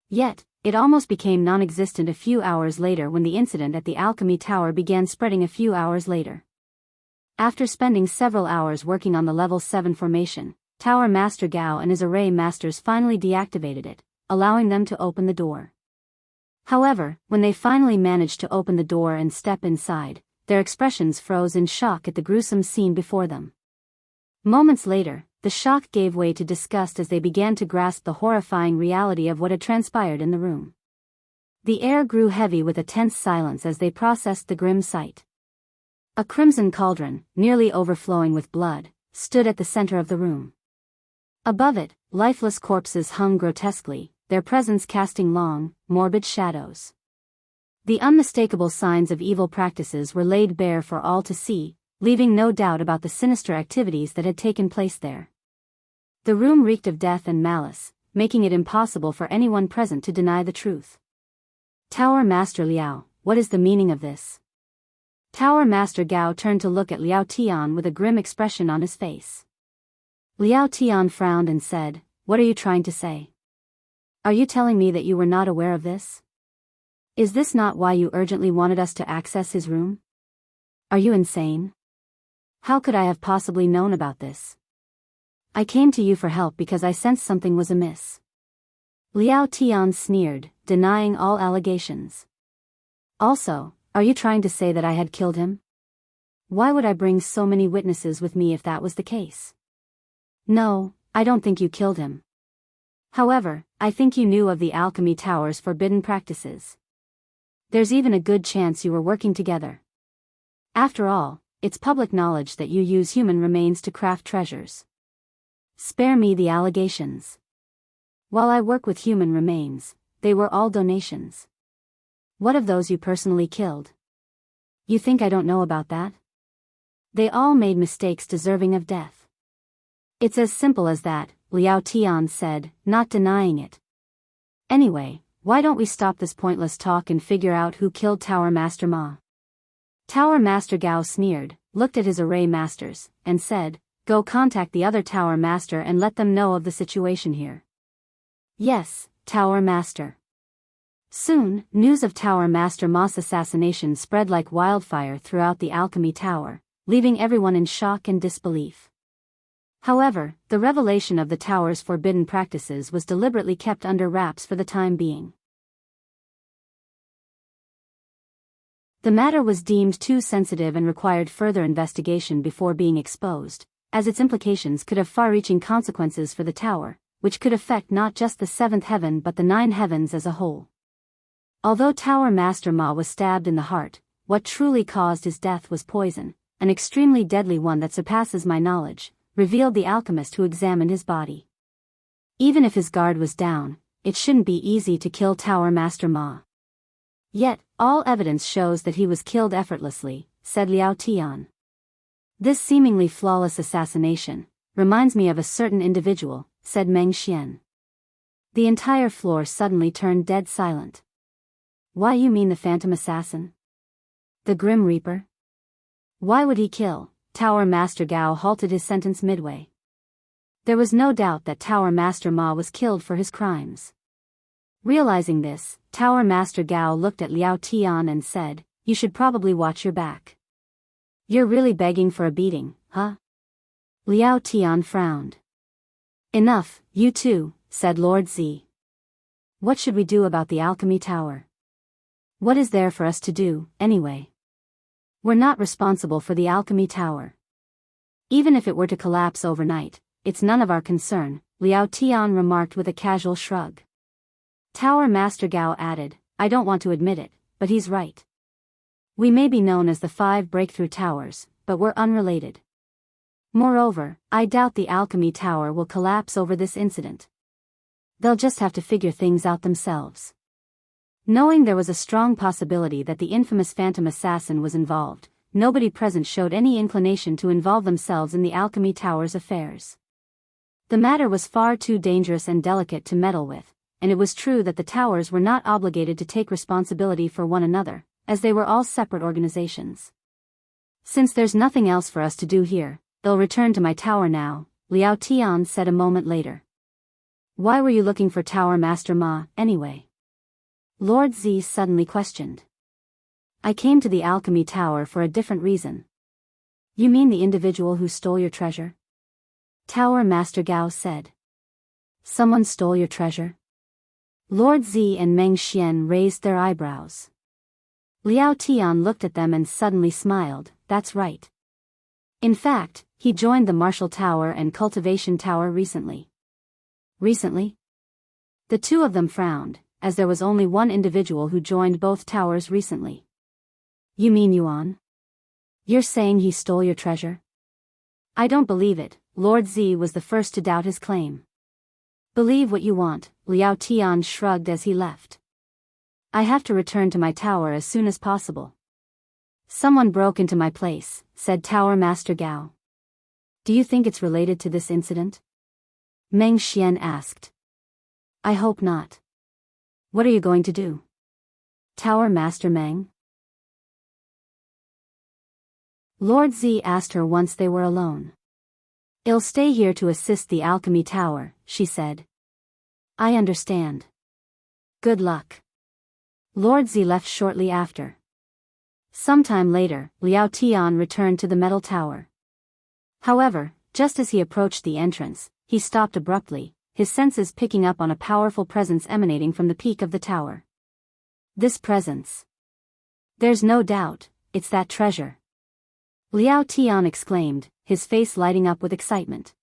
Yet, it almost became non-existent a few hours later when the incident at the Alchemy Tower began spreading a few hours later. After spending several hours working on the level 7 formation, Tower Master Gao and his array masters finally deactivated it, allowing them to open the door. However, when they finally managed to open the door and step inside, their expressions froze in shock at the gruesome scene before them. Moments later, the shock gave way to disgust as they began to grasp the horrifying reality of what had transpired in the room. The air grew heavy with a tense silence as they processed the grim sight. A crimson cauldron, nearly overflowing with blood, stood at the center of the room. Above it, lifeless corpses hung grotesquely, their presence casting long, morbid shadows. The unmistakable signs of evil practices were laid bare for all to see, leaving no doubt about the sinister activities that had taken place there. The room reeked of death and malice, making it impossible for anyone present to deny the truth. Tower Master Liao, what is the meaning of this? Tower Master Gao turned to look at Liao Tian with a grim expression on his face. Liao Tian frowned and said, "What are you trying to say? Are you telling me that you were not aware of this? Is this not why you urgently wanted us to access his room? Are you insane? How could I have possibly known about this? I came to you for help because I sensed something was amiss." Liao Tian sneered, denying all allegations. "Also, are you trying to say that I had killed him? Why would I bring so many witnesses with me if that was the case? No, I don't think you killed him. However, I think you knew of the Alchemy Tower's forbidden practices. There's even a good chance you were working together. After all, it's public knowledge that you use human remains to craft treasures. Spare me the allegations. While I work with human remains, they were all donations. What of those you personally killed? You think I don't know about that? They all made mistakes deserving of death." "It's as simple as that," Liao Tian said, not denying it. "Anyway, why don't we stop this pointless talk and figure out who killed Tower Master Ma?" Tower Master Gao sneered, looked at his array masters, and said, "Go contact the other Tower Master and let them know of the situation here." "Yes, Tower Master." Soon, news of Tower Master Ma's assassination spread like wildfire throughout the Alchemy Tower, leaving everyone in shock and disbelief. However, the revelation of the tower's forbidden practices was deliberately kept under wraps for the time being. The matter was deemed too sensitive and required further investigation before being exposed, as its implications could have far-reaching consequences for the tower, which could affect not just the seventh heaven but the 9 heavens as a whole. Although Tower Master Ma was stabbed in the heart, what truly caused his death was poison, an extremely deadly one that surpasses my knowledge, revealed the alchemist who examined his body. Even if his guard was down, it shouldn't be easy to kill Tower Master Ma. Yet, all evidence shows that he was killed effortlessly, said Liao Tian. This seemingly flawless assassination reminds me of a certain individual, said Meng Xian. The entire floor suddenly turned dead silent. Why, you mean the Phantom Assassin? The Grim Reaper? Why would he kill? Tower Master Gao halted his sentence midway. There was no doubt that Tower Master Ma was killed for his crimes. Realizing this, Tower Master Gao looked at Liao Tian and said, "You should probably watch your back. You're really begging for a beating, huh?" Liao Tian frowned. "Enough, you two," said Lord Z. "What should we do about the Alchemy Tower? What is there for us to do, anyway? We're not responsible for the Alchemy Tower. Even if it were to collapse overnight, it's none of our concern," Liao Tian remarked with a casual shrug. Tower Master Gao added, "I don't want to admit it, but he's right. We may be known as the 5 Breakthrough Towers, but we're unrelated. Moreover, I doubt the Alchemy Tower will collapse over this incident. They'll just have to figure things out themselves." Knowing there was a strong possibility that the infamous Phantom Assassin was involved, nobody present showed any inclination to involve themselves in the Alchemy Tower's affairs. The matter was far too dangerous and delicate to meddle with, and it was true that the towers were not obligated to take responsibility for one another, as they were all separate organizations. "Since there's nothing else for us to do here, they'll return to my tower now," Liao Tian said a moment later. "Why were you looking for Tower Master Ma, anyway?" Lord Z suddenly questioned. "I came to the Alchemy Tower for a different reason." "You mean the individual who stole your treasure?" Tower Master Gao said. "Someone stole your treasure?" Lord Z and Meng Xian raised their eyebrows. Liao Tian looked at them and suddenly smiled, "That's right. In fact, he joined the Martial Tower and Cultivation Tower recently." "Recently?" The two of them frowned, as there was only one individual who joined both towers recently. "You mean Yuan? You're saying he stole your treasure?" "I don't believe it," Lord Z was the first to doubt his claim. "Believe what you want," Liao Tian shrugged as he left. "I have to return to my tower as soon as possible." "Someone broke into my place," said Tower Master Gao. "Do you think it's related to this incident?" Meng Xian asked. I hope not. What are you going to do? Tower Master Meng? Lord Z asked her once they were alone. I'll stay here to assist the Alchemy Tower, she said. I understand. Good luck. Lord Z left shortly after. Sometime later, Liao Tian returned to the metal tower. However, just as he approached the entrance, he stopped abruptly, his senses picking up on a powerful presence emanating from the peak of the tower. This presence. There's no doubt, it's that treasure. Liao Tian exclaimed, his face lighting up with excitement.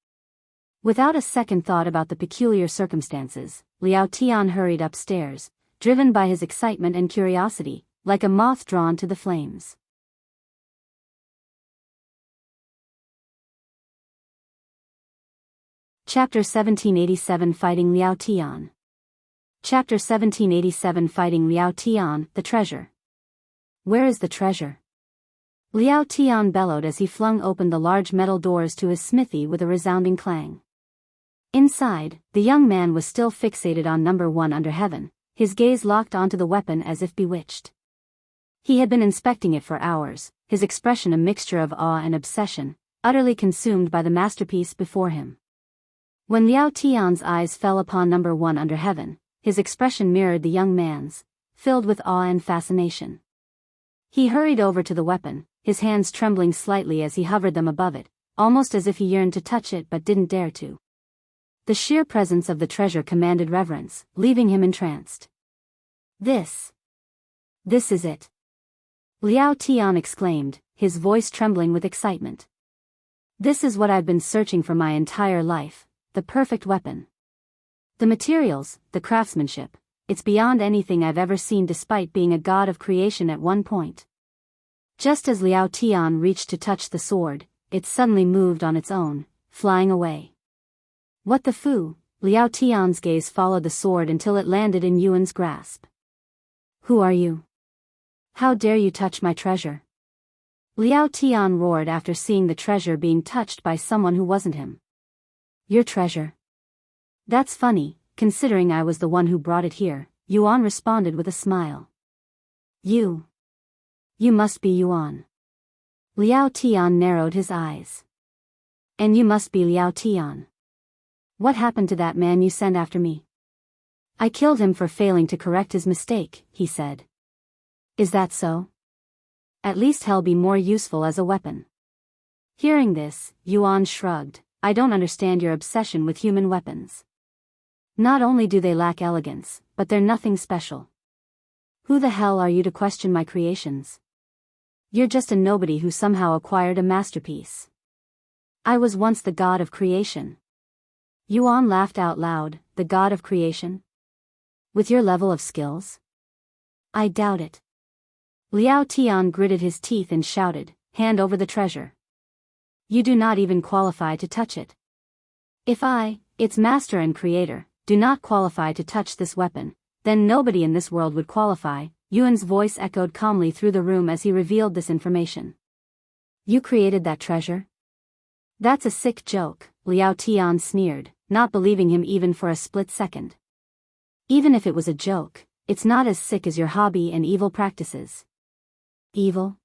Without a second thought about the peculiar circumstances, Liao Tian hurried upstairs, driven by his excitement and curiosity, like a moth drawn to the flames. Chapter 1787 Fighting Liao Tian. Chapter 1787 Fighting Liao Tian, the treasure. Where is the treasure? Liao Tian bellowed as he flung open the large metal doors to his smithy with a resounding clang. Inside, the young man was still fixated on number 1 under heaven, his gaze locked onto the weapon as if bewitched. He had been inspecting it for hours, his expression a mixture of awe and obsession, utterly consumed by the masterpiece before him. When Liao Tian's eyes fell upon number 1 under heaven, his expression mirrored the young man's, filled with awe and fascination. He hurried over to the weapon, his hands trembling slightly as he hovered them above it, almost as if he yearned to touch it but didn't dare to. The sheer presence of the treasure commanded reverence, leaving him entranced. This is it. Liao Tian exclaimed, his voice trembling with excitement. This is what I've been searching for my entire life, the perfect weapon. The materials, the craftsmanship, it's beyond anything I've ever seen despite being a god of creation at one point. Just as Liao Tian reached to touch the sword, it suddenly moved on its own, flying away. What the fu? Liao Tian's gaze followed the sword until it landed in Yuan's grasp. Who are you? How dare you touch my treasure? Liao Tian roared after seeing the treasure being touched by someone who wasn't him. Your treasure? That's funny, considering I was the one who brought it here, Yuan responded with a smile. You must be Yuan. Liao Tian narrowed his eyes. And you must be Liao Tian. What happened to that man you sent after me? I killed him for failing to correct his mistake, he said. Is that so? At least he'll be more useful as a weapon. Hearing this, Yuan shrugged. I don't understand your obsession with human weapons. Not only do they lack elegance, but they're nothing special. Who the hell are you to question my creations? You're just a nobody who somehow acquired a masterpiece. I was once the god of creation. Yuan laughed out loud, the god of creation? With your level of skills? I doubt it. Liao Tian gritted his teeth and shouted, hand over the treasure. You do not even qualify to touch it. If I, its master and creator, do not qualify to touch this weapon, then nobody in this world would qualify. Yuan's voice echoed calmly through the room as he revealed this information. You created that treasure? That's a sick joke, Liao Tian sneered, not believing him even for a split second. Even if it was a joke, it's not as sick as your hobby and evil practices. Evil?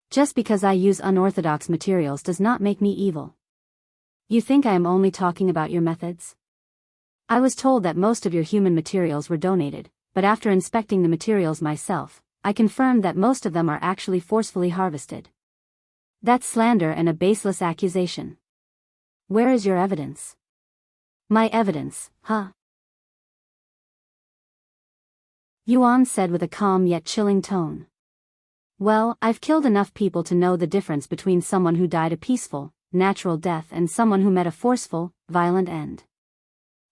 Just because I use unorthodox materials does not make me evil. You think I am only talking about your methods? I was told that most of your human materials were donated, but after inspecting the materials myself, I confirmed that most of them are actually forcefully harvested. That's slander and a baseless accusation. Where is your evidence? My evidence, huh? Yuan said with a calm yet chilling tone. Well, I've killed enough people to know the difference between someone who died a peaceful, natural death and someone who met a forceful, violent end.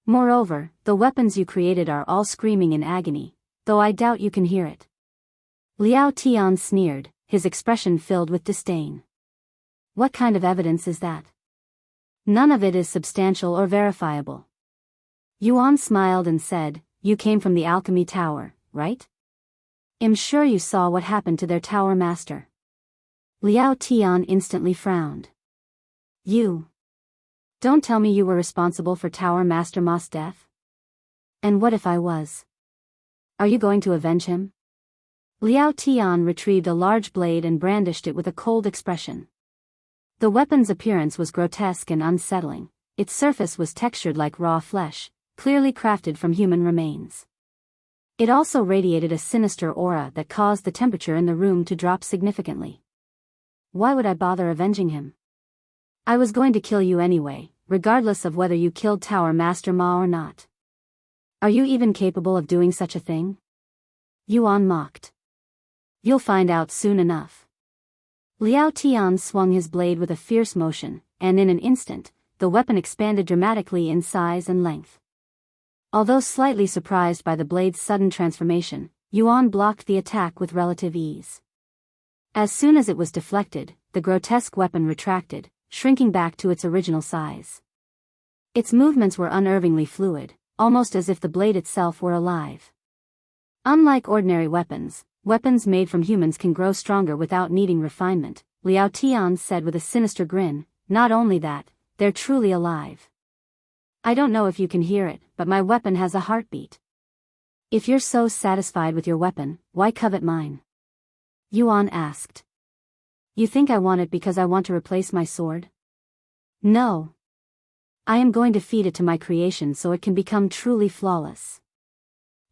Moreover, the weapons you created are all screaming in agony, though I doubt you can hear it. Liao Tian sneered, his expression filled with disdain. What kind of evidence is that? None of it is substantial or verifiable. Yuan smiled and said, You came from the Alchemy Tower, right? I'm sure you saw what happened to their tower master. Liao Tian instantly frowned. You. Don't tell me you were responsible for Tower Master Ma's death? And what if I was? Are you going to avenge him? Liao Tian retrieved a large blade and brandished it with a cold expression. The weapon's appearance was grotesque and unsettling. Its surface was textured like raw flesh, clearly crafted from human remains. It also radiated a sinister aura that caused the temperature in the room to drop significantly. Why would I bother avenging him? I was going to kill you anyway, regardless of whether you killed Tower Master Ma or not. Are you even capable of doing such a thing? Yuan mocked. You'll find out soon enough. Liao Tian swung his blade with a fierce motion, and in an instant, the weapon expanded dramatically in size and length. Although slightly surprised by the blade's sudden transformation, Yuan blocked the attack with relative ease. As soon as it was deflected, the grotesque weapon retracted, shrinking back to its original size. Its movements were unnervingly fluid, almost as if the blade itself were alive. Unlike ordinary weapons, weapons made from humans can grow stronger without needing refinement, Liao Tian said with a sinister grin. Not only that, they're truly alive. I don't know if you can hear it, but my weapon has a heartbeat. If you're so satisfied with your weapon, why covet mine? Yuan asked. You think I want it because I want to replace my sword? No. I am going to feed it to my creation so it can become truly flawless.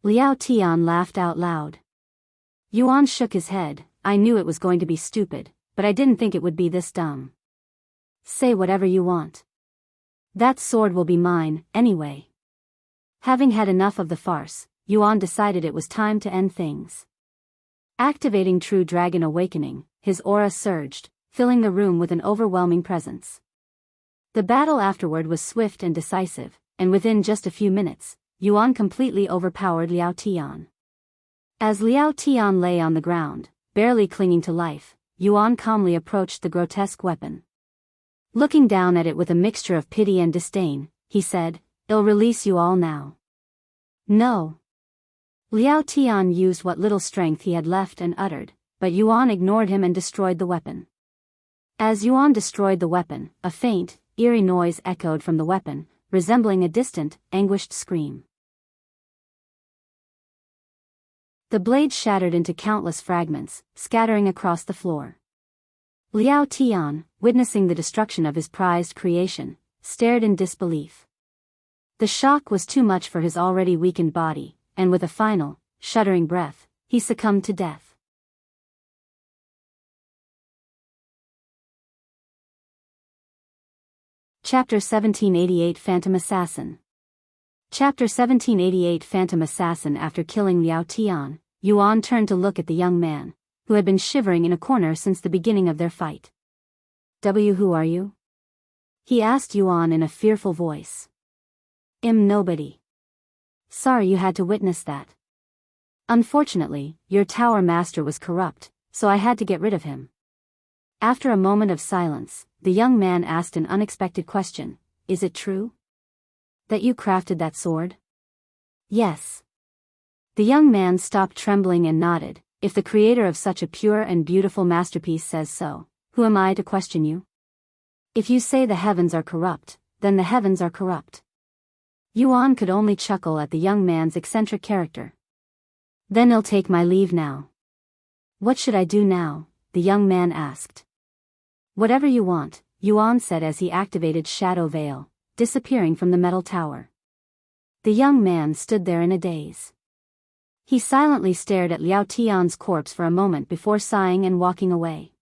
Liao Tian laughed out loud. Yuan shook his head. I knew it was going to be stupid, but I didn't think it would be this dumb. Say whatever you want. That sword will be mine, anyway. Having had enough of the farce, Yuan decided it was time to end things. Activating True Dragon Awakening, his aura surged, filling the room with an overwhelming presence. The battle afterward was swift and decisive, and within just a few minutes, Yuan completely overpowered Liao Tian. As Liao Tian lay on the ground, barely clinging to life, Yuan calmly approached the grotesque weapon. Looking down at it with a mixture of pity and disdain, he said, I'll release you all now. No. Liao Tian used what little strength he had left and uttered, but Yuan ignored him and destroyed the weapon. As Yuan destroyed the weapon, a faint, eerie noise echoed from the weapon, resembling a distant, anguished scream. The blade shattered into countless fragments, scattering across the floor. Liao Tian, witnessing the destruction of his prized creation, stared in disbelief. The shock was too much for his already weakened body, and with a final, shuddering breath, he succumbed to death. Chapter 1788 Phantom Assassin. Chapter 1788 Phantom Assassin. After killing Liao Tian, Yuan turned to look at the young man, who had been shivering in a corner since the beginning of their fight. Who are you? He asked Yuan in a fearful voice. Nobody. Sorry you had to witness that. Unfortunately, your tower master was corrupt, so I had to get rid of him. After a moment of silence, the young man asked an unexpected question. Is it true? That you crafted that sword? Yes. The young man stopped trembling and nodded. If the creator of such a pure and beautiful masterpiece says so, who am I to question you? If you say the heavens are corrupt, then the heavens are corrupt. Yuan could only chuckle at the young man's eccentric character. Then I'll take my leave now. What should I do now? The young man asked. Whatever you want, Yuan said as he activated Shadow Veil, disappearing from the metal tower. The young man stood there in a daze. He silently stared at Liao Tian's corpse for a moment before sighing and walking away.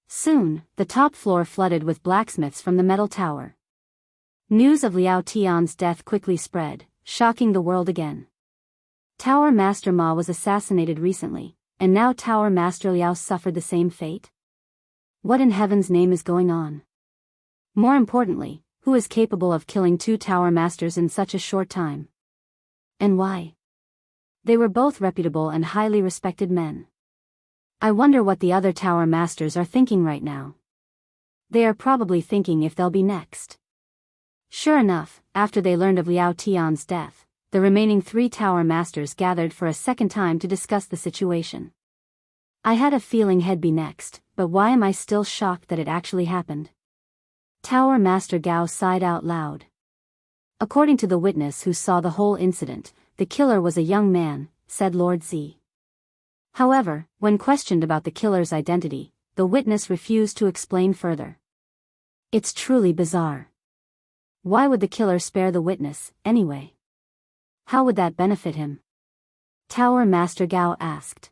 Soon, the top floor flooded with blacksmiths from the metal tower. News of Liao Tian's death quickly spread, shocking the world again. Tower Master Ma was assassinated recently, and now Tower Master Liao suffered the same fate? What in heaven's name is going on? More importantly, who is capable of killing two Tower Masters in such a short time? And why? They were both reputable and highly respected men. I wonder what the other Tower Masters are thinking right now. They are probably thinking if they'll be next. Sure enough, after they learned of Liao Tian's death, the remaining 3 Tower Masters gathered for a second time to discuss the situation. I had a feeling he'd be next, but why am I still shocked that it actually happened? Tower Master Gao sighed out loud. According to the witness who saw the whole incident, the killer was a young man, said Lord Z. However, when questioned about the killer's identity, the witness refused to explain further. It's truly bizarre. Why would the killer spare the witness, anyway? How would that benefit him? Tower Master Gao asked.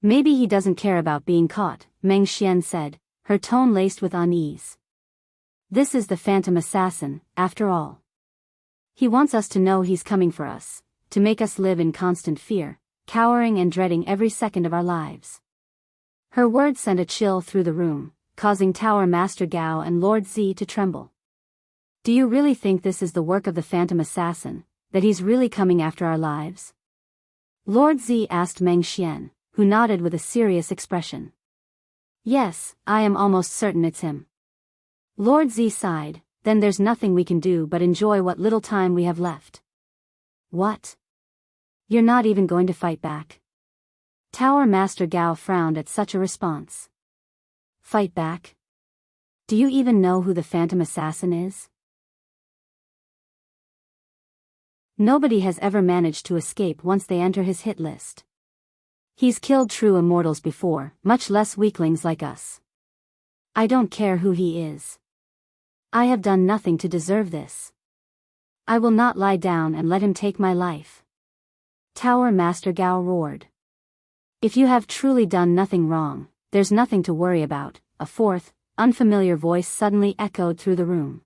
Maybe he doesn't care about being caught, Meng Xian said, her tone laced with unease. This is the Phantom Assassin, after all. He wants us to know he's coming for us, to make us live in constant fear, cowering and dreading every second of our lives. Her words sent a chill through the room, causing Tower Master Gao and Lord Z to tremble. Do you really think this is the work of the Phantom Assassin, that he's really coming after our lives? Lord Z asked Meng Xian, who nodded with a serious expression. Yes, I am almost certain it's him. Lord Z sighed, then there's nothing we can do but enjoy what little time we have left. What? You're not even going to fight back? Tower Master Gao frowned at such a response. Fight back? Do you even know who the Phantom Assassin is? Nobody has ever managed to escape once they enter his hit list. He's killed true immortals before, much less weaklings like us. I don't care who he is. I have done nothing to deserve this. I will not lie down and let him take my life. Tower Master Gao roared. If you have truly done nothing wrong, there's nothing to worry about, a fourth, unfamiliar voice suddenly echoed through the room.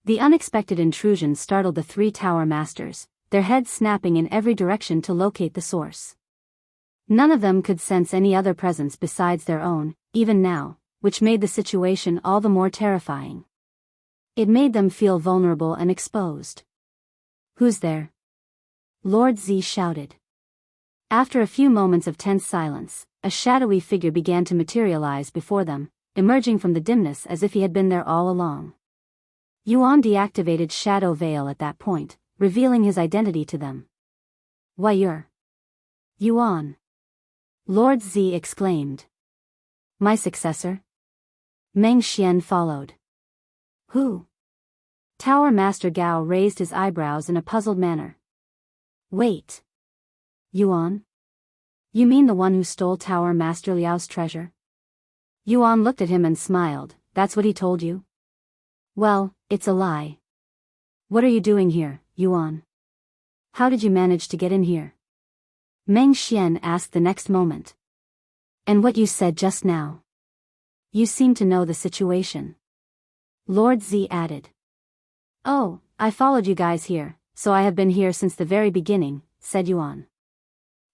The unexpected intrusion startled the three Tower Masters, their heads snapping in every direction to locate the source. None of them could sense any other presence besides their own, even now, which made the situation all the more terrifying. It made them feel vulnerable and exposed. Who's there? Lord Z shouted. After a few moments of tense silence, a shadowy figure began to materialize before them, emerging from the dimness as if he had been there all along. Yuan deactivated Shadow Veil at that point, revealing his identity to them. Why you're Yuan! Lord Z exclaimed. My successor? Meng Xian followed. Who? Tower Master Gao raised his eyebrows in a puzzled manner. Wait. Yuan? You mean the one who stole Tower Master Liao's treasure? Yuan looked at him and smiled. That's what he told you? Well, it's a lie. What are you doing here, Yuan? How did you manage to get in here? Meng Xian asked the next moment. And what you said just now. You seem to know the situation. Lord Z added. Oh, I followed you guys here, so I have been here since the very beginning, said Yuan.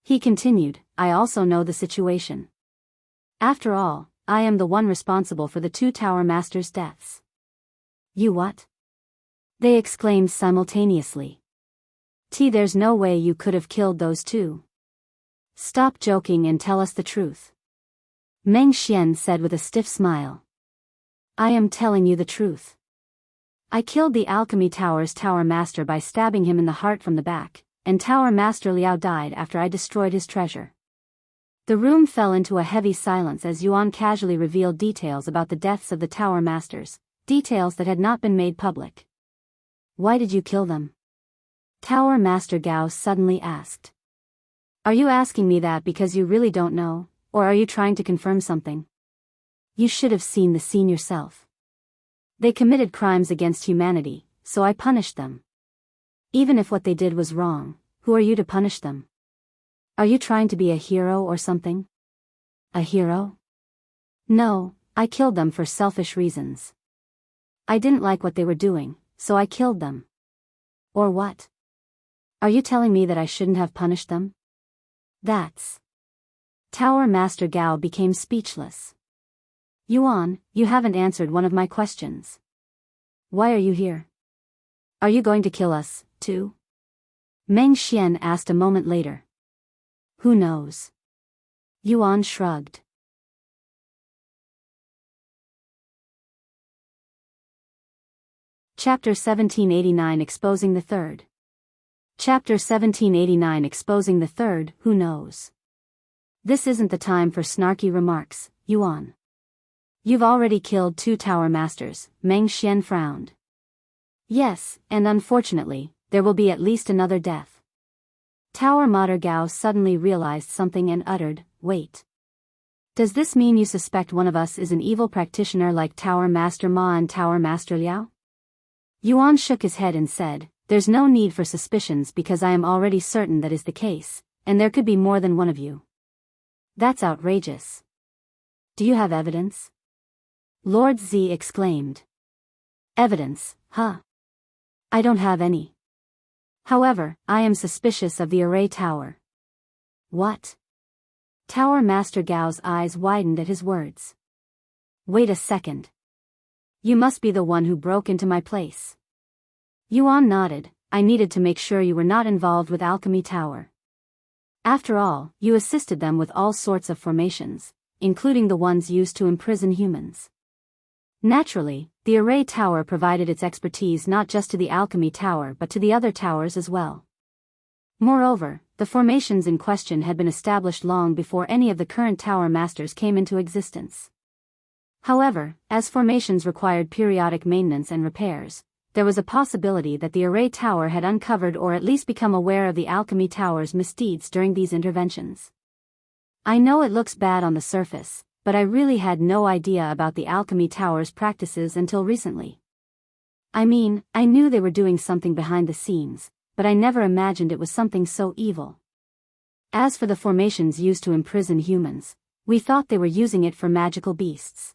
He continued, I also know the situation. After all, I am the one responsible for the two Tower Masters' deaths. You what? They exclaimed simultaneously. There's no way you could have killed those two. Stop joking and tell us the truth. Meng Xian said with a stiff smile. I am telling you the truth. I killed the Alchemy Tower's Tower Master by stabbing him in the heart from the back, and Tower Master Liao died after I destroyed his treasure. The room fell into a heavy silence as Yuan casually revealed details about the deaths of the Tower Masters, details that had not been made public. Why did you kill them? Tower Master Gao suddenly asked. Are you asking me that because you really don't know, or are you trying to confirm something? You should have seen the scene yourself. They committed crimes against humanity, so I punished them. Even if what they did was wrong, who are you to punish them? Are you trying to be a hero or something? A hero? No, I killed them for selfish reasons. I didn't like what they were doing, so I killed them. Or what? Are you telling me that I shouldn't have punished them? That's... Tower Master Gao became speechless. Yuan, you haven't answered one of my questions. Why are you here? Are you going to kill us, too? Meng Xian asked a moment later. Who knows? Yuan shrugged. Chapter 1789 Exposing the Third. Chapter 1789 Exposing the Third, Who knows? This isn't the time for snarky remarks, Yuan. You've already killed two Tower Masters, Meng Xian frowned. Yes, and unfortunately, there will be at least another death. Tower Master Gao suddenly realized something and uttered, "Wait. Does this mean you suspect one of us is an evil practitioner like Tower Master Ma and Tower Master Liao?" Yuan shook his head and said, "There's no need for suspicions because I am already certain that is the case, and there could be more than one of you." "That's outrageous. Do you have evidence?" Lord Z exclaimed. "Evidence, huh? I don't have any. However, I am suspicious of the Array Tower." "What?" Tower Master Gao's eyes widened at his words. "Wait a second. You must be the one who broke into my place." Yuan nodded. "I needed to make sure you were not involved with Alchemy Tower. After all, you assisted them with all sorts of formations, including the ones used to imprison humans. Naturally, the Array Tower provided its expertise not just to the Alchemy Tower but to the other towers as well. Moreover, the formations in question had been established long before any of the current tower masters came into existence. However, as formations required periodic maintenance and repairs, there was a possibility that the Array Tower had uncovered or at least become aware of the Alchemy Tower's misdeeds during these interventions. I know it looks bad on the surface, but I really had no idea about the Alchemy Tower's practices until recently. I mean, I knew they were doing something behind the scenes, but I never imagined it was something so evil. As for the formations used to imprison humans, we thought they were using it for magical beasts.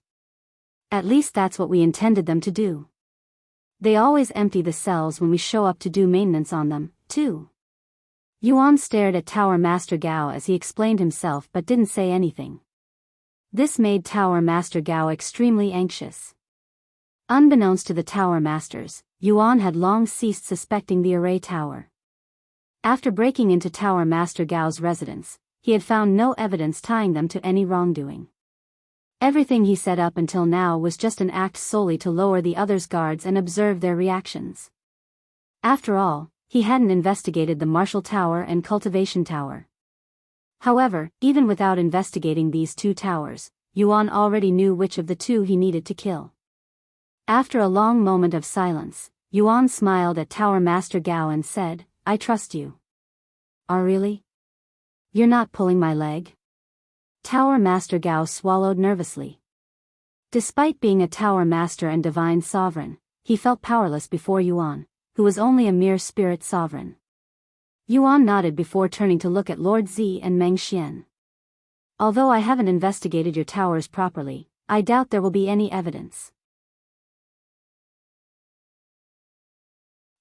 At least that's what we intended them to do. They always empty the cells when we show up to do maintenance on them, too." Yuan stared at Tower Master Gao as he explained himself but didn't say anything. This made Tower Master Gao extremely anxious. Unbeknownst to the Tower Masters, Yuan had long ceased suspecting the Array Tower. After breaking into Tower Master Gao's residence, he had found no evidence tying them to any wrongdoing. Everything he set up until now was just an act solely to lower the others' guards and observe their reactions. After all, he hadn't investigated the Martial Tower and Cultivation Tower. However, even without investigating these two towers, Yuan already knew which of the two he needed to kill. After a long moment of silence, Yuan smiled at Tower Master Gao and said, "I trust you." "Oh really? You're not pulling my leg?" Tower Master Gao swallowed nervously. Despite being a Tower Master and Divine Sovereign, he felt powerless before Yuan, who was only a mere Spirit Sovereign. Yuan nodded before turning to look at Lord Z and Meng Xian. "Although I haven't investigated your towers properly, I doubt there will be any evidence.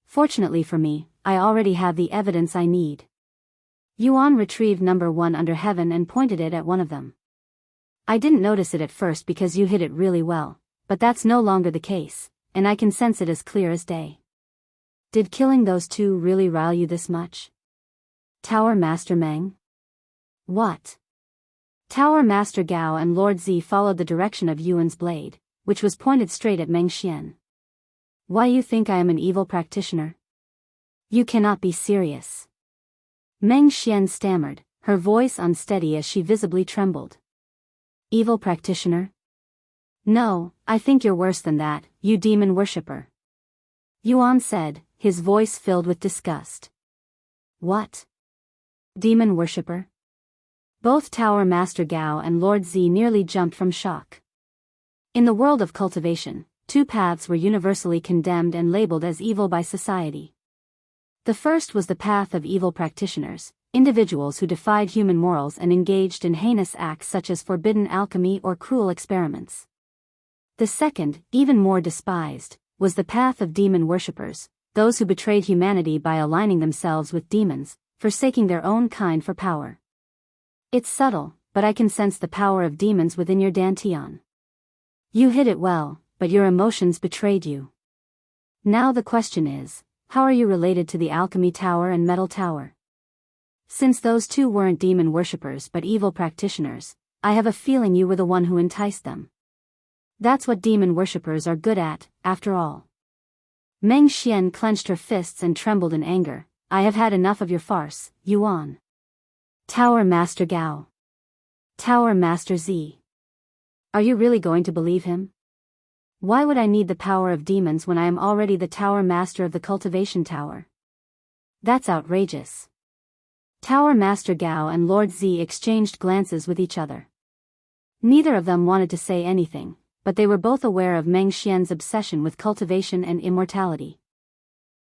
Fortunately for me, I already have the evidence I need." Yuan retrieved number 1 under heaven and pointed it at one of them. "I didn't notice it at first because you hid it really well, but that's no longer the case, and I can sense it as clear as day. Did killing those two really rile you this much?" Tower Master Meng? "What?" Tower Master Gao and Lord Z followed the direction of Yuan's blade, which was pointed straight at Meng Xian. "Why you think I am an evil practitioner? You cannot be serious." Meng Xian stammered, her voice unsteady as she visibly trembled. "Evil practitioner? No, I think you're worse than that, you demon worshipper," Yuan said, his voice filled with disgust. "What? Demon worshipper?" Both Tower Master Gao and Lord Z nearly jumped from shock. In the world of cultivation, two paths were universally condemned and labeled as evil by society. The first was the path of evil practitioners, individuals who defied human morals and engaged in heinous acts such as forbidden alchemy or cruel experiments. The second, even more despised, was the path of demon worshippers, those who betrayed humanity by aligning themselves with demons, forsaking their own kind for power. It's subtle, but I can sense the power of demons within your Dantian. You hid it well, but your emotions betrayed you. Now the question is, how are you related to the Alchemy Tower and Metal Tower? Since those two weren't demon worshippers but evil practitioners, I have a feeling you were the one who enticed them. That's what demon worshippers are good at, after all. Meng Xian clenched her fists and trembled in anger. I have had enough of your farce, Yuan. Tower Master Gao. Tower Master Z. Are you really going to believe him? Why would I need the power of demons when I am already the Tower Master of the Cultivation Tower? That's outrageous. Tower Master Gao and Lord Z exchanged glances with each other. Neither of them wanted to say anything, but they were both aware of Meng Xian's obsession with cultivation and immortality.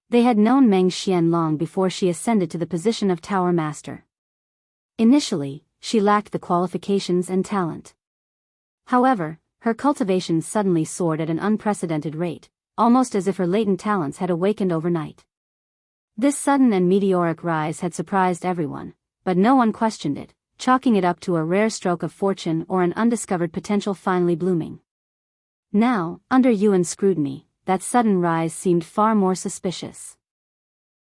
They had known Meng Xian long before she ascended to the position of Tower Master. Initially, she lacked the qualifications and talent. However, her cultivation suddenly soared at an unprecedented rate, almost as if her latent talents had awakened overnight. This sudden and meteoric rise had surprised everyone, but no one questioned it, chalking it up to a rare stroke of fortune or an undiscovered potential finally blooming. Now, under Yuan's scrutiny, that sudden rise seemed far more suspicious.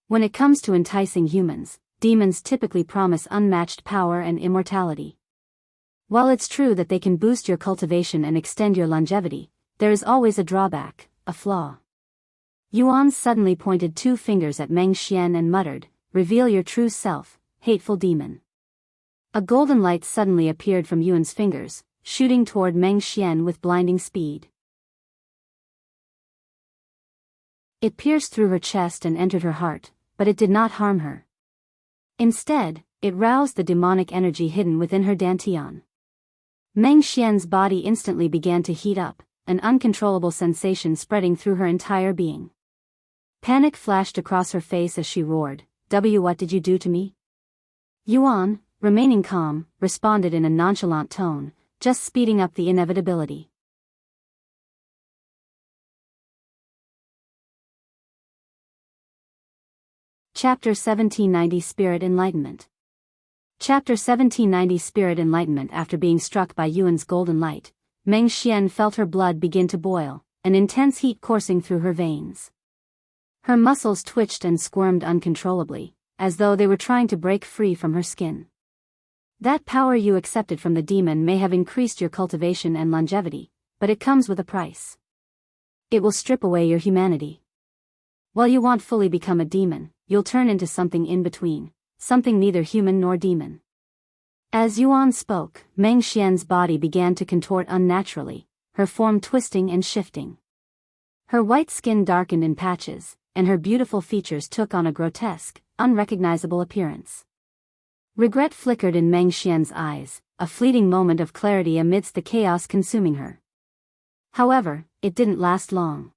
When it comes to enticing humans, demons typically promise unmatched power and immortality. While it's true that they can boost your cultivation and extend your longevity, there is always a drawback, a flaw. Yuan suddenly pointed two fingers at Meng Xian and muttered, "Reveal your true self, hateful demon." A golden light suddenly appeared from Yuan's fingers, shooting toward Meng Xian with blinding speed. It pierced through her chest and entered her heart, but it did not harm her. Instead, it roused the demonic energy hidden within her dantian. Meng Xian's body instantly began to heat up, an uncontrollable sensation spreading through her entire being. Panic flashed across her face as she roared, What did you do to me?" Yuan, remaining calm, responded in a nonchalant tone, "Just speeding up the inevitability." Chapter 1790 Spirit Enlightenment. Chapter 1790 Spirit Enlightenment. After being struck by Yuan's golden light, Meng Xian felt her blood begin to boil, an intense heat coursing through her veins. Her muscles twitched and squirmed uncontrollably, as though they were trying to break free from her skin. That power you accepted from the demon may have increased your cultivation and longevity, but it comes with a price. It will strip away your humanity. While you won't fully become a demon, you'll turn into something in between, something neither human nor demon. As Yuan spoke, Meng Xian's body began to contort unnaturally, her form twisting and shifting. Her white skin darkened in patches, and her beautiful features took on a grotesque, unrecognizable appearance. Regret flickered in Meng Xian's eyes, a fleeting moment of clarity amidst the chaos consuming her. However, it didn't last long.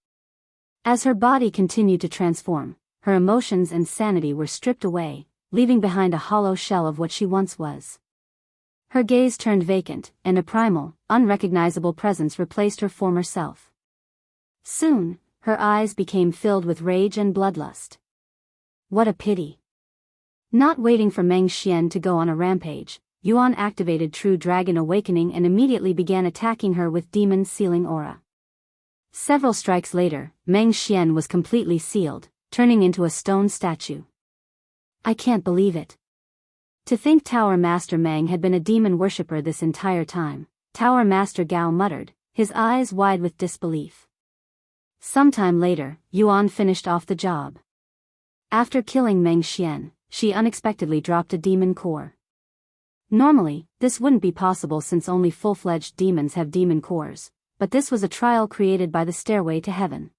As her body continued to transform, her emotions and sanity were stripped away, leaving behind a hollow shell of what she once was. Her gaze turned vacant, and a primal, unrecognizable presence replaced her former self. Soon, her eyes became filled with rage and bloodlust. What a pity! Not waiting for Meng Xian to go on a rampage, Yuan activated True Dragon Awakening and immediately began attacking her with Demon's Sealing Aura. Several strikes later, Meng Xian was completely sealed, turning into a stone statue. I can't believe it. To think Tower Master Meng had been a demon worshipper this entire time, Tower Master Gao muttered, his eyes wide with disbelief. Sometime later, Yuan finished off the job. After killing Meng Xian, she unexpectedly dropped a demon core. Normally, this wouldn't be possible since only full-fledged demons have demon cores, but this was a trial created by the Stairway to Heaven.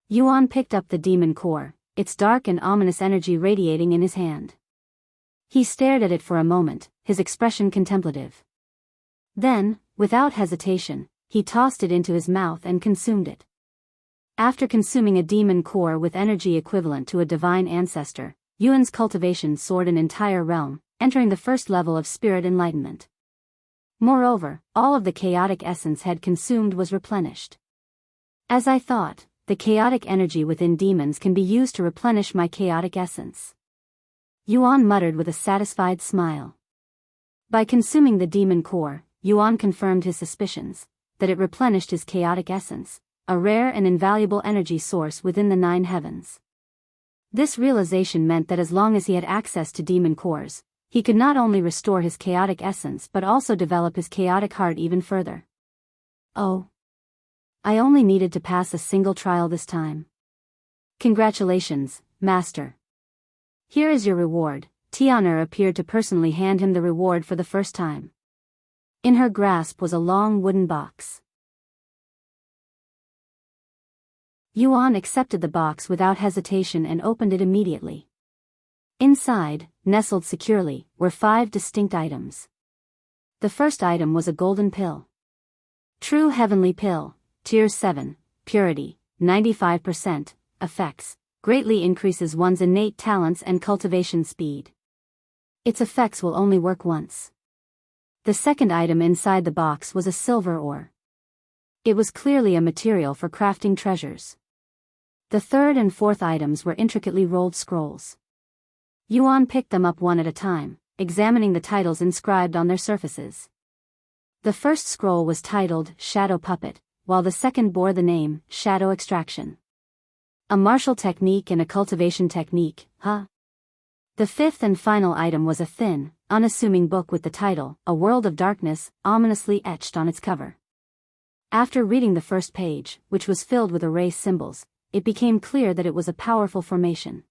Yuan picked up the demon core, its dark and ominous energy radiating in his hand. He stared at it for a moment, his expression contemplative. Then, without hesitation, he tossed it into his mouth and consumed it. After consuming a demon core with energy equivalent to a divine ancestor, Yuan's cultivation soared an entire realm, entering the first level of spirit enlightenment. Moreover, all of the chaotic essence had consumed was replenished. As I thought, the chaotic energy within demons can be used to replenish my chaotic essence. Yuan muttered with a satisfied smile. By consuming the demon core, Yuan confirmed his suspicions, that it replenished his chaotic essence, a rare and invaluable energy source within the 9 heavens. This realization meant that as long as he had access to demon cores, he could not only restore his chaotic essence but also develop his chaotic heart even further. Oh. I only needed to pass a single trial this time. Congratulations, Master. Here is your reward. Tian appeared to personally hand him the reward for the first time. In her grasp was a long wooden box. Yuan accepted the box without hesitation and opened it immediately. Inside, nestled securely, were 5 distinct items. The first item was a golden pill. True Heavenly Pill, Tier 7, Purity, 95%, effects, greatly increases one's innate talents and cultivation speed. Its effects will only work once. The second item inside the box was a silver ore. It was clearly a material for crafting treasures. The third and fourth items were intricately rolled scrolls. Yuan picked them up one at a time, examining the titles inscribed on their surfaces. The first scroll was titled Shadow Puppet, while the second bore the name Shadow Extraction. A martial technique and a cultivation technique, huh? The fifth and final item was a thin, unassuming book with the title, A World of Darkness, ominously etched on its cover. After reading the first page, which was filled with erase symbols, it became clear that it was a powerful formation.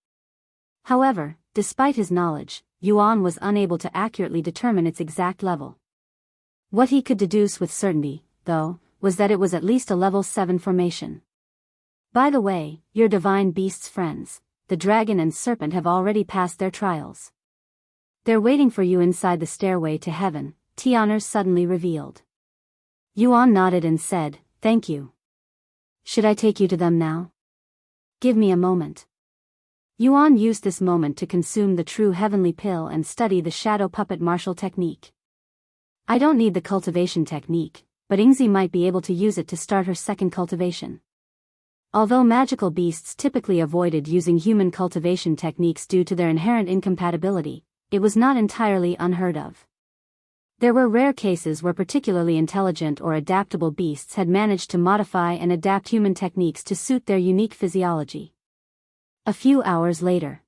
However, despite his knowledge, Yuan was unable to accurately determine its exact level. What he could deduce with certainty, though, was that it was at least a level 7 formation. By the way, your divine beast's friends, the dragon and serpent, have already passed their trials. They're waiting for you inside the stairway to heaven, Tian suddenly revealed. Yuan nodded and said, "Thank you. Should I take you to them now? Give me a moment." Yuan used this moment to consume the true heavenly pill and study the shadow puppet martial technique. I don't need the cultivation technique, but Ingzi might be able to use it to start her second cultivation. Although magical beasts typically avoided using human cultivation techniques due to their inherent incompatibility, it was not entirely unheard of. There were rare cases where particularly intelligent or adaptable beasts had managed to modify and adapt human techniques to suit their unique physiology. A few hours later.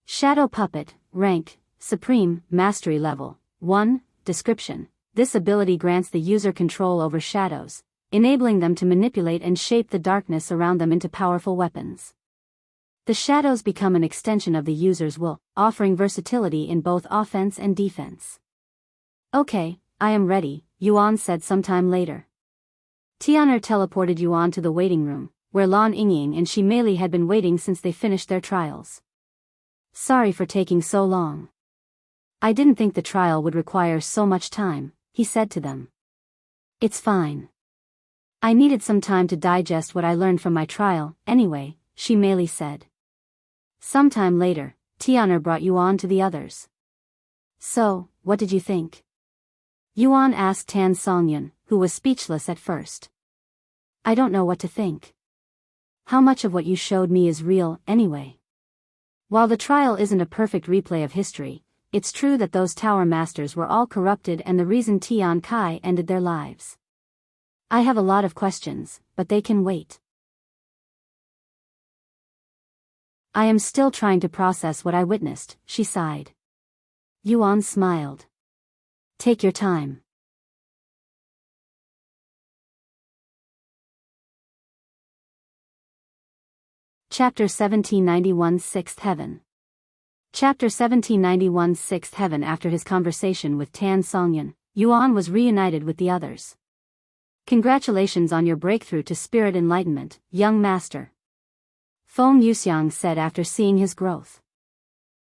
Shadow Puppet, Rank, Supreme, Mastery Level, 1, Description. This ability grants the user control over shadows, enabling them to manipulate and shape the darkness around them into powerful weapons. The shadows become an extension of the user's will, offering versatility in both offense and defense. Okay, I am ready, Yuan said sometime later. Tian teleported Yuan to the waiting room, where Lan Yingying and Shi Meili had been waiting since they finished their trials. Sorry for taking so long. I didn't think the trial would require so much time, he said to them. It's fine. I needed some time to digest what I learned from my trial, anyway, Shi Meili said. Sometime later, Tian brought Yuan to the others. So, what did you think? Yuan asked Tan Songyun, who was speechless at first. I don't know what to think. How much of what you showed me is real, anyway? While the trial isn't a perfect replay of history, it's true that those tower masters were all corrupted and the reason Tian Kai ended their lives. I have a lot of questions, but they can wait. I am still trying to process what I witnessed, she sighed. Yuan smiled. Take your time. Chapter 1791 Sixth Heaven. Chapter 1791 Sixth Heaven. After his conversation with Tan Songyun, Yuan was reunited with the others. Congratulations on your breakthrough to spirit enlightenment, young master. Feng Yuxiang said after seeing his growth.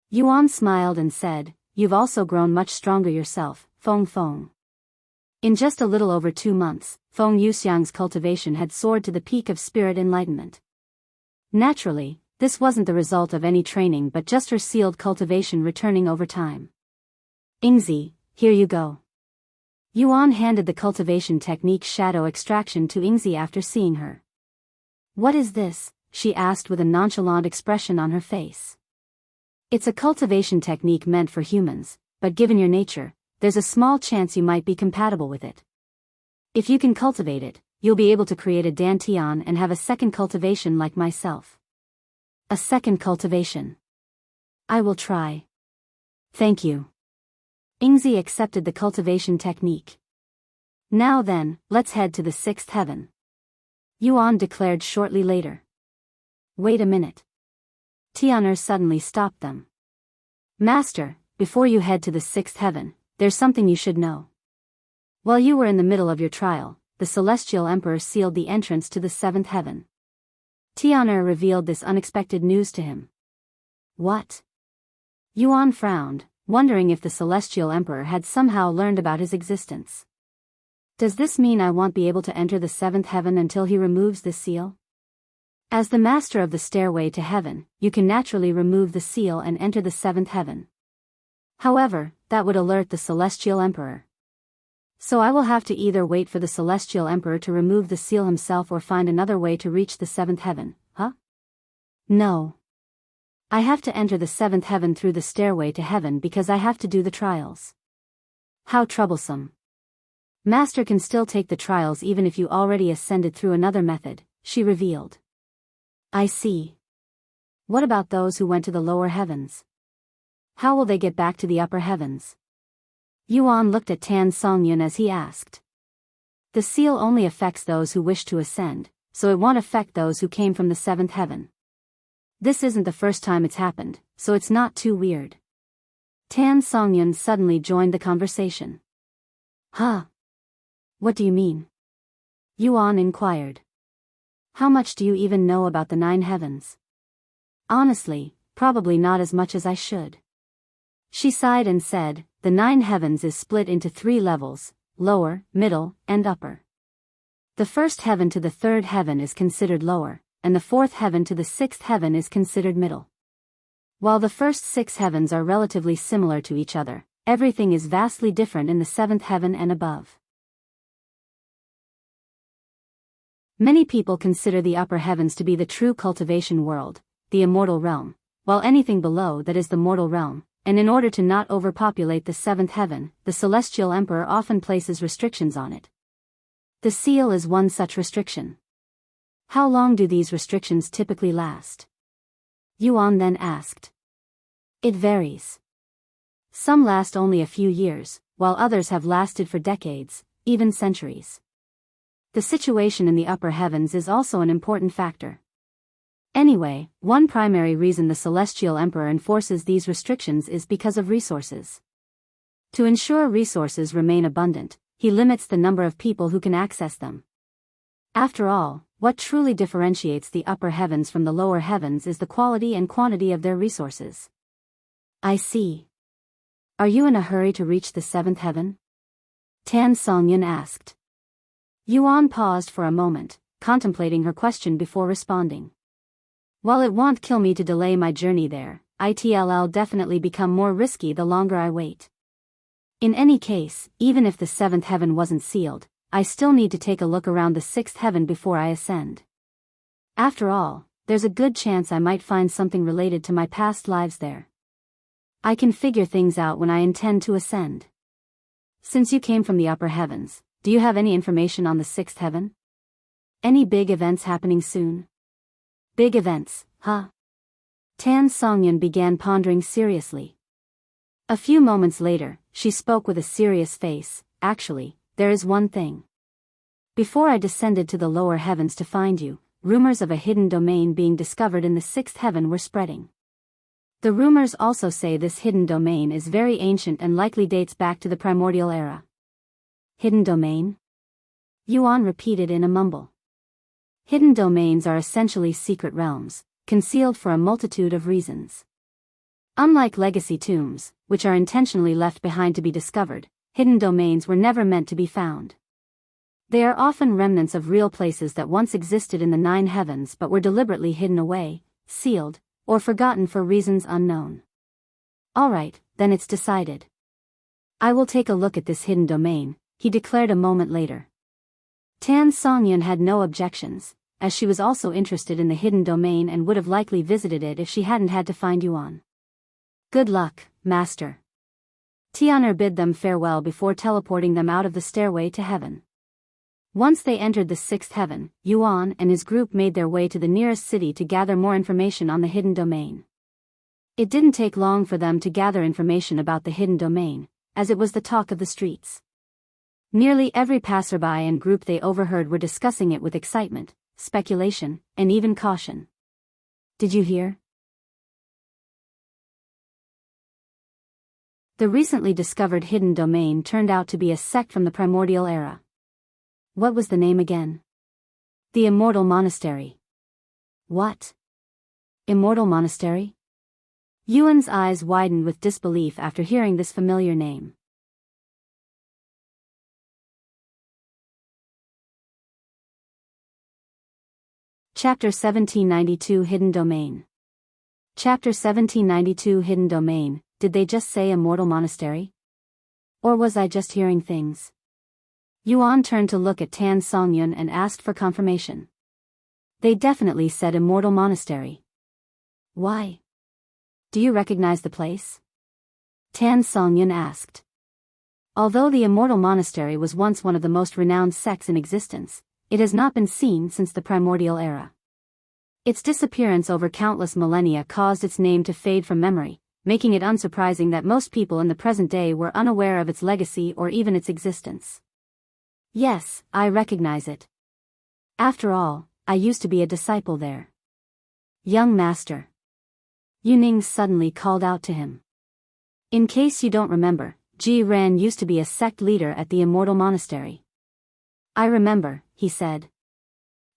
Yuan smiled and said, You've also grown much stronger yourself, Feng. In just a little over 2 months, Feng Yuxiang's cultivation had soared to the peak of spirit enlightenment. Naturally, this wasn't the result of any training but just her sealed cultivation returning over time. Ingzi, here you go. Yuan handed the cultivation technique shadow extraction to Ingzi after seeing her. What is this? She asked with a nonchalant expression on her face. It's a cultivation technique meant for humans, but given your nature, there's a small chance you might be compatible with it. If you can cultivate it, you'll be able to create a dantian and have a second cultivation like myself. A second cultivation. I will try. Thank you. Ingzi accepted the cultivation technique. Now then, let's head to the sixth heaven. Yuan declared shortly later. Wait a minute. Tian suddenly stopped them. Master, before you head to the sixth heaven, there's something you should know. While you were in the middle of your trial, the Celestial Emperor sealed the entrance to the seventh heaven. Tian revealed this unexpected news to him. What? Yuan frowned, wondering if the Celestial Emperor had somehow learned about his existence. Does this mean I won't be able to enter the seventh heaven until he removes this seal? As the master of the stairway to heaven, you can naturally remove the seal and enter the seventh heaven. However, that would alert the Celestial Emperor. So I will have to either wait for the Celestial Emperor to remove the seal himself or find another way to reach the seventh heaven, huh? No. I have to enter the seventh heaven through the stairway to heaven because I have to do the trials. How troublesome. Master can still take the trials even if you already ascended through another method, she revealed. I see. What about those who went to the lower heavens? How will they get back to the upper heavens? Yuan looked at Tan Songyun as he asked. The seal only affects those who wish to ascend, so it won't affect those who came from the seventh heaven. This isn't the first time it's happened, so it's not too weird. Tan Songyun suddenly joined the conversation. Huh? What do you mean? Yuan inquired. How much do you even know about the 9 heavens? Honestly, probably not as much as I should. She sighed and said, the 9 heavens is split into 3 levels, lower, middle, and upper. The first heaven to the 3rd heaven is considered lower, and the 4th heaven to the 6th heaven is considered middle. While the first 6 heavens are relatively similar to each other, everything is vastly different in the 7th heaven and above. Many people consider the upper heavens to be the true cultivation world, the immortal realm, while anything below that is the mortal realm, and in order to not overpopulate the 7th heaven, the Celestial Emperor often places restrictions on it. The seal is one such restriction. How long do these restrictions typically last? Yuan then asked. It varies. Some last only a few years, while others have lasted for decades, even centuries. The situation in the upper heavens is also an important factor. Anyway, one primary reason the Celestial Emperor enforces these restrictions is because of resources. To ensure resources remain abundant, he limits the number of people who can access them. After all, what truly differentiates the upper heavens from the lower heavens is the quality and quantity of their resources. I see. Are you in a hurry to reach the 7th heaven? Tan Songyun asked. Yuan paused for a moment, contemplating her question before responding. While it won't kill me to delay my journey there, it'll definitely become more risky the longer I wait. In any case, even if the 7th heaven wasn't sealed, I still need to take a look around the 6th heaven before I ascend. After all, there's a good chance I might find something related to my past lives there. I can figure things out when I intend to ascend. Since you came from the upper heavens, do you have any information on the 6th heaven? Any big events happening soon? Big events, huh? Tan Songyun began pondering seriously. A few moments later, she spoke with a serious face. Actually, there is one thing. Before I descended to the lower heavens to find you, rumors of a hidden domain being discovered in the 6th heaven were spreading. The rumors also say this hidden domain is very ancient and likely dates back to the primordial era. Hidden domain? Yuan repeated in a mumble. Hidden domains are essentially secret realms, concealed for a multitude of reasons. Unlike legacy tombs, which are intentionally left behind to be discovered, hidden domains were never meant to be found. They are often remnants of real places that once existed in the 9 heavens but were deliberately hidden away, sealed, or forgotten for reasons unknown. Alright, then it's decided. I will take a look at this hidden domain, he declared a moment later. Tan Songyun had no objections, as she was also interested in the hidden domain and would have likely visited it if she hadn't had to find Yuan. Good luck, Master. Tian bid them farewell before teleporting them out of the stairway to heaven. Once they entered the 6th heaven, Yuan and his group made their way to the nearest city to gather more information on the hidden domain. It didn't take long for them to gather information about the hidden domain, as it was the talk of the streets. Nearly every passerby and group they overheard were discussing it with excitement, speculation, and even caution. Did you hear? The recently discovered hidden domain turned out to be a sect from the primordial era. What was the name again? The Immortal Monastery. What? Immortal Monastery? Yuan's eyes widened with disbelief after hearing this familiar name. Chapter 1792 Hidden Domain. Chapter 1792 Hidden Domain. Did they just say Immortal Monastery? Or was I just hearing things? Yuan turned to look at Tan Songyun and asked for confirmation. They definitely said Immortal Monastery. Why? Do you recognize the place? Tan Songyun asked. Although the Immortal Monastery was once one of the most renowned sects in existence, it has not been seen since the primordial era. Its disappearance over countless millennia caused its name to fade from memory, making it unsurprising that most people in the present day were unaware of its legacy or even its existence. Yes, I recognize it. After all, I used to be a disciple there. Young master. Yuning suddenly called out to him. In case you don't remember, Ji Ran used to be a sect leader at the Immortal Monastery. I remember, he said.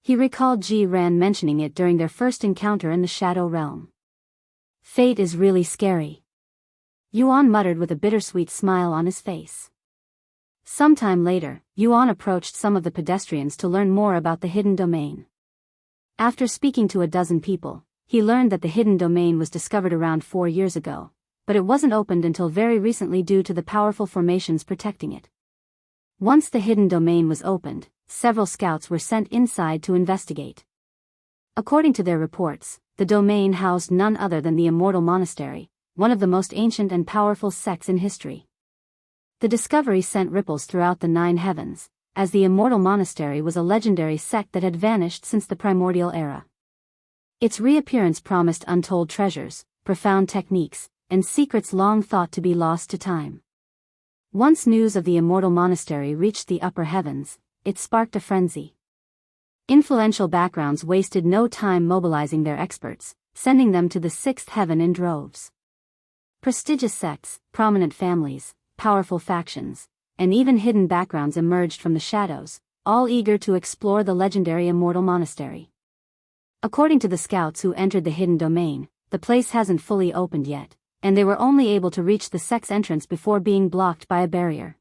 He recalled Ji Ran mentioning it during their first encounter in the Shadow Realm. Fate is really scary. Yuan muttered with a bittersweet smile on his face. Sometime later, Yuan approached some of the pedestrians to learn more about the hidden domain. After speaking to a dozen people, he learned that the hidden domain was discovered around 4 years ago, but it wasn't opened until very recently due to the powerful formations protecting it. Once the hidden domain was opened, several scouts were sent inside to investigate. According to their reports, the domain housed none other than the Immortal Monastery, one of the most ancient and powerful sects in history. The discovery sent ripples throughout the 9 heavens, as the Immortal Monastery was a legendary sect that had vanished since the primordial era. Its reappearance promised untold treasures, profound techniques, and secrets long thought to be lost to time. Once news of the Immortal Monastery reached the upper heavens, it sparked a frenzy. Influential backgrounds wasted no time mobilizing their experts, sending them to the 6th heaven in droves. Prestigious sects, prominent families, powerful factions, and even hidden backgrounds emerged from the shadows, all eager to explore the legendary Immortal Monastery. According to the scouts who entered the hidden domain, the place hasn't fully opened yet, and they were only able to reach the sect's entrance before being blocked by a barrier.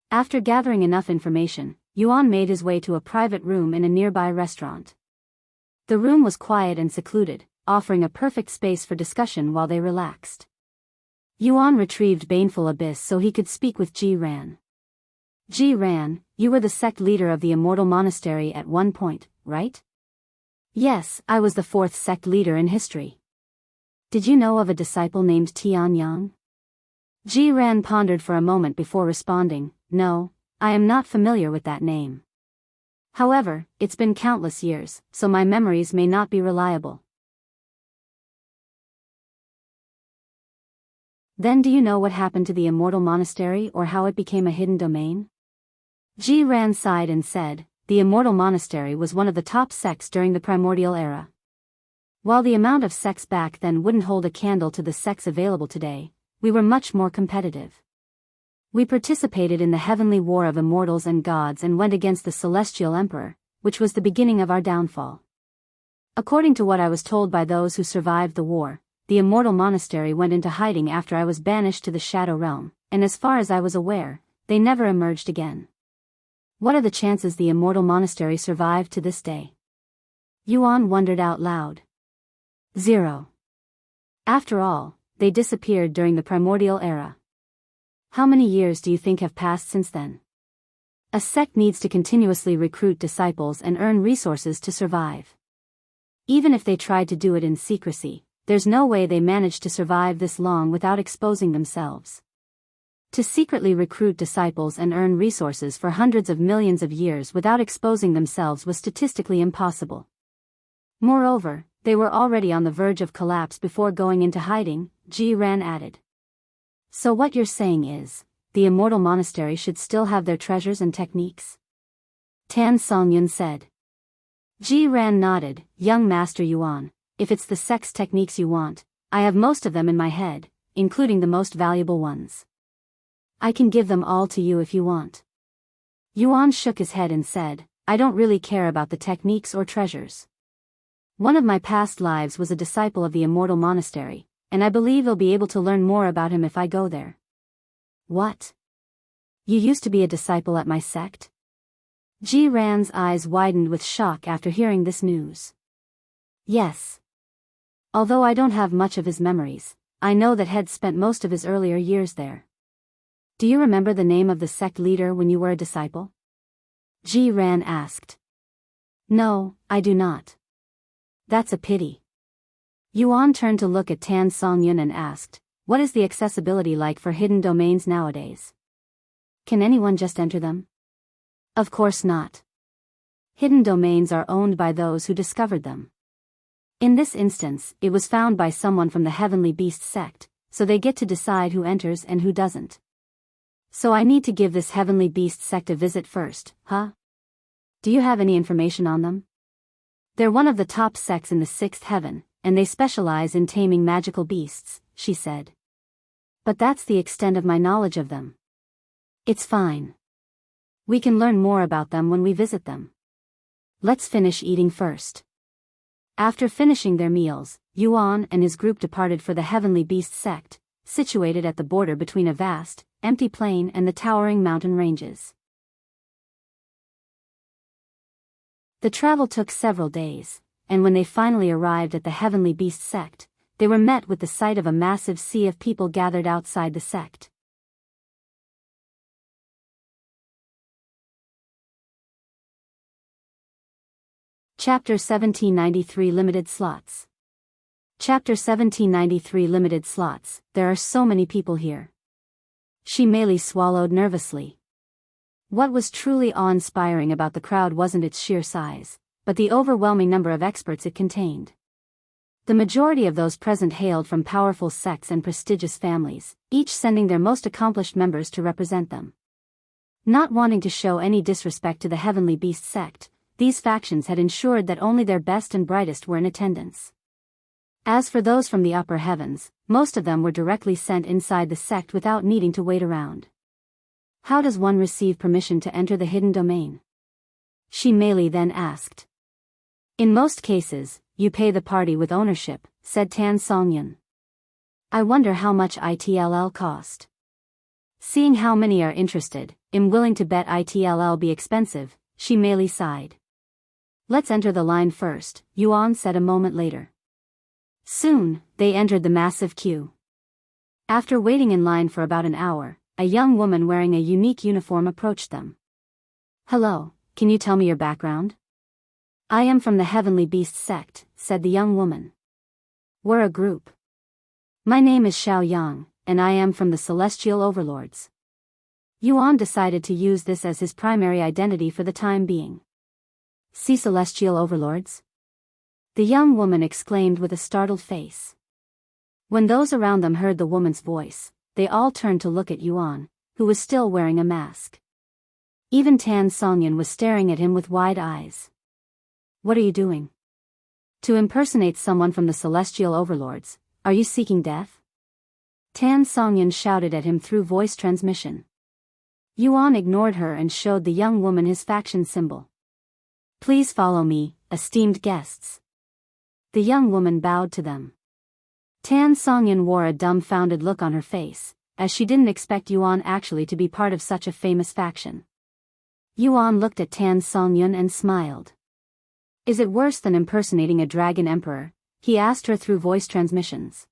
After gathering enough information, Yuan made his way to a private room in a nearby restaurant. The room was quiet and secluded, offering a perfect space for discussion while they relaxed. Yuan retrieved Baneful Abyss so he could speak with Ji Ran. Ji Ran, you were the sect leader of the Immortal Monastery at one point, right? Yes, I was the 4th sect leader in history. Did you know of a disciple named Tian? Ji Ran pondered for a moment before responding, no, I am not familiar with that name. However, it's been countless years, so my memories may not be reliable. Then do you know what happened to the Immortal Monastery or how it became a hidden domain? Ji Ran sighed and said, the Immortal Monastery was one of the top sects during the primordial era. While the amount of sects back then wouldn't hold a candle to the sects available today, we were much more competitive. We participated in the heavenly war of immortals and gods and went against the Celestial Emperor, which was the beginning of our downfall. According to what I was told by those who survived the war, the Immortal Monastery went into hiding after I was banished to the Shadow Realm, and as far as I was aware, they never emerged again. What are the chances the Immortal Monastery survived to this day? Yuan wondered out loud. 0. After all, they disappeared during the primordial era. How many years do you think have passed since then? A sect needs to continuously recruit disciples and earn resources to survive. Even if they tried to do it in secrecy, there's no way they managed to survive this long without exposing themselves. To secretly recruit disciples and earn resources for hundreds of millions of years without exposing themselves was statistically impossible. Moreover, they were already on the verge of collapse before going into hiding, Ji Ran added. So what you're saying is, the Immortal Monastery should still have their treasures and techniques? Tan Songyun said. Ji Ran nodded, young Master Yuan, if it's the sect's techniques you want, I have most of them in my head, including the most valuable ones. I can give them all to you if you want. Yuan shook his head and said, I don't really care about the techniques or treasures. One of my past lives was a disciple of the Immortal Monastery, and I believe I'll be able to learn more about him if I go there. What? You used to be a disciple at my sect? Ji Ran's eyes widened with shock after hearing this news. Yes. Although I don't have much of his memories, I know that Head spent most of his earlier years there. Do you remember the name of the sect leader when you were a disciple? Ji Ran asked. No, I do not. That's a pity. Yuan turned to look at Tan Songyun and asked, what is the accessibility like for hidden domains nowadays? Can anyone just enter them? Of course not. Hidden domains are owned by those who discovered them. In this instance, it was found by someone from the Heavenly Beast sect, so they get to decide who enters and who doesn't. So I need to give this Heavenly Beast sect a visit first, huh? Do you have any information on them? They're one of the top sects in the 6th heaven, and they specialize in taming magical beasts, she said. But that's the extent of my knowledge of them. It's fine. We can learn more about them when we visit them. Let's finish eating first. After finishing their meals, Yuan and his group departed for the Heavenly Beast sect, situated at the border between a vast, empty plain and the towering mountain ranges. The travel took several days, and when they finally arrived at the Heavenly Beast sect, they were met with the sight of a massive sea of people gathered outside the sect. Chapter 1793 Limited Slots. Chapter 1793 Limited Slots. There are so many people here. She merely swallowed nervously. What was truly awe-inspiring about the crowd wasn't its sheer size, but the overwhelming number of experts it contained. The majority of those present hailed from powerful sects and prestigious families, each sending their most accomplished members to represent them. Not wanting to show any disrespect to the Heavenly Beast sect, these factions had ensured that only their best and brightest were in attendance. As for those from the upper heavens, most of them were directly sent inside the sect without needing to wait around. How does one receive permission to enter the hidden domain? Shi Meili then asked. In most cases, you pay the party with ownership, said Tan Songyun. I wonder how much ITLL cost. Seeing how many are interested, I'm willing to bet ITLL be expensive, Shi Meili sighed. Let's enter the line first, Yuan said a moment later. Soon, they entered the massive queue. After waiting in line for about an hour, a young woman wearing a unique uniform approached them. Hello, can you tell me your background? I am from the Heavenly Beast sect, said the young woman. We're a group. My name is Xiao Yang, and I am from the Celestial Overlords. Yuan decided to use this as his primary identity for the time being. See Celestial Overlords? The young woman exclaimed with a startled face. When those around them heard the woman's voice, they all turned to look at Yuan, who was still wearing a mask. Even Tan Songyun was staring at him with wide eyes. What are you doing? To impersonate someone from the Celestial Overlords, are you seeking death? Tan Songyun shouted at him through voice transmission. Yuan ignored her and showed the young woman his faction symbol. Please follow me, esteemed guests. The young woman bowed to them. Tan Songyun wore a dumbfounded look on her face, as she didn't expect Yuan actually to be part of such a famous faction. Yuan looked at Tan Songyun and smiled. Is it worse than impersonating a dragon emperor? He asked her through voice transmissions.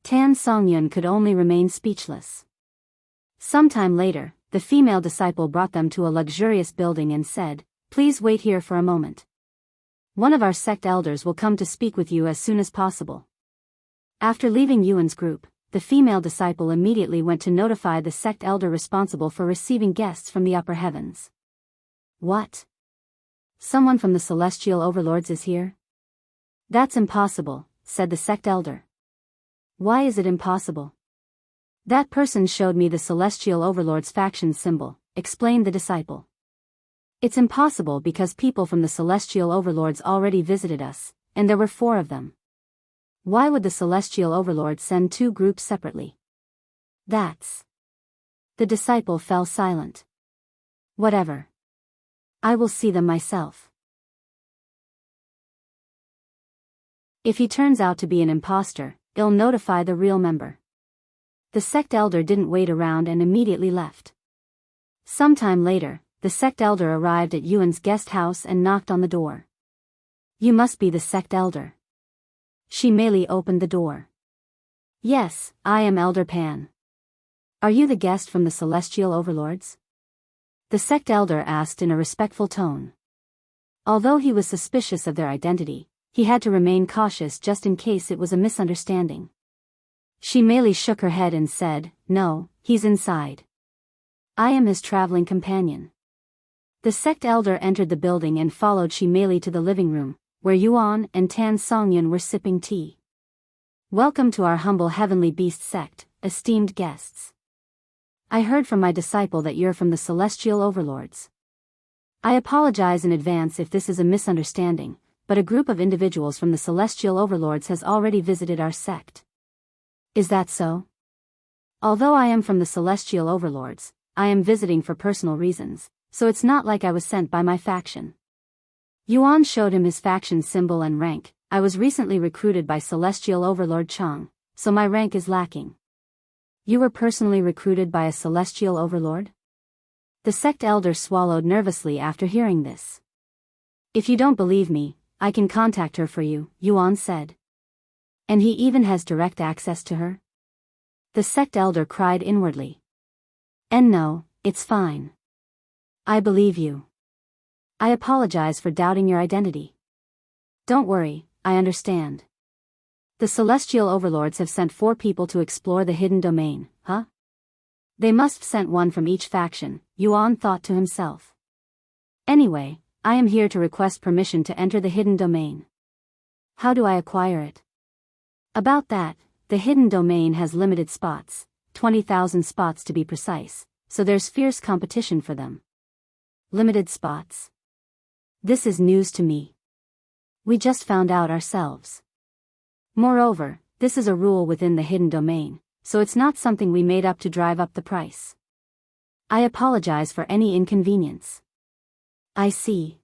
Tan Songyun could only remain speechless. Sometime later, the female disciple brought them to a luxurious building and said, Please wait here for a moment. One of our sect elders will come to speak with you as soon as possible. After leaving Yuan's group, the female disciple immediately went to notify the sect elder responsible for receiving guests from the upper heavens. What? Someone from the Celestial Overlords is here? That's impossible, said the sect elder. Why is it impossible? That person showed me the Celestial Overlords faction symbol, explained the disciple. It's impossible because people from the Celestial Overlords already visited us, and there were 4 of them. Why would the Celestial Overlords send 2 groups separately? That's... The disciple fell silent. Whatever. I will see them myself. If he turns out to be an imposter, I'll notify the real member. The sect elder didn't wait around and immediately left. Sometime later, the sect elder arrived at Yuan's guest house and knocked on the door. You must be the sect elder. She merely opened the door. Yes, I am Elder Pan. Are you the guest from the celestial overlords? The sect elder asked in a respectful tone. Although he was suspicious of their identity, he had to remain cautious just in case it was a misunderstanding. She merely shook her head and said, No, he's inside. I am his traveling companion. The sect elder entered the building and followed Shi Mei to the living room, where Yuan and Tan Songyun were sipping tea. Welcome to our humble heavenly beast sect, esteemed guests. I heard from my disciple that you're from the celestial overlords. I apologize in advance if this is a misunderstanding, but a group of individuals from the celestial overlords has already visited our sect. Is that so? Although I am from the celestial overlords, I am visiting for personal reasons, so it's not like I was sent by my faction. Yuan showed him his faction symbol and rank. I was recently recruited by celestial overlord Chang, so my rank is lacking. You were personally recruited by a celestial overlord? The sect elder swallowed nervously after hearing this. If you don't believe me, I can contact her for you, Yuan said. And he even has direct access to her? The sect elder cried inwardly. And no, it's fine. I believe you. I apologize for doubting your identity. Don't worry, I understand. The celestial overlords have sent 4 people to explore the hidden domain, huh? They must have sent one from each faction, Yuan thought to himself. Anyway, I am here to request permission to enter the hidden domain. How do I acquire it? About that, the hidden domain has limited spots, 20,000 spots to be precise, so there's fierce competition for them. Limited spots? This is news to me. We just found out ourselves. Moreover, this is a rule within the hidden domain, so it's not something we made up to drive up the price. I apologize for any inconvenience. I see.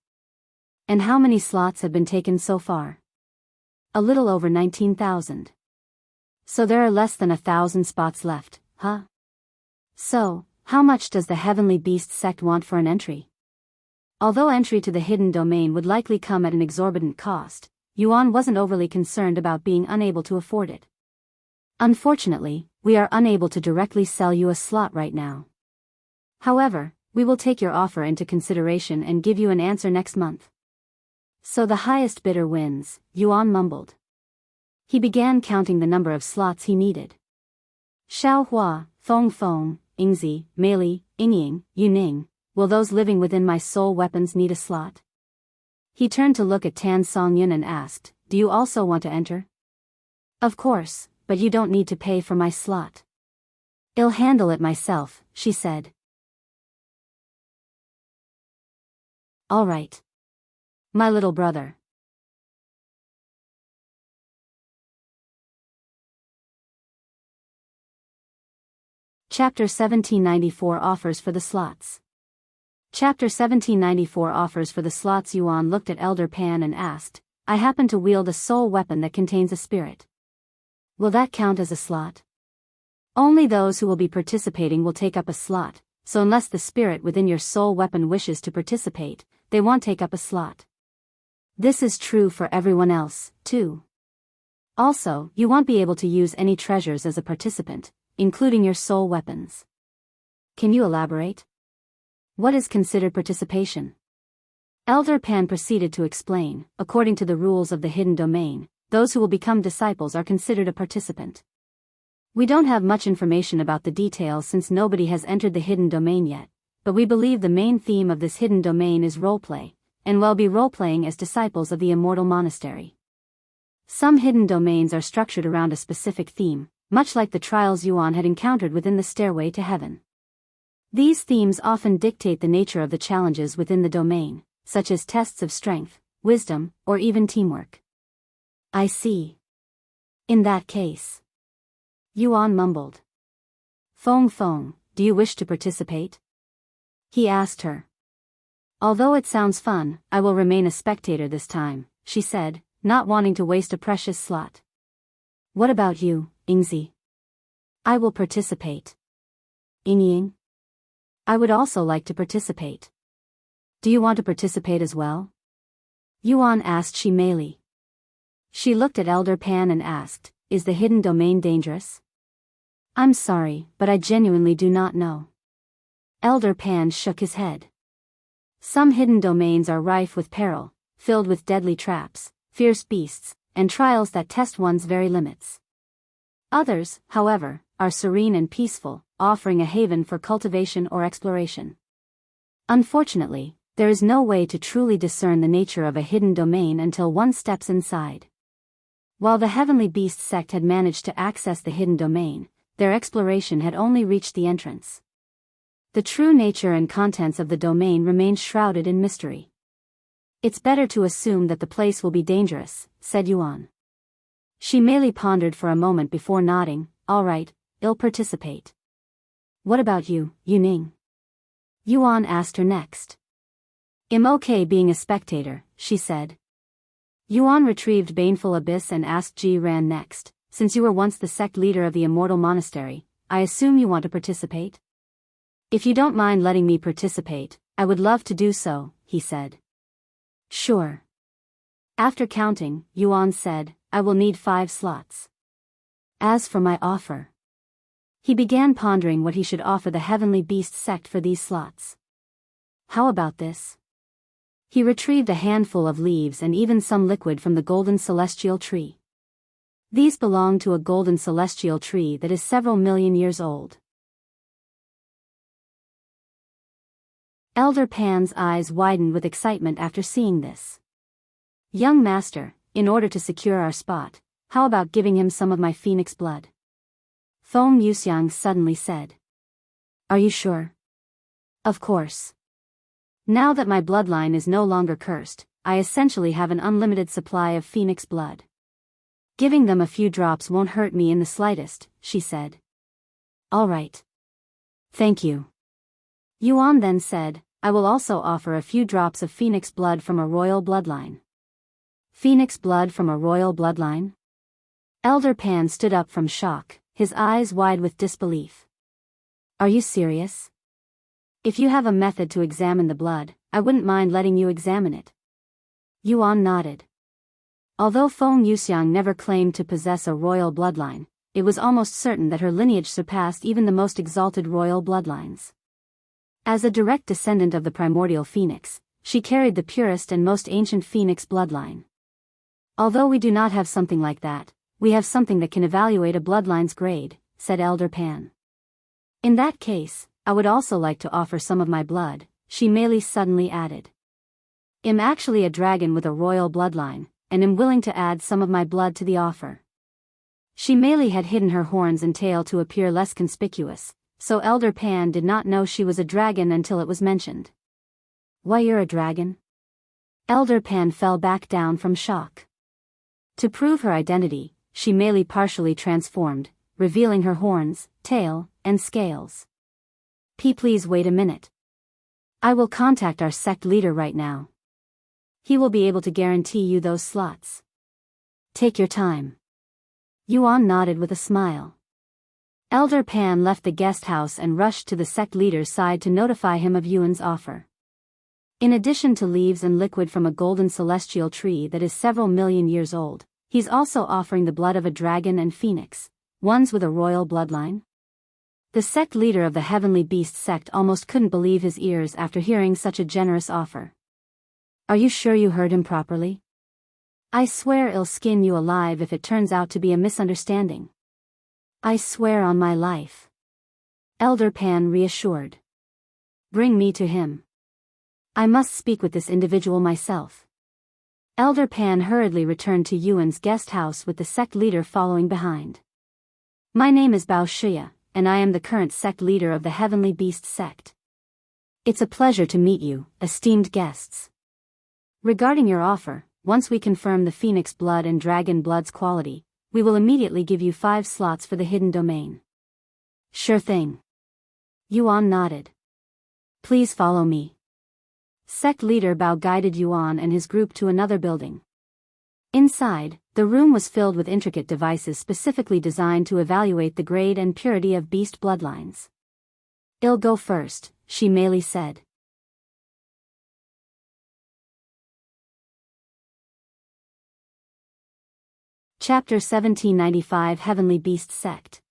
And how many slots have been taken so far? A little over 19,000. So there are less than 1,000 spots left, huh? So, how much does the Heavenly Beast sect want for an entry? Although entry to the hidden domain would likely come at an exorbitant cost, Yuan wasn't overly concerned about being unable to afford it. Unfortunately, we are unable to directly sell you a slot right now. However, we will take your offer into consideration and give you an answer next month. So the highest bidder wins, Yuan mumbled. He began counting the number of slots he needed. Xiaohua, Feng, Yingzi, Meili, Yingying, Yuning, will those living within my soul weapons need a slot? He turned to look at Tan Songyun and asked, Do you also want to enter? Of course, but you don't need to pay for my slot. I'll handle it myself, she said. All right. My little brother. Chapter 1794 Offers for the Slots. Chapter 1794 Offers for the Slots. Yuan looked at Elder Pan and asked, I happen to wield a soul weapon that contains a spirit. Will that count as a slot? Only those who will be participating will take up a slot, so unless the spirit within your soul weapon wishes to participate, they won't take up a slot. This is true for everyone else, too. Also, you won't be able to use any treasures as a participant, including your soul weapons. Can you elaborate? What is considered participation? Elder Pan proceeded to explain, according to the rules of the hidden domain, those who will become disciples are considered a participant. We don't have much information about the details since nobody has entered the hidden domain yet, but we believe the main theme of this hidden domain is roleplay, and we'll be roleplaying as disciples of the immortal monastery. Some hidden domains are structured around a specific theme, much like the trials Yuan had encountered within the stairway to heaven. These themes often dictate the nature of the challenges within the domain, such as tests of strength, wisdom, or even teamwork. I see. In that case. Yuan mumbled. Feng, do you wish to participate? He asked her. Although it sounds fun, I will remain a spectator this time, she said, not wanting to waste a precious slot. What about you, Ingzi? I will participate. Ying? I would also like to participate. Do you want to participate as well? Yuan asked Shi Meili. She looked at Elder Pan and asked, is the hidden domain dangerous? I'm sorry, but I genuinely do not know. Elder Pan shook his head. Some hidden domains are rife with peril, filled with deadly traps, fierce beasts, and trials that test one's very limits. Others, however, are serene and peaceful, offering a haven for cultivation or exploration. Unfortunately, there is no way to truly discern the nature of a hidden domain until one steps inside. While the Heavenly Beast sect had managed to access the hidden domain, their exploration had only reached the entrance. The true nature and contents of the domain remained shrouded in mystery. It's better to assume that the place will be dangerous, said Yuan. She merely pondered for a moment before nodding, all right, I'll participate. What about you, Yuning? Yuan asked her next. I'm okay being a spectator, she said. Yuan retrieved Baneful Abyss and asked Ji Ran next, since you were once the sect leader of the Immortal Monastery, I assume you want to participate? If you don't mind letting me participate, I would love to do so, he said. Sure. After counting, Yuan said, I will need 5 slots. As for my offer. He began pondering what he should offer the Heavenly Beast sect for these slots. How about this? He retrieved a handful of leaves and even some liquid from the golden celestial tree. These belong to a golden celestial tree that is several million years old. Elder Pan's eyes widened with excitement after seeing this. Young master, in order to secure our spot, how about giving him some of my phoenix blood? Feng Yuxiang suddenly said. Are you sure? Of course. Now that my bloodline is no longer cursed, I essentially have an unlimited supply of phoenix blood. Giving them a few drops won't hurt me in the slightest, she said. All right. Thank you. Yuan then said, I will also offer a few drops of phoenix blood from a royal bloodline. Phoenix blood from a royal bloodline? Elder Pan stood up from shock, his eyes wide with disbelief. Are you serious? If you have a method to examine the blood, I wouldn't mind letting you examine it. Yuan nodded. Although Feng Yuxiang never claimed to possess a royal bloodline, it was almost certain that her lineage surpassed even the most exalted royal bloodlines. As a direct descendant of the primordial phoenix, she carried the purest and most ancient phoenix bloodline. Although we do not have something like that, we have something that can evaluate a bloodline's grade, said Elder Pan. In that case, I would also like to offer some of my blood, Shi Meili suddenly added. I'm actually a dragon with a royal bloodline, and am willing to add some of my blood to the offer. Shi Meili had hidden her horns and tail to appear less conspicuous, so Elder Pan did not know she was a dragon until it was mentioned. Why, you're a dragon? Elder Pan fell back down from shock. To prove her identity, Shi Meili partially transformed, revealing her horns, tail, and scales. Please wait a minute. I will contact our sect leader right now. He will be able to guarantee you those slots. Take your time. Yuan nodded with a smile. Elder Pan left the guest house and rushed to the sect leader's side to notify him of Yuan's offer. In addition to leaves and liquid from a golden celestial tree that is several million years old, he's also offering the blood of a dragon and phoenix, ones with a royal bloodline. The sect leader of the Heavenly Beast sect almost couldn't believe his ears after hearing such a generous offer. Are you sure you heard him properly? I swear I'll skin you alive if it turns out to be a misunderstanding. I swear on my life. Elder Pan reassured. Bring me to him. I must speak with this individual myself. Elder Pan hurriedly returned to Yuan's guest house with the sect leader following behind. My name is Bao Shia, and I am the current sect leader of the Heavenly Beast sect. It's a pleasure to meet you, esteemed guests. Regarding your offer, once we confirm the phoenix blood and dragon blood's quality, we will immediately give you 5 slots for the hidden domain. Sure thing. Yuan nodded. Please follow me. Sect leader Bao guided Yuan and his group to another building. Inside, the room was filled with intricate devices specifically designed to evaluate the grade and purity of beast bloodlines. "I'll go first," she merely said. Chapter 1795 Heavenly Beast Sect.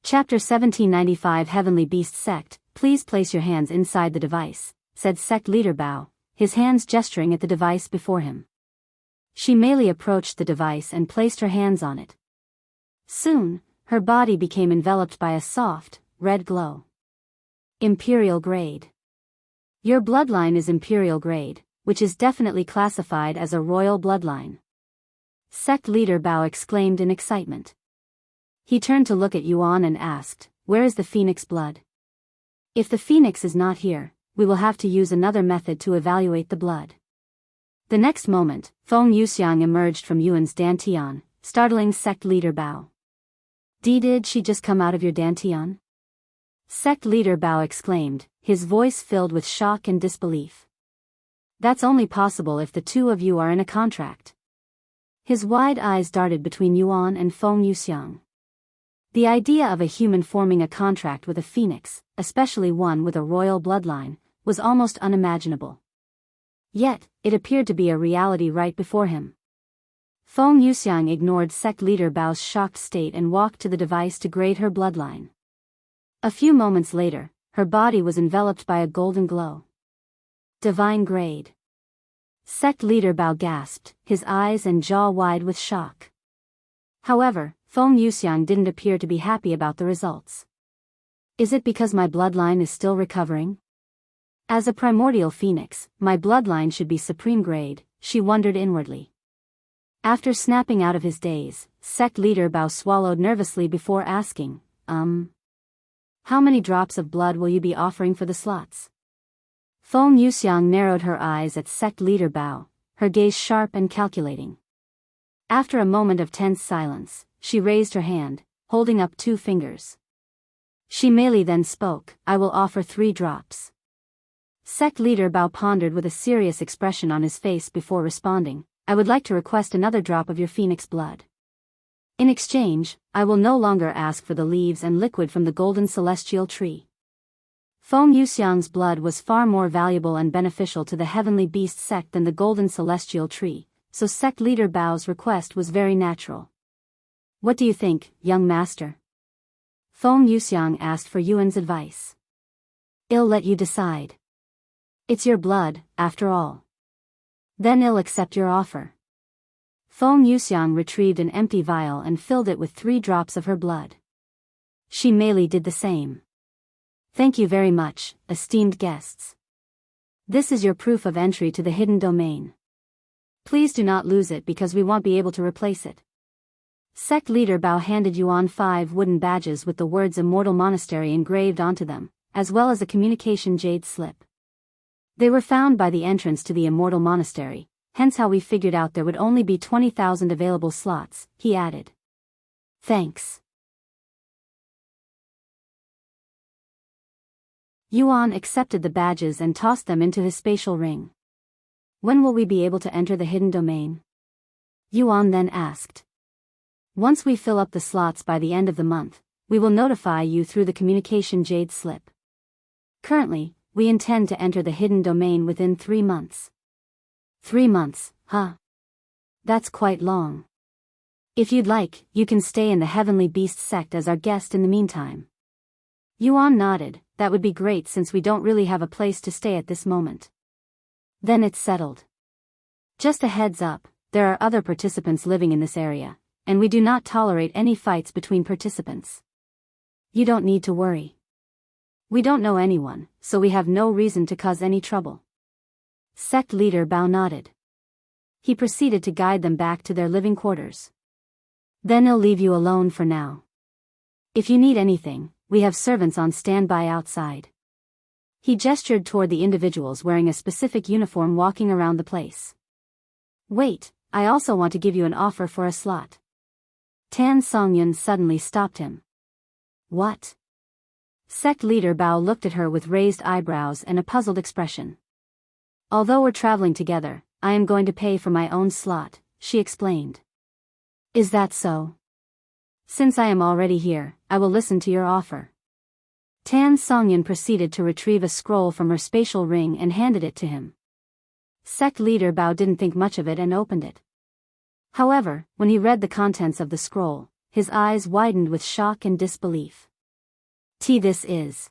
Chapter 1795 Heavenly Beast Sect. "Please place your hands inside the device," said Sect Leader Biyao, his hands gesturing at the device before him. She merely approached the device and placed her hands on it. Soon, her body became enveloped by a soft, red glow. Imperial Grade. Your bloodline is Imperial Grade, which is definitely classified as a royal bloodline. Sect Leader Biyao exclaimed in excitement. He turned to look at Yuan and asked, "Where is the phoenix blood? If the phoenix is not here, we will have to use another method to evaluate the blood." The next moment, Feng Yuxiang emerged from Yuan's dantian, startling Sect Leader Biyao. Did she just come out of your dantian?" Sect Leader Biyao exclaimed, his voice filled with shock and disbelief. "That's only possible if the two of you are in a contract." His wide eyes darted between Yuan and Feng Yuxiang. The idea of a human forming a contract with a phoenix, especially one with a royal bloodline, was almost unimaginable. Yet, it appeared to be a reality right before him. Feng Yuxiang ignored Sect Leader Bao's shocked state and walked to the device to grade her bloodline. A few moments later, her body was enveloped by a golden glow. Divine Grade. Sect Leader Biyao gasped, his eyes and jaw wide with shock. However, Feng Yuxiang didn't appear to be happy about the results. "Is it because my bloodline is still recovering? As a primordial phoenix, my bloodline should be supreme grade," she wondered inwardly. After snapping out of his daze, Sect Leader Biyao swallowed nervously before asking, "How many drops of blood will you be offering for the slots?" Feng Yuxiang narrowed her eyes at Sect Leader Biyao, her gaze sharp and calculating. After a moment of tense silence, she raised her hand, holding up 2 fingers. She merely then spoke, "I will offer 3 drops." Sect Leader Biyao pondered with a serious expression on his face before responding, "I would like to request another drop of your phoenix blood. In exchange, I will no longer ask for the leaves and liquid from the golden celestial tree." Feng Yuxiang's blood was far more valuable and beneficial to the Heavenly Beast Sect than the golden celestial tree, so Sect Leader Bao's request was very natural. "What do you think, young master?" Feng Yuxiang asked for Yuan's advice. "I'll let you decide. It's your blood, after all." "Then I'll accept your offer." Feng Yuxiang retrieved an empty vial and filled it with 3 drops of her blood. She merely did the same. "Thank you very much, esteemed guests. This is your proof of entry to the hidden domain. Please do not lose it because we won't be able to replace it." Sect Leader Biyao handed Yuan 5 wooden badges with the words Immortal Monastery engraved onto them, as well as a communication jade slip. "They were found by the entrance to the Immortal Monastery, hence how we figured out there would only be 20,000 available slots," he added. "Thanks." Yuan accepted the badges and tossed them into his spatial ring. "When will we be able to enter the hidden domain?" Yuan then asked. "Once we fill up the slots by the end of the month, we will notify you through the communication jade slip. Currently, we intend to enter the hidden domain within 3 months. 3 months, huh? That's quite long. If you'd like, you can stay in the Heavenly Beast Sect as our guest in the meantime." Yuan nodded, "That would be great since we don't really have a place to stay at this moment." "Then it's settled. Just a heads up, there are other participants living in this area, and we do not tolerate any fights between participants. You don't need to worry. We don't know anyone, so we have no reason to cause any trouble." Sect Leader Biyao nodded. He proceeded to guide them back to their living quarters. "Then I'll leave you alone for now. If you need anything, we have servants on standby outside." He gestured toward the individuals wearing a specific uniform walking around the place. "Wait, I also want to give you an offer for a slot." Tan Songyun suddenly stopped him. "What?" Sect Leader Biyao looked at her with raised eyebrows and a puzzled expression. "Although we're traveling together, I am going to pay for my own slot, she explained. Is that so? Since I am already here, I will listen to your offer. Tan Songyan proceeded to retrieve a scroll from her spatial ring and handed it to him. Sect leader Bao didn't think much of it and opened it. However, when he read the contents of the scroll, his eyes widened with shock and disbelief. This is.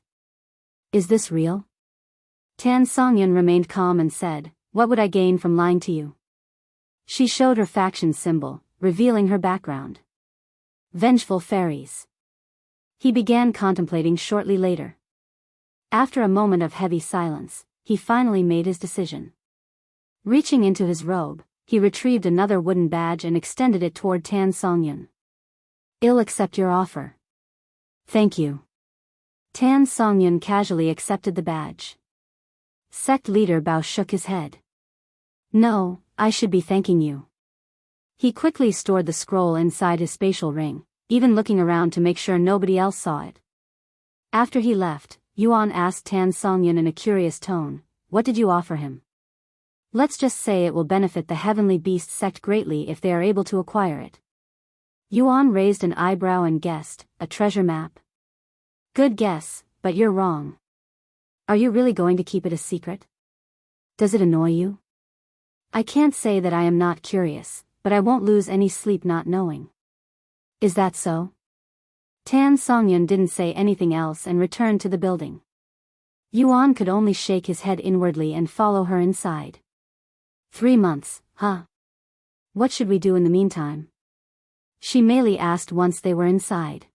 Is this real? Tan Songyan remained calm and said, what would I gain from lying to you? She showed her faction symbol, revealing her background. Vengeful fairies. He began contemplating shortly later. After a moment of heavy silence, he finally made his decision. Reaching into his robe, he retrieved another wooden badge and extended it toward Tan Songyan. I'll accept your offer. Thank you. Tan Songyan casually accepted the badge. Sect leader Bao shook his head. No, I should be thanking you. He quickly stored the scroll inside his spatial ring, even looking around to make sure nobody else saw it. After he left, Yuan asked Tan Songyan in a curious tone, what did you offer him? Let's just say it will benefit the Heavenly Beast sect greatly if they are able to acquire it. Yuan raised an eyebrow and guessed, a treasure map. Good guess, but you're wrong. Are you really going to keep it a secret? Does it annoy you? I can't say that I am not curious, but I won't lose any sleep not knowing. Is that so? Tan Songyan didn't say anything else and returned to the building. Yuan could only shake his head inwardly and follow her inside. 3 months, huh? What should we do in the meantime? She merely asked once they were inside.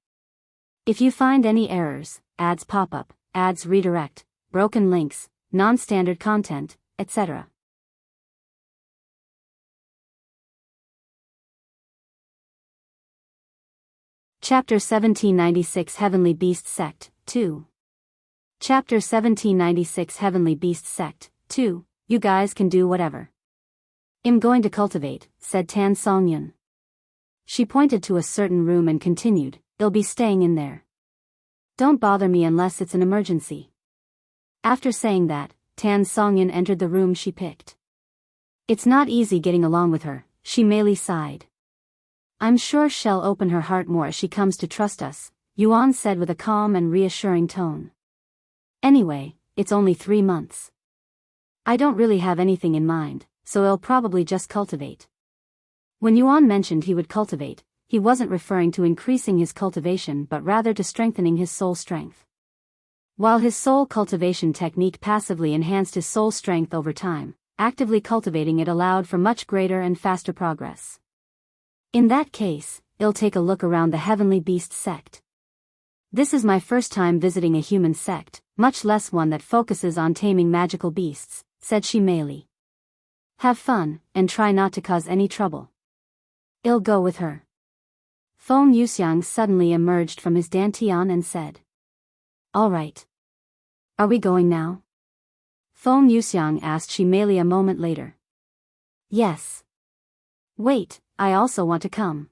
If you find any errors, ads pop up, ads redirect, broken links, non-standard content, etc. Chapter 1796 Heavenly Beast Sect, 2. Chapter 1796 Heavenly Beast Sect, 2. You guys can do whatever. I'm going to cultivate, said Tan Songyan. She pointed to a certain room and continued, they'll be staying in there. Don't bother me unless it's an emergency. After saying that, Tan Songyan entered the room she picked. It's not easy getting along with her, she merely sighed. I'm sure she'll open her heart more as she comes to trust us, Yuan said with a calm and reassuring tone. Anyway, it's only 3 months. I don't really have anything in mind, so I'll probably just cultivate. When Yuan mentioned he would cultivate, he wasn't referring to increasing his cultivation but rather to strengthening his soul strength. While his soul cultivation technique passively enhanced his soul strength over time, actively cultivating it allowed for much greater and faster progress. In that case, I'll take a look around the Heavenly Beast Sect. This is my first time visiting a human sect, much less one that focuses on taming magical beasts, said she merely. Have fun, and try not to cause any trouble. I'll go with her. Feng Yuxiang suddenly emerged from his dantian and said. All right. Are we going now? Feng Yuxiang asked she merely a moment later. Yes. Wait, I also want to come.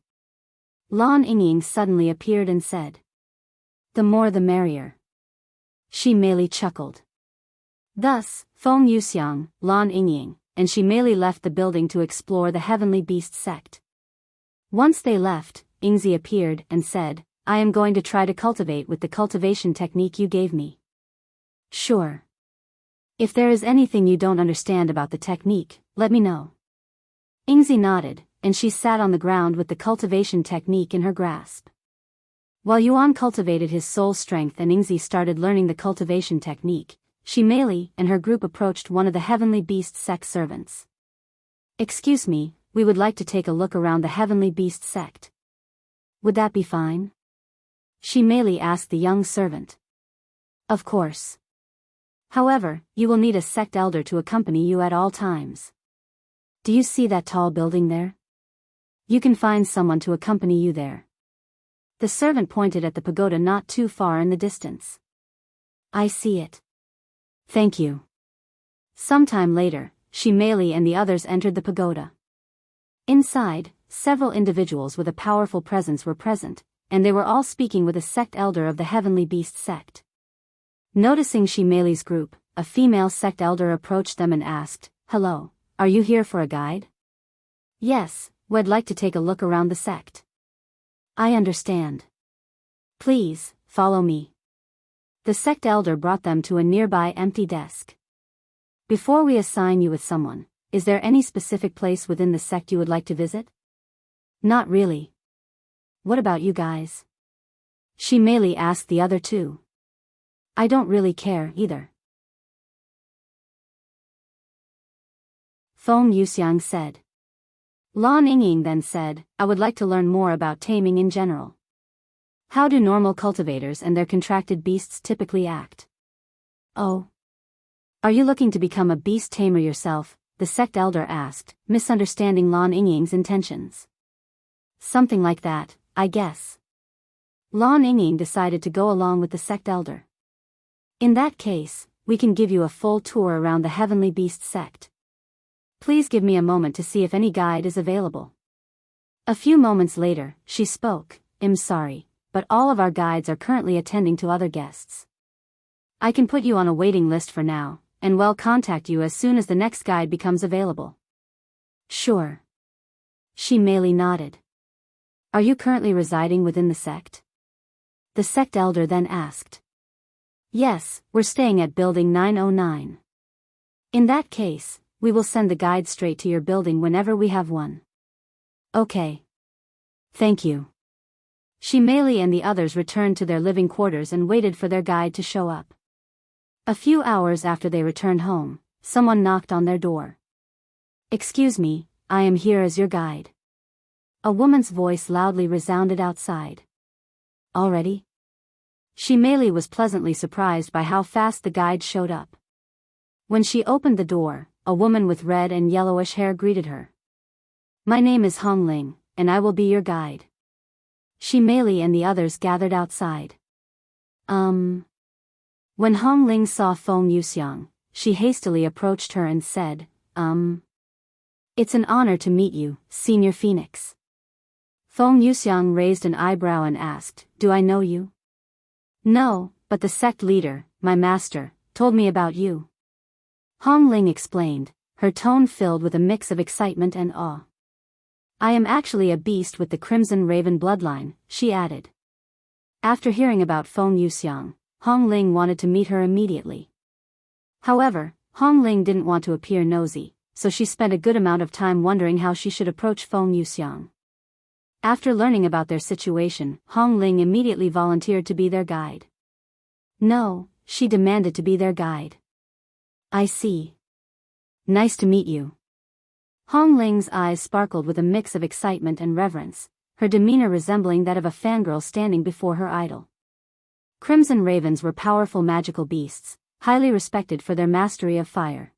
Lan Yingying suddenly appeared and said. The more the merrier. She merely chuckled. Thus, Feng Yuxiang, Lan Yingying, and she merely left the building to explore the Heavenly Beast Sect. Once they left, Yingzi appeared and said, I am going to try to cultivate with the cultivation technique you gave me. Sure. If there is anything you don't understand about the technique, let me know. Yingzi nodded, and she sat on the ground with the cultivation technique in her grasp. While Yuan cultivated his soul strength and Yingzi started learning the cultivation technique, she merely and her group approached one of the Heavenly Beast Sect servants. Excuse me, we would like to take a look around the Heavenly Beast Sect. Would that be fine? She merely asked the young servant. Of course. However, you will need a sect elder to accompany you at all times. Do you see that tall building there? You can find someone to accompany you there. The servant pointed at the pagoda not too far in the distance. I see it. Thank you. Sometime later, she merely and the others entered the pagoda. Inside, several individuals with a powerful presence were present, and they were all speaking with a sect elder of the Heavenly Beast Sect. Noticing Shimeli's group, a female sect elder approached them and asked, Hello, are you here for a guide? Yes, we'd like to take a look around the sect. I understand. Please, follow me. The sect elder brought them to a nearby empty desk. Before we assign you with someone, is there any specific place within the sect you would like to visit? Not really. What about you guys? She merely asked the other two. I don't really care either. Feng Yuxiang said. Lan Yingying then said, I would like to learn more about taming in general. How do normal cultivators and their contracted beasts typically act? Oh. Are you looking to become a beast tamer yourself? The sect elder asked, misunderstanding Lan Yingying's intentions. Something like that, I guess. Lan Yingying decided to go along with the sect elder. In that case, we can give you a full tour around the Heavenly Beast sect. Please give me a moment to see if any guide is available. A few moments later, she spoke, I'm sorry, but all of our guides are currently attending to other guests. I can put you on a waiting list for now, and will contact you as soon as the next guide becomes available. Sure. She merely nodded. Are you currently residing within the sect? The sect elder then asked. Yes, we're staying at building 909. In that case, we will send the guide straight to your building whenever we have one. Okay. Thank you. Shi Meili and the others returned to their living quarters and waited for their guide to show up. A few hours after they returned home, someone knocked on their door. Excuse me, I am here as your guide. A woman's voice loudly resounded outside. Already? Shi Meili was pleasantly surprised by how fast the guide showed up. When she opened the door, a woman with red and yellowish hair greeted her. My name is Hong Ling, and I will be your guide. Shi Meili and the others gathered outside. When Hong Ling saw Feng Yuxiang, she hastily approached her and said, It's an honor to meet you, Senior Phoenix. Feng Yuxiang raised an eyebrow and asked, Do I know you? No, but the sect leader, my master, told me about you. Hong Ling explained, her tone filled with a mix of excitement and awe. I am actually a beast with the Crimson Raven bloodline, she added. After hearing about Feng Yuxiang, Hong Ling wanted to meet her immediately. However, Hong Ling didn't want to appear nosy, so she spent a good amount of time wondering how she should approach Feng Yuxiang. After learning about their situation, Hong Ling immediately volunteered to be their guide. No, she demanded to be their guide. I see. Nice to meet you. Hong Ling's eyes sparkled with a mix of excitement and reverence, her demeanor resembling that of a fangirl standing before her idol. Crimson ravens were powerful magical beasts, highly respected for their mastery of fire.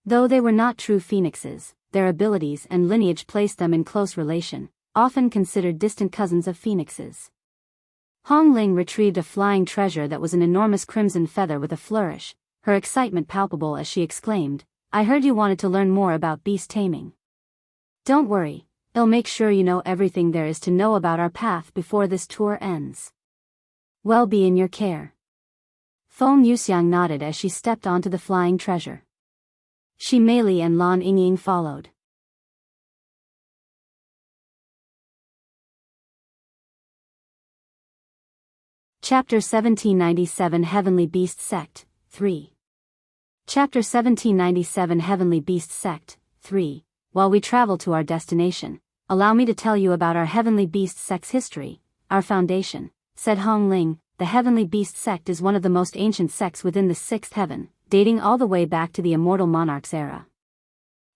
Though they were not true phoenixes, their abilities and lineage placed them in close relation, often considered distant cousins of phoenixes. Hong Ling retrieved a flying treasure that was an enormous crimson feather with a flourish, her excitement palpable as she exclaimed, I heard you wanted to learn more about beast taming. Don't worry, I'll make sure you know everything there is to know about our path before this tour ends. Well, be in your care. Feng Yuxiang nodded as she stepped onto the flying treasure. Shi Meili and Lan Yingying followed. Chapter 1797 Heavenly Beast Sect, 3. Chapter 1797 Heavenly Beast Sect, 3. While we travel to our destination, allow me to tell you about our Heavenly Beast Sect's history, our foundation, said Hong Ling. The Heavenly Beast Sect is one of the most ancient sects within the sixth heaven, dating all the way back to the Immortal Monarch's era.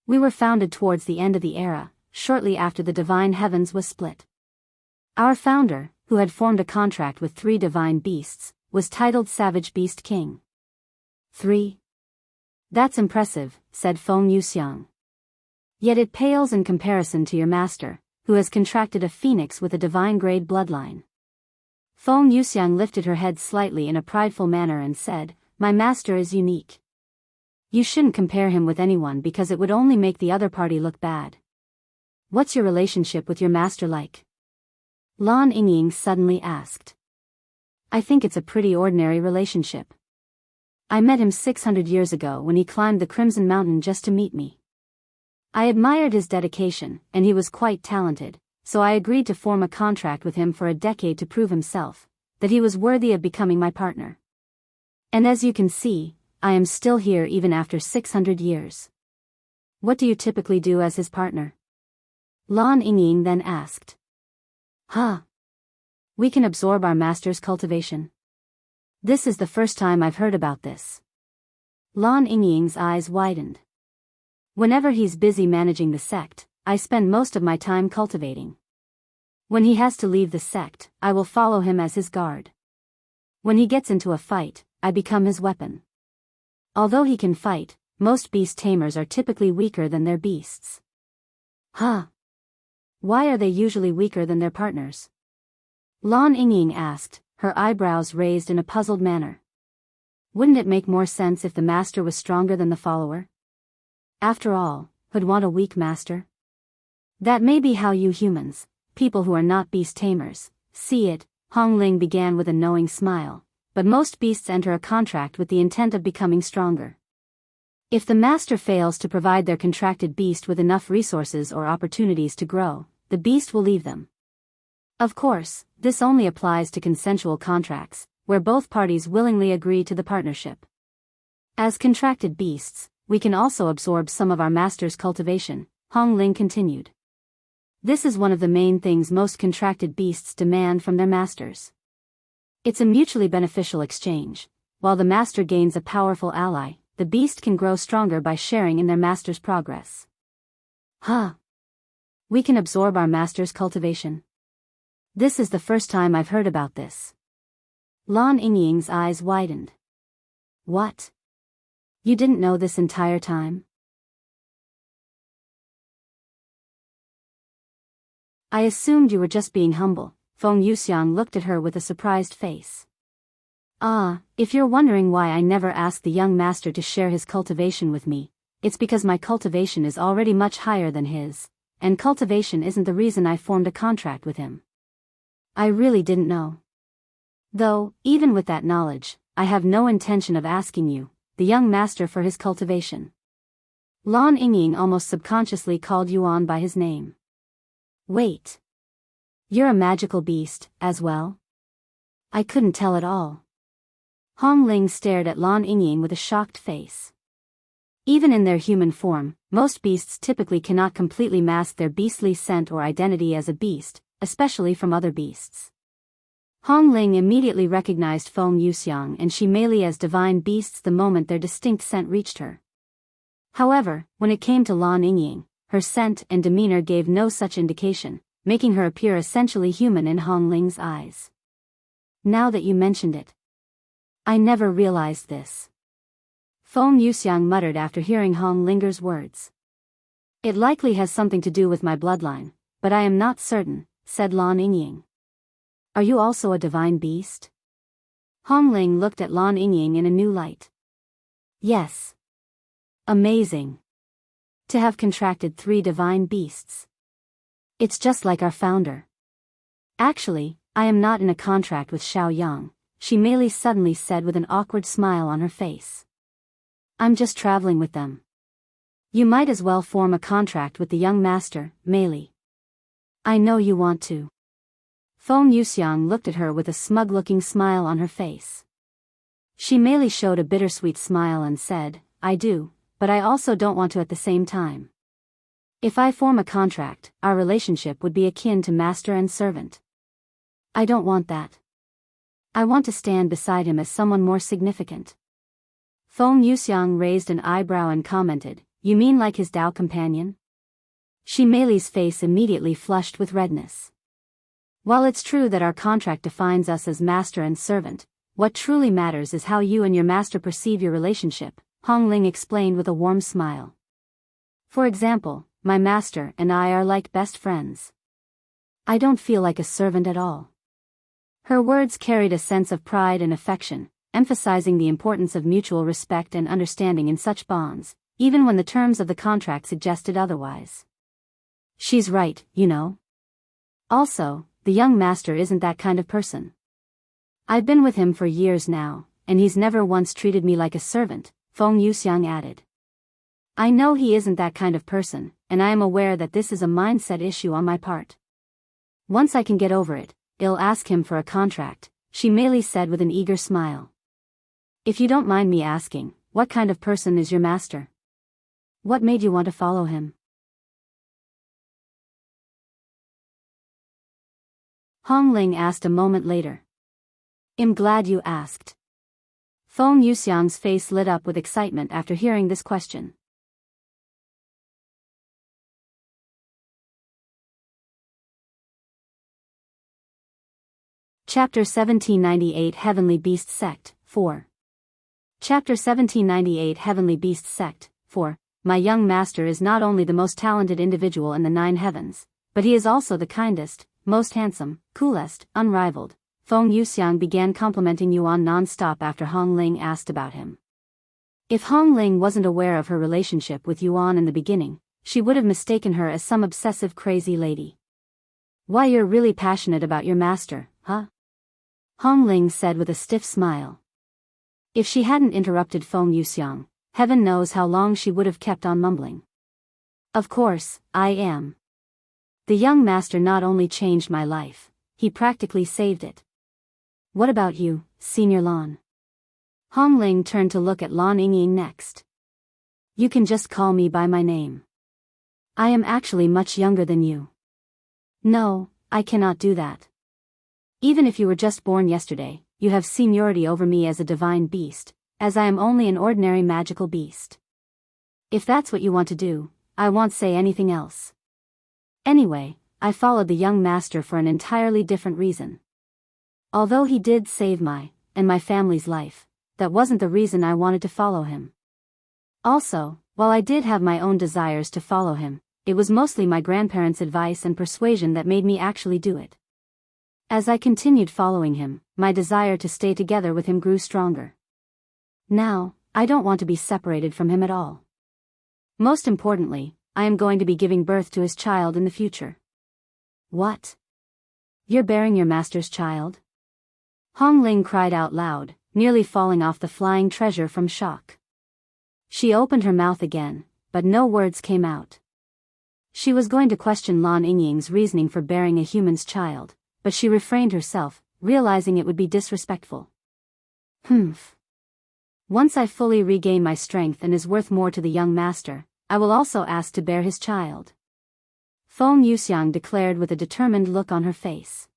We were founded towards the end of the era, shortly after the Divine Heavens was split. Our founder, who had formed a contract with 3 divine beasts, was titled Savage Beast King. 3. That's impressive, said Feng Yuxiang. Yet it pales in comparison to your master, who has contracted a phoenix with a divine grade bloodline. Feng Yuxiang lifted her head slightly in a prideful manner and said, My master is unique. You shouldn't compare him with anyone because it would only make the other party look bad. What's your relationship with your master like? Lan Yingying suddenly asked. I think it's a pretty ordinary relationship. I met him 600 years ago when he climbed the Crimson Mountain just to meet me. I admired his dedication, and he was quite talented, so I agreed to form a contract with him for a decade to prove himself, that he was worthy of becoming my partner. And as you can see, I am still here even after 600 years. What do you typically do as his partner? Lan Yingying then asked. Huh. We can absorb our master's cultivation. This is the first time I've heard about this. Lan Yingying's eyes widened. Whenever he's busy managing the sect, I spend most of my time cultivating. When he has to leave the sect, I will follow him as his guard. When he gets into a fight, I become his weapon. Although he can fight, most beast tamers are typically weaker than their beasts. Huh? Why are they usually weaker than their partners? Lan Yingying asked, her eyebrows raised in a puzzled manner. Wouldn't it make more sense if the master was stronger than the follower? After all, who'd want a weak master? That may be how you humans, people who are not beast tamers, see it. Hong Ling began with a knowing smile, but most beasts enter a contract with the intent of becoming stronger. If the master fails to provide their contracted beast with enough resources or opportunities to grow, the beast will leave them. Of course, this only applies to consensual contracts, where both parties willingly agree to the partnership. As contracted beasts, we can also absorb some of our master's cultivation, Hong Ling continued. This is one of the main things most contracted beasts demand from their masters. It's a mutually beneficial exchange. While the master gains a powerful ally, the beast can grow stronger by sharing in their master's progress. Huh. We can absorb our master's cultivation. This is the first time I've heard about this. Lan Yingying's eyes widened. What? You didn't know this entire time? I assumed you were just being humble. Feng Yuxiang looked at her with a surprised face. If you're wondering why I never asked the young master to share his cultivation with me, it's because my cultivation is already much higher than his, and cultivation isn't the reason I formed a contract with him. I really didn't know. Though, even with that knowledge, I have no intention of asking you, the young master, for his cultivation. Lan Yingying almost subconsciously called Yuan by his name. Wait. You're a magical beast, as well? I couldn't tell at all. Hong Ling stared at Lan Yingying with a shocked face. Even in their human form, most beasts typically cannot completely mask their beastly scent or identity as a beast, especially from other beasts. Hong Ling immediately recognized Feng Yuxiang and Shi Meili as divine beasts the moment their distinct scent reached her. However, when it came to Lan Yingying, her scent and demeanor gave no such indication, making her appear essentially human in Hong Ling's eyes. Now that you mentioned it, I never realized this. Feng Yuxiang muttered after hearing Hong Linger's words. It likely has something to do with my bloodline, but I am not certain, said Lan Yingying. Are you also a divine beast? Hong Ling looked at Lan Yingying in a new light. Yes. Amazing. To have contracted 3 divine beasts. It's just like our founder. Actually, I am not in a contract with Xiao Yang, Shi Meili suddenly said with an awkward smile on her face. I'm just traveling with them. You might as well form a contract with the young master, Meili. I know you want to. Feng Yuxiang looked at her with a smug-looking smile on her face. Shi Meili showed a bittersweet smile and said, I do, but I also don't want to at the same time. If I form a contract, our relationship would be akin to master and servant. I don't want that. I want to stand beside him as someone more significant. Feng Yuxiang raised an eyebrow and commented, You mean like his Dao companion? Shi Meili's face immediately flushed with redness. While it's true that our contract defines us as master and servant, what truly matters is how you and your master perceive your relationship, Hong Ling explained with a warm smile. For example, my master and I are like best friends. I don't feel like a servant at all. Her words carried a sense of pride and affection, emphasizing the importance of mutual respect and understanding in such bonds, even when the terms of the contract suggested otherwise. She's right, you know. Also, the young master isn't that kind of person. I've been with him for years now, and he's never once treated me like a servant, Feng Yuxiang added. I know he isn't that kind of person, and I am aware that this is a mindset issue on my part. Once I can get over it, I'll ask him for a contract, she merely said with an eager smile. If you don't mind me asking, what kind of person is your master? What made you want to follow him? Hong Ling asked a moment later. I'm glad you asked. Feng Yuxiang's face lit up with excitement after hearing this question. Chapter 1798 Heavenly Beast Sect, 4. Chapter 1798 Heavenly Beast Sect, 4. My young master is not only the most talented individual in the 9 heavens, but he is also the kindest, most handsome, coolest, unrivaled. Feng Yuxiang began complimenting Yuan non-stop after Hong Ling asked about him. If Hong Ling wasn't aware of her relationship with Yuan in the beginning, she would have mistaken her as some obsessive crazy lady. Why, you're really passionate about your master, huh? Hong Ling said with a stiff smile. If she hadn't interrupted Feng Yuxiang, heaven knows how long she would have kept on mumbling. Of course, I am. The young master not only changed my life, he practically saved it. What about you, Senior Lan? Hong Ling turned to look at Lan Yingying next. You can just call me by my name. I am actually much younger than you. No, I cannot do that. Even if you were just born yesterday, you have seniority over me as a divine beast, as I am only an ordinary magical beast. If that's what you want to do, I won't say anything else. Anyway, I followed the young master for an entirely different reason. Although he did save my and my family's life, that wasn't the reason I wanted to follow him. Also, while I did have my own desires to follow him, it was mostly my grandparents' advice and persuasion that made me actually do it. As I continued following him, my desire to stay together with him grew stronger. Now, I don't want to be separated from him at all. Most importantly, I am going to be giving birth to his child in the future. What? You're bearing your master's child? Hong Ling cried out loud, nearly falling off the flying treasure from shock. She opened her mouth again, but no words came out. She was going to question Lan Yingying's reasoning for bearing a human's child, but she refrained herself, realizing it would be disrespectful. Humph. Once I fully regain my strength and is worth more to the young master, I will also ask to bear his child. Feng Yuxiang declared with a determined look on her face.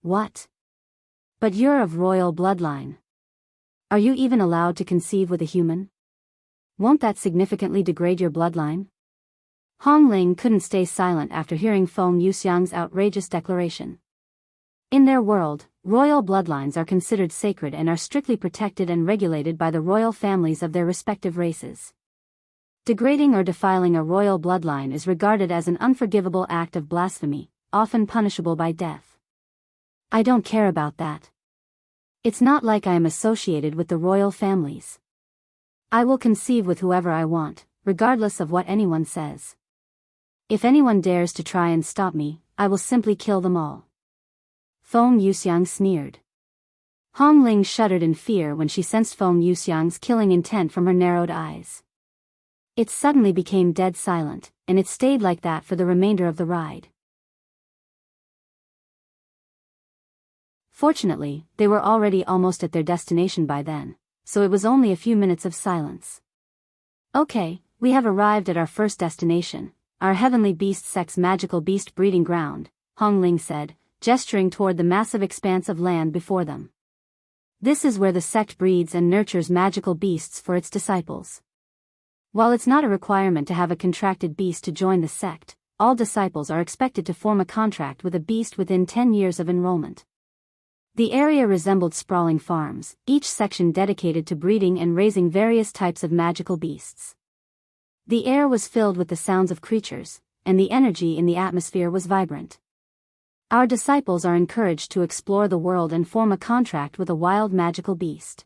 What? But you're of royal bloodline. Are you even allowed to conceive with a human? Won't that significantly degrade your bloodline? Hong Ling couldn't stay silent after hearing Feng Yuxiang's outrageous declaration. In their world, royal bloodlines are considered sacred and are strictly protected and regulated by the royal families of their respective races. Degrading or defiling a royal bloodline is regarded as an unforgivable act of blasphemy, often punishable by death. I don't care about that. It's not like I am associated with the royal families. I will conceive with whoever I want, regardless of what anyone says. If anyone dares to try and stop me, I will simply kill them all. Feng Yuxiang sneered. Hong Ling shuddered in fear when she sensed Feng Yuxiang's killing intent from her narrowed eyes. It suddenly became dead silent, and it stayed like that for the remainder of the ride. Fortunately, they were already almost at their destination by then, so it was only a few minutes of silence. Okay, we have arrived at our first destination, our Heavenly Beast Sect's magical beast breeding ground, Hong Ling said, gesturing toward the massive expanse of land before them. This is where the sect breeds and nurtures magical beasts for its disciples. While it's not a requirement to have a contracted beast to join the sect, all disciples are expected to form a contract with a beast within 10 years of enrollment. The area resembled sprawling farms, each section dedicated to breeding and raising various types of magical beasts. The air was filled with the sounds of creatures, and the energy in the atmosphere was vibrant. Our disciples are encouraged to explore the world and form a contract with a wild magical beast.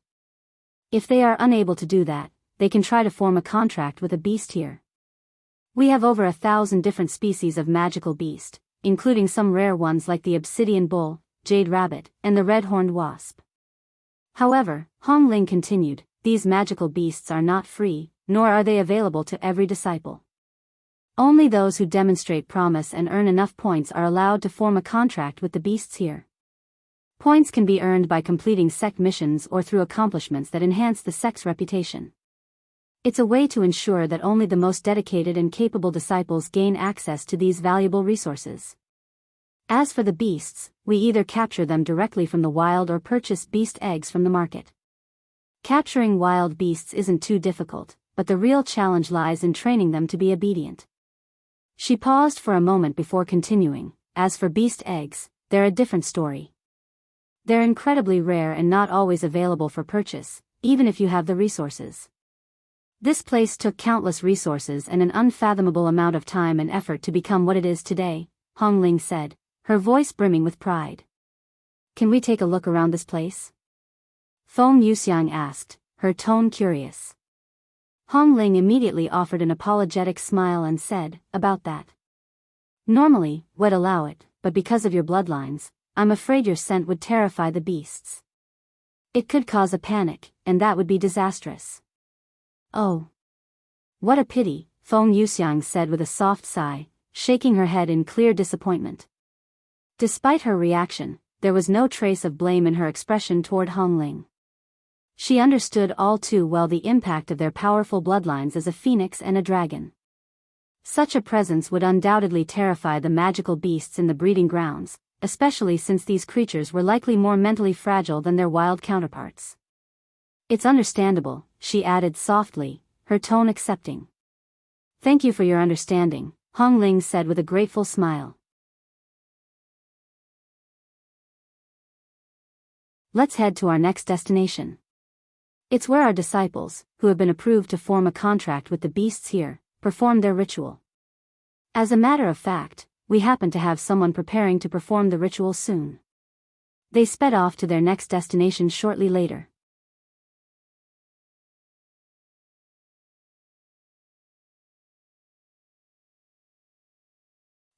If they are unable to do that, they can try to form a contract with a beast here. We have over 1,000 different species of magical beast, including some rare ones like the obsidian bull, jade rabbit, and the red-horned wasp. However, Hong Ling continued, these magical beasts are not free, nor are they available to every disciple. Only those who demonstrate promise and earn enough points are allowed to form a contract with the beasts here. Points can be earned by completing sect missions or through accomplishments that enhance the sect's reputation. It's a way to ensure that only the most dedicated and capable disciples gain access to these valuable resources. As for the beasts, we either capture them directly from the wild or purchase beast eggs from the market. Capturing wild beasts isn't too difficult, but the real challenge lies in training them to be obedient. She paused for a moment before continuing. As for beast eggs, they're a different story. They're incredibly rare and not always available for purchase, even if you have the resources. This place took countless resources and an unfathomable amount of time and effort to become what it is today, Hongling said, her voice brimming with pride. Can we take a look around this place? Feng Yuxiang asked, her tone curious. Hongling immediately offered an apologetic smile and said, about that. Normally, we'd allow it, but because of your bloodlines, I'm afraid your scent would terrify the beasts. It could cause a panic, and that would be disastrous. Oh. What a pity, Feng Yuxiang said with a soft sigh, shaking her head in clear disappointment. Despite her reaction, there was no trace of blame in her expression toward Hongling. She understood all too well the impact of their powerful bloodlines as a phoenix and a dragon. Such a presence would undoubtedly terrify the magical beasts in the breeding grounds, especially since these creatures were likely more mentally fragile than their wild counterparts. It's understandable, she added softly, her tone accepting. Thank you for your understanding, Hongling said with a grateful smile. Let's head to our next destination. It's where our disciples, who have been approved to form a contract with the beasts here, perform their ritual. As a matter of fact, we happen to have someone preparing to perform the ritual soon. They sped off to their next destination shortly later.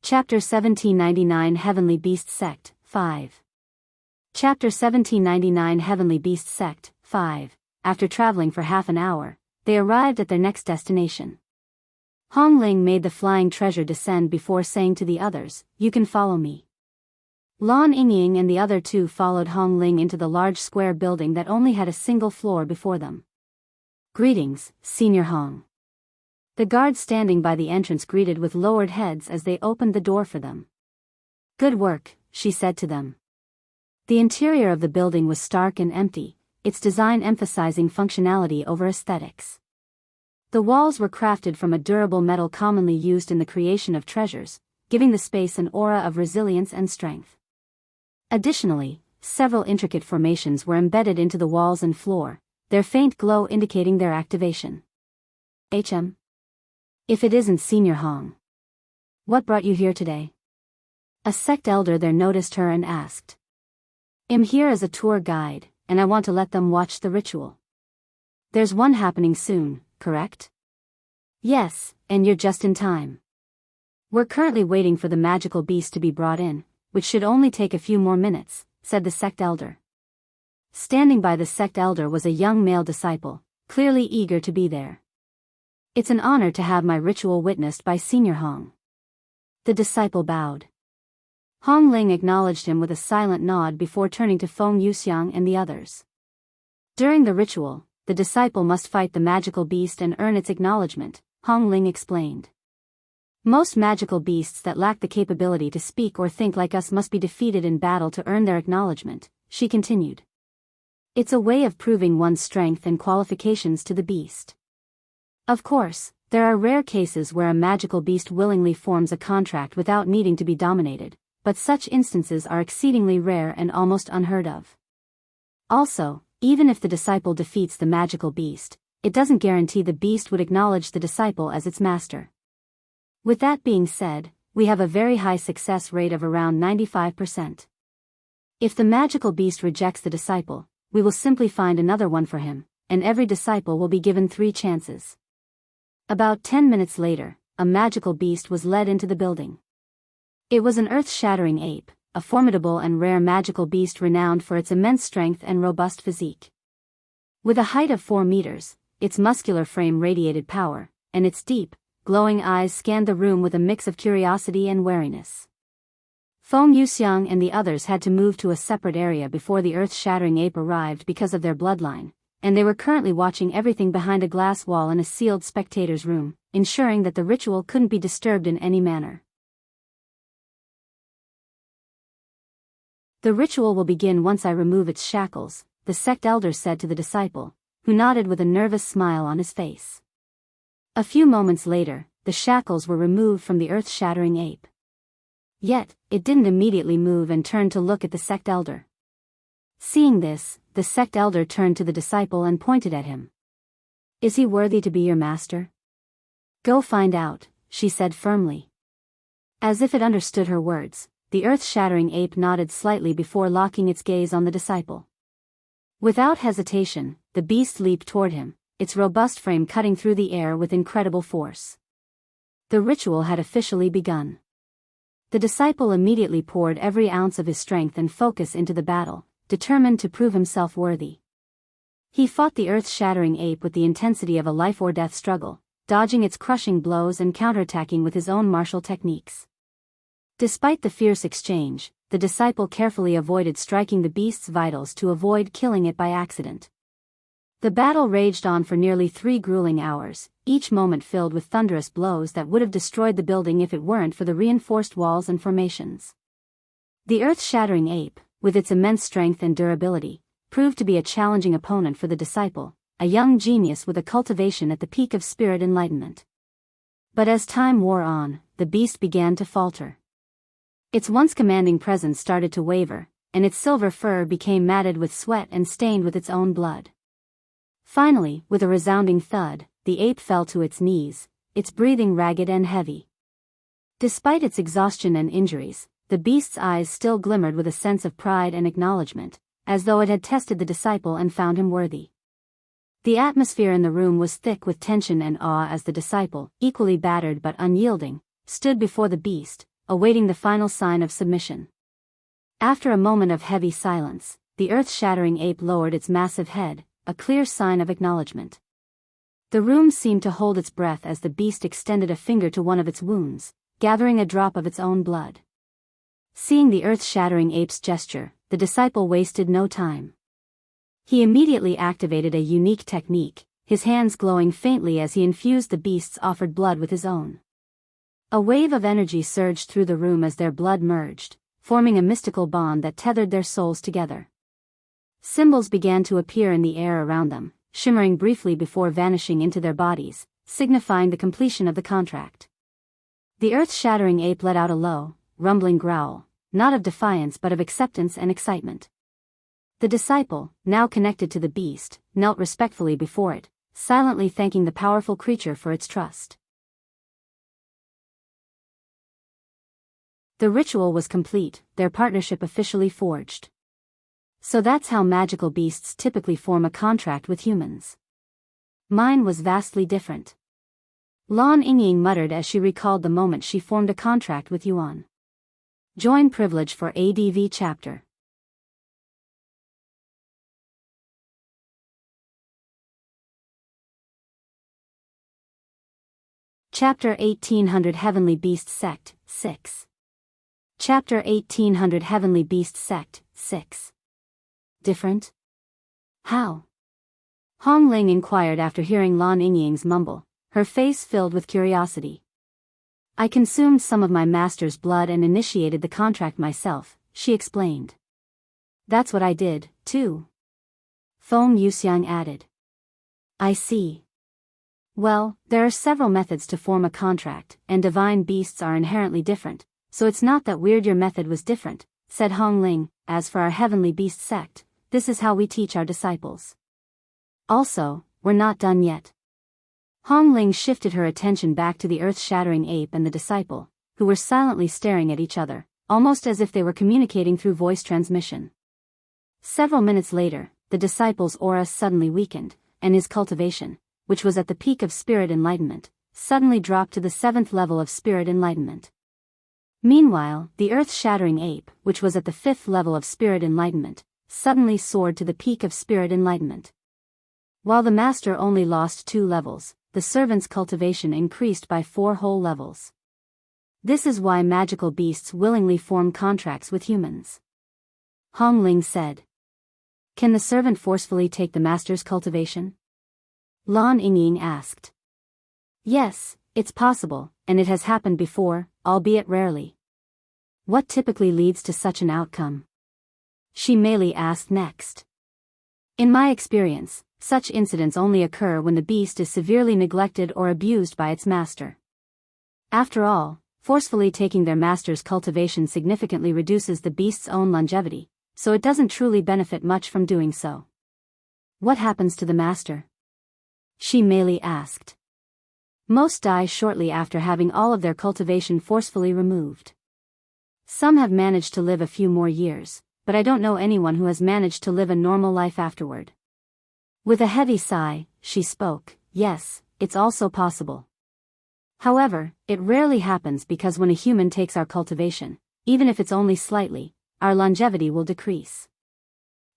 Chapter 1799 Heavenly Beast Sect, 5. Chapter 1799 Heavenly Beast Sect, 5. After traveling for half an hour, they arrived at their next destination. Hongling made the flying treasure descend before saying to the others, "You can follow me." Lan Yingying and the other two followed Hongling into the large square building that only had a single floor before them. Greetings, Senior Hong. The guards standing by the entrance greeted with lowered heads as they opened the door for them. Good work, she said to them. The interior of the building was stark and empty, its design emphasizing functionality over aesthetics. The walls were crafted from a durable metal commonly used in the creation of treasures, giving the space an aura of resilience and strength. Additionally, several intricate formations were embedded into the walls and floor, their faint glow indicating their activation. HM. If it isn't Senior Hong. What brought you here today? A sect elder there noticed her and asked. I'm here as a tour guide, and I want to let them watch the ritual. There's one happening soon, correct? Yes, and you're just in time. We're currently waiting for the magical beast to be brought in, which should only take a few more minutes, said the sect elder. Standing by the sect elder was a young male disciple, clearly eager to be there. It's an honor to have my ritual witnessed by Senior Hong. The disciple bowed. Hongling acknowledged him with a silent nod before turning to Feng Yuxiang and the others. During the ritual, the disciple must fight the magical beast and earn its acknowledgement, Hongling explained. Most magical beasts that lack the capability to speak or think like us must be defeated in battle to earn their acknowledgement, she continued. It's a way of proving one's strength and qualifications to the beast. Of course, there are rare cases where a magical beast willingly forms a contract without needing to be dominated, but such instances are exceedingly rare and almost unheard of. Also, even if the disciple defeats the magical beast, it doesn't guarantee the beast would acknowledge the disciple as its master. With that being said, we have a very high success rate of around 95%. If the magical beast rejects the disciple, we will simply find another one for him, and every disciple will be given 3 chances. About 10 minutes later, a magical beast was led into the building. It was an earth-shattering ape, a formidable and rare magical beast renowned for its immense strength and robust physique. With a height of 4 meters, its muscular frame radiated power, and its deep, glowing eyes scanned the room with a mix of curiosity and wariness. Feng Yuxiang and the others had to move to a separate area before the earth-shattering ape arrived because of their bloodline, and they were currently watching everything behind a glass wall in a sealed spectators' room, ensuring that the ritual couldn't be disturbed in any manner. The ritual will begin once I remove its shackles, the sect elder said to the disciple, who nodded with a nervous smile on his face. A few moments later, the shackles were removed from the earth-shattering ape. Yet, it didn't immediately move and turned to look at the sect elder. Seeing this, the sect elder turned to the disciple and pointed at him. "Is he worthy to be your master?" "Go find out," she said firmly. As if it understood her words, the earth-shattering ape nodded slightly before locking its gaze on the disciple. Without hesitation, the beast leaped toward him, its robust frame cutting through the air with incredible force. The ritual had officially begun. The disciple immediately poured every ounce of his strength and focus into the battle, determined to prove himself worthy. He fought the earth-shattering ape with the intensity of a life-or-death struggle, dodging its crushing blows and counterattacking with his own martial techniques. Despite the fierce exchange, the disciple carefully avoided striking the beast's vitals to avoid killing it by accident. The battle raged on for nearly 3 grueling hours, each moment filled with thunderous blows that would have destroyed the building if it weren't for the reinforced walls and formations. The earth-shattering ape, with its immense strength and durability, proved to be a challenging opponent for the disciple, a young genius with a cultivation at the peak of spirit enlightenment. But as time wore on, the beast began to falter. Its once commanding presence started to waver, and its silver fur became matted with sweat and stained with its own blood. Finally, with a resounding thud, the ape fell to its knees, its breathing ragged and heavy. Despite its exhaustion and injuries, the beast's eyes still glimmered with a sense of pride and acknowledgement, as though it had tested the disciple and found him worthy. The atmosphere in the room was thick with tension and awe as the disciple, equally battered but unyielding, stood before the beast, awaiting the final sign of submission. After a moment of heavy silence, the earth-shattering ape lowered its massive head, a clear sign of acknowledgement. The room seemed to hold its breath as the beast extended a finger to one of its wounds, gathering a drop of its own blood. Seeing the earth-shattering ape's gesture, the disciple wasted no time. He immediately activated a unique technique, his hands glowing faintly as he infused the beast's offered blood with his own. A wave of energy surged through the room as their blood merged, forming a mystical bond that tethered their souls together. Symbols began to appear in the air around them, shimmering briefly before vanishing into their bodies, signifying the completion of the contract. The earth-shattering ape let out a low, rumbling growl, not of defiance but of acceptance and excitement. The disciple, now connected to the beast, knelt respectfully before it, silently thanking the powerful creature for its trust. The ritual was complete, their partnership officially forged. So that's how magical beasts typically form a contract with humans. Mine was vastly different. Lan Yingying muttered as she recalled the moment she formed a contract with Yuan. Join privilege for ADV chapter. Chapter 1800 Heavenly Beast Sect, 6. Chapter 1800 Heavenly Beast Sect, 6. Different? How? Hong Ling inquired after hearing Lan Yingying's mumble, her face filled with curiosity. I consumed some of my master's blood and initiated the contract myself, she explained. That's what I did, too. Feng Yuxiang added. I see. Well, there are several methods to form a contract, and divine beasts are inherently different, so it's not that weird your method was different, said Hong Ling. As for our heavenly beast sect, this is how we teach our disciples. Also, we're not done yet. Hong Ling shifted her attention back to the earth-shattering ape and the disciple, who were silently staring at each other, almost as if they were communicating through voice transmission. Several minutes later, the disciple's aura suddenly weakened, and his cultivation, which was at the peak of spirit enlightenment, suddenly dropped to the 7th level of spirit enlightenment. Meanwhile, the earth-shattering ape, which was at the 5th level of spirit enlightenment, suddenly soared to the peak of spirit enlightenment. While the master only lost 2 levels, the servant's cultivation increased by 4 whole levels. This is why magical beasts willingly form contracts with humans. Hong Ling said. Can the servant forcefully take the master's cultivation? Lan Yingying asked. Yes, it's possible, and it has happened before, albeit rarely. What typically leads to such an outcome? Shi Meili asked next. In my experience, such incidents only occur when the beast is severely neglected or abused by its master. After all, forcefully taking their master's cultivation significantly reduces the beast's own longevity, so it doesn't truly benefit much from doing so. What happens to the master? Shi Meili asked. Most die shortly after having all of their cultivation forcefully removed. Some have managed to live a few more years, but I don't know anyone who has managed to live a normal life afterward. With a heavy sigh, she spoke, yes, it's also possible. However, it rarely happens because when a human takes our cultivation, even if it's only slightly, our longevity will decrease.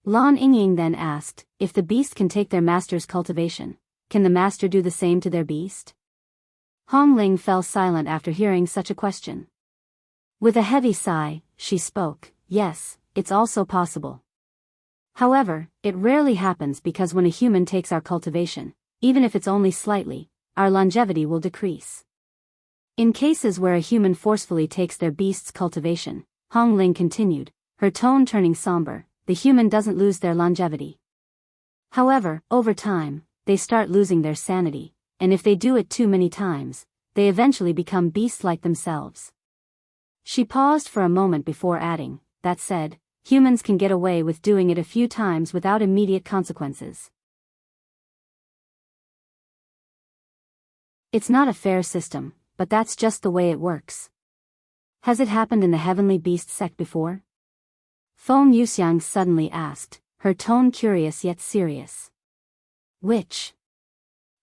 Lan Yingying then asked, if the beast can take their master's cultivation, can the master do the same to their beast? Hong Ling fell silent after hearing such a question. With a heavy sigh, she spoke, yes, it's also possible. However, it rarely happens because when a human takes our cultivation, even if it's only slightly, our longevity will decrease. In cases where a human forcefully takes their beast's cultivation, Hong Ling continued, her tone turning somber, the human doesn't lose their longevity. However, over time, they start losing their sanity, and if they do it too many times, they eventually become beast-like themselves. She paused for a moment before adding, that said, humans can get away with doing it a few times without immediate consequences. It's not a fair system, but that's just the way it works. Has it happened in the Heavenly Beast Sect before? Feng Yuxiang suddenly asked, her tone curious yet serious. Which?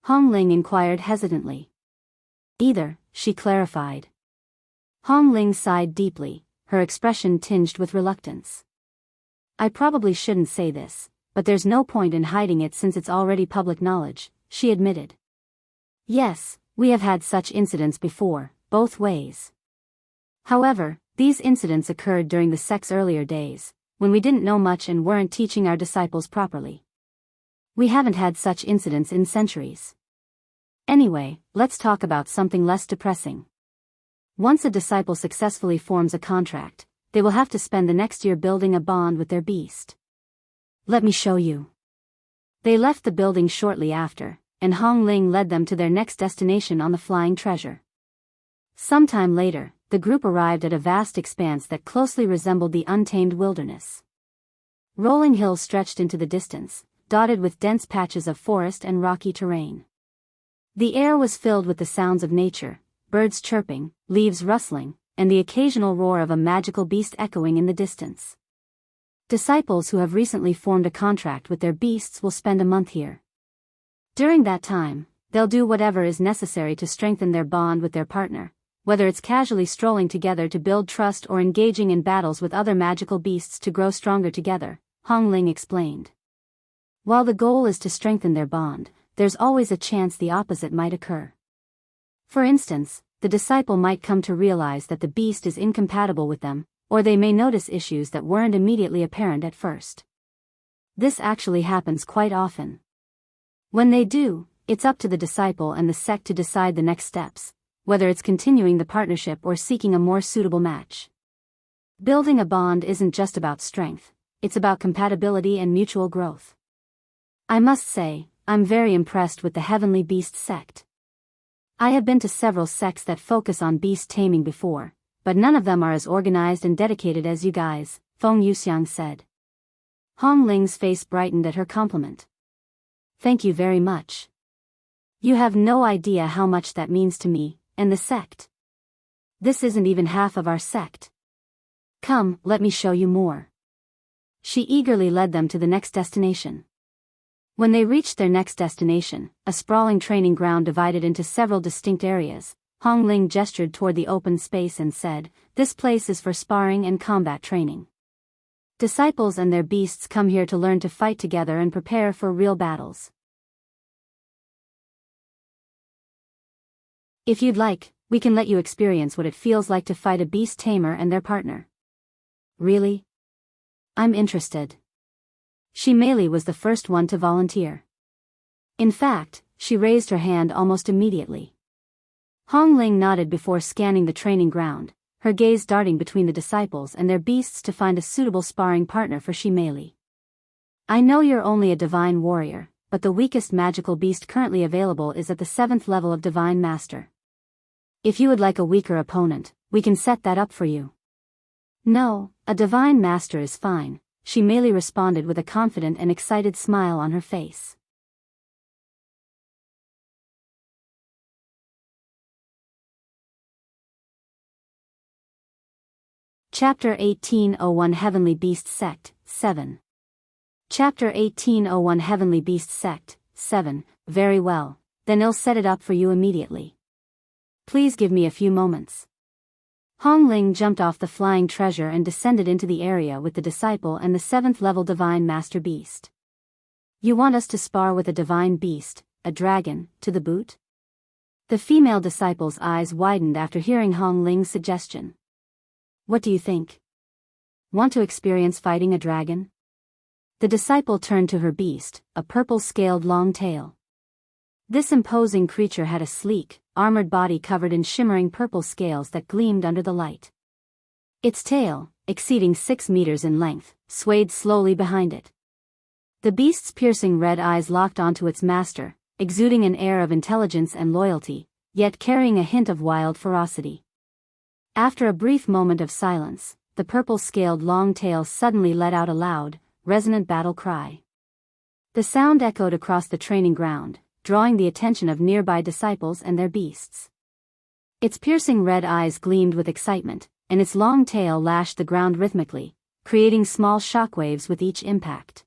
Hong Ling inquired hesitantly. Either, she clarified. Hong Ling sighed deeply, her expression tinged with reluctance. I probably shouldn't say this, but there's no point in hiding it since it's already public knowledge, she admitted. Yes, we have had such incidents before, both ways. However, these incidents occurred during the sect's earlier days, when we didn't know much and weren't teaching our disciples properly. We haven't had such incidents in centuries. Anyway, let's talk about something less depressing. Once a disciple successfully forms a contract, they will have to spend the next year building a bond with their beast. Let me show you. They left the building shortly after, and Hong Ling led them to their next destination on the flying treasure. Sometime later, the group arrived at a vast expanse that closely resembled the untamed wilderness. Rolling hills stretched into the distance, dotted with dense patches of forest and rocky terrain. The air was filled with the sounds of nature, birds chirping, leaves rustling, and the occasional roar of a magical beast echoing in the distance. Disciples who have recently formed a contract with their beasts will spend a month here. During that time, they'll do whatever is necessary to strengthen their bond with their partner, whether it's casually strolling together to build trust or engaging in battles with other magical beasts to grow stronger together, Hong Ling explained. While the goal is to strengthen their bond, there's always a chance the opposite might occur. For instance, the disciple might come to realize that the beast is incompatible with them, or they may notice issues that weren't immediately apparent at first. This actually happens quite often. When they do, it's up to the disciple and the sect to decide the next steps, whether it's continuing the partnership or seeking a more suitable match. Building a bond isn't just about strength, it's about compatibility and mutual growth. I must say, I'm very impressed with the Heavenly Beast Sect. I have been to several sects that focus on beast taming before, but none of them are as organized and dedicated as you guys, Feng Yuxiang said. Hong Ling's face brightened at her compliment. Thank you very much. You have no idea how much that means to me, and the sect. This isn't even half of our sect. Come, let me show you more. She eagerly led them to the next destination. When they reached their next destination, a sprawling training ground divided into several distinct areas, Hong Ling gestured toward the open space and said, "This place is for sparring and combat training. Disciples and their beasts come here to learn to fight together and prepare for real battles. If you'd like, we can let you experience what it feels like to fight a beast tamer and their partner. Really? I'm interested. Shimeli was the first one to volunteer. In fact, she raised her hand almost immediately. Hongling nodded before scanning the training ground, her gaze darting between the disciples and their beasts to find a suitable sparring partner for Shimeli. I know you're only a divine warrior, but the weakest magical beast currently available is at the 7th level of Divine Master. If you would like a weaker opponent, we can set that up for you. No, a Divine Master is fine, Shimeli responded with a confident and excited smile on her face. Chapter 1801 Heavenly Beast Sect, 7. Chapter 1801 Heavenly Beast Sect, 7. Very well, then I'll set it up for you immediately. Please give me a few moments. Hongling jumped off the flying treasure and descended into the area with the disciple and the 7th level Divine Master Beast. You want us to spar with a divine beast, a dragon, to the boot? The female disciple's eyes widened after hearing Hongling's suggestion. What do you think? Want to experience fighting a dragon? The disciple turned to her beast, a purple-scaled long tail. This imposing creature had a sleek, armored body covered in shimmering purple scales that gleamed under the light. Its tail, exceeding 6 meters in length, swayed slowly behind it. The beast's piercing red eyes locked onto its master, exuding an air of intelligence and loyalty, yet carrying a hint of wild ferocity. After a brief moment of silence, the purple-scaled long tail suddenly let out a loud, resonant battle cry. The sound echoed across the training ground, drawing the attention of nearby disciples and their beasts. Its piercing red eyes gleamed with excitement, and its long tail lashed the ground rhythmically, creating small shockwaves with each impact.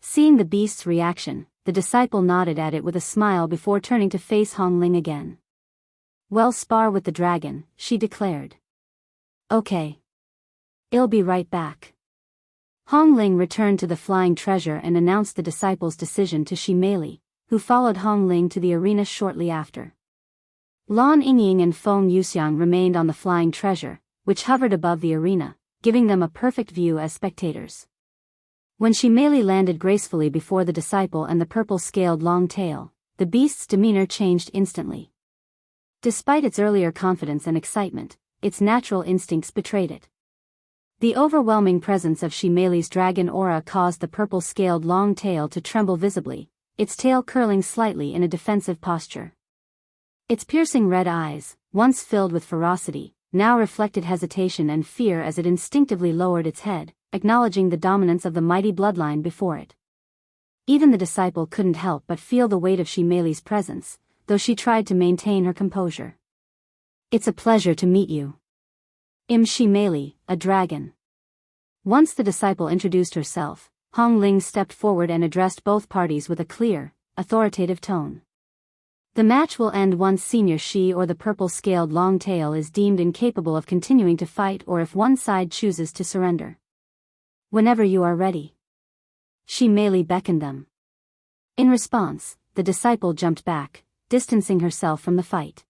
Seeing the beast's reaction, the disciple nodded at it with a smile before turning to face Hongling again. Well, spar with the dragon, she declared. Okay. I'll be right back. Hongling returned to the flying treasure and announced the disciple's decision to Shimeli, who followed Hongling to the arena shortly after. Lan Yingying and Feng Yuxiang remained on the flying treasure, which hovered above the arena, giving them a perfect view as spectators. When Shimeli landed gracefully before the disciple and the purple-scaled long tail, the beast's demeanor changed instantly. Despite its earlier confidence and excitement, its natural instincts betrayed it. The overwhelming presence of Shimeli's dragon aura caused the purple-scaled long tail to tremble visibly, its tail curling slightly in a defensive posture. Its piercing red eyes, once filled with ferocity, now reflected hesitation and fear as it instinctively lowered its head, acknowledging the dominance of the mighty bloodline before it. Even the disciple couldn't help but feel the weight of Shimeli's presence, though she tried to maintain her composure. It's a pleasure to meet you. I'm Shimeli, a dragon. Once the disciple introduced herself, Hongling stepped forward and addressed both parties with a clear, authoritative tone. The match will end once Senior Shi or the purple-scaled long tail is deemed incapable of continuing to fight or if one side chooses to surrender. Whenever you are ready. Shimeli beckoned them. In response, the disciple jumped back, distancing herself from the fight.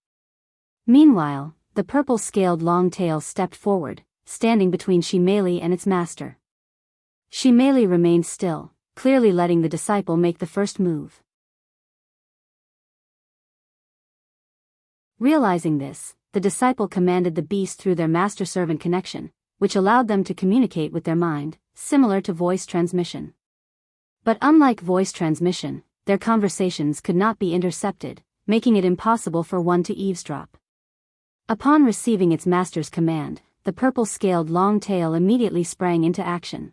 Meanwhile, the purple-scaled long tail stepped forward, standing between Shimeli and its master. Shimeli remained still, clearly letting the disciple make the first move. Realizing this, the disciple commanded the beast through their master-servant connection, which allowed them to communicate with their mind, similar to voice transmission. But unlike voice transmission, their conversations could not be intercepted, making it impossible for one to eavesdrop. Upon receiving its master's command, the purple-scaled long tail immediately sprang into action.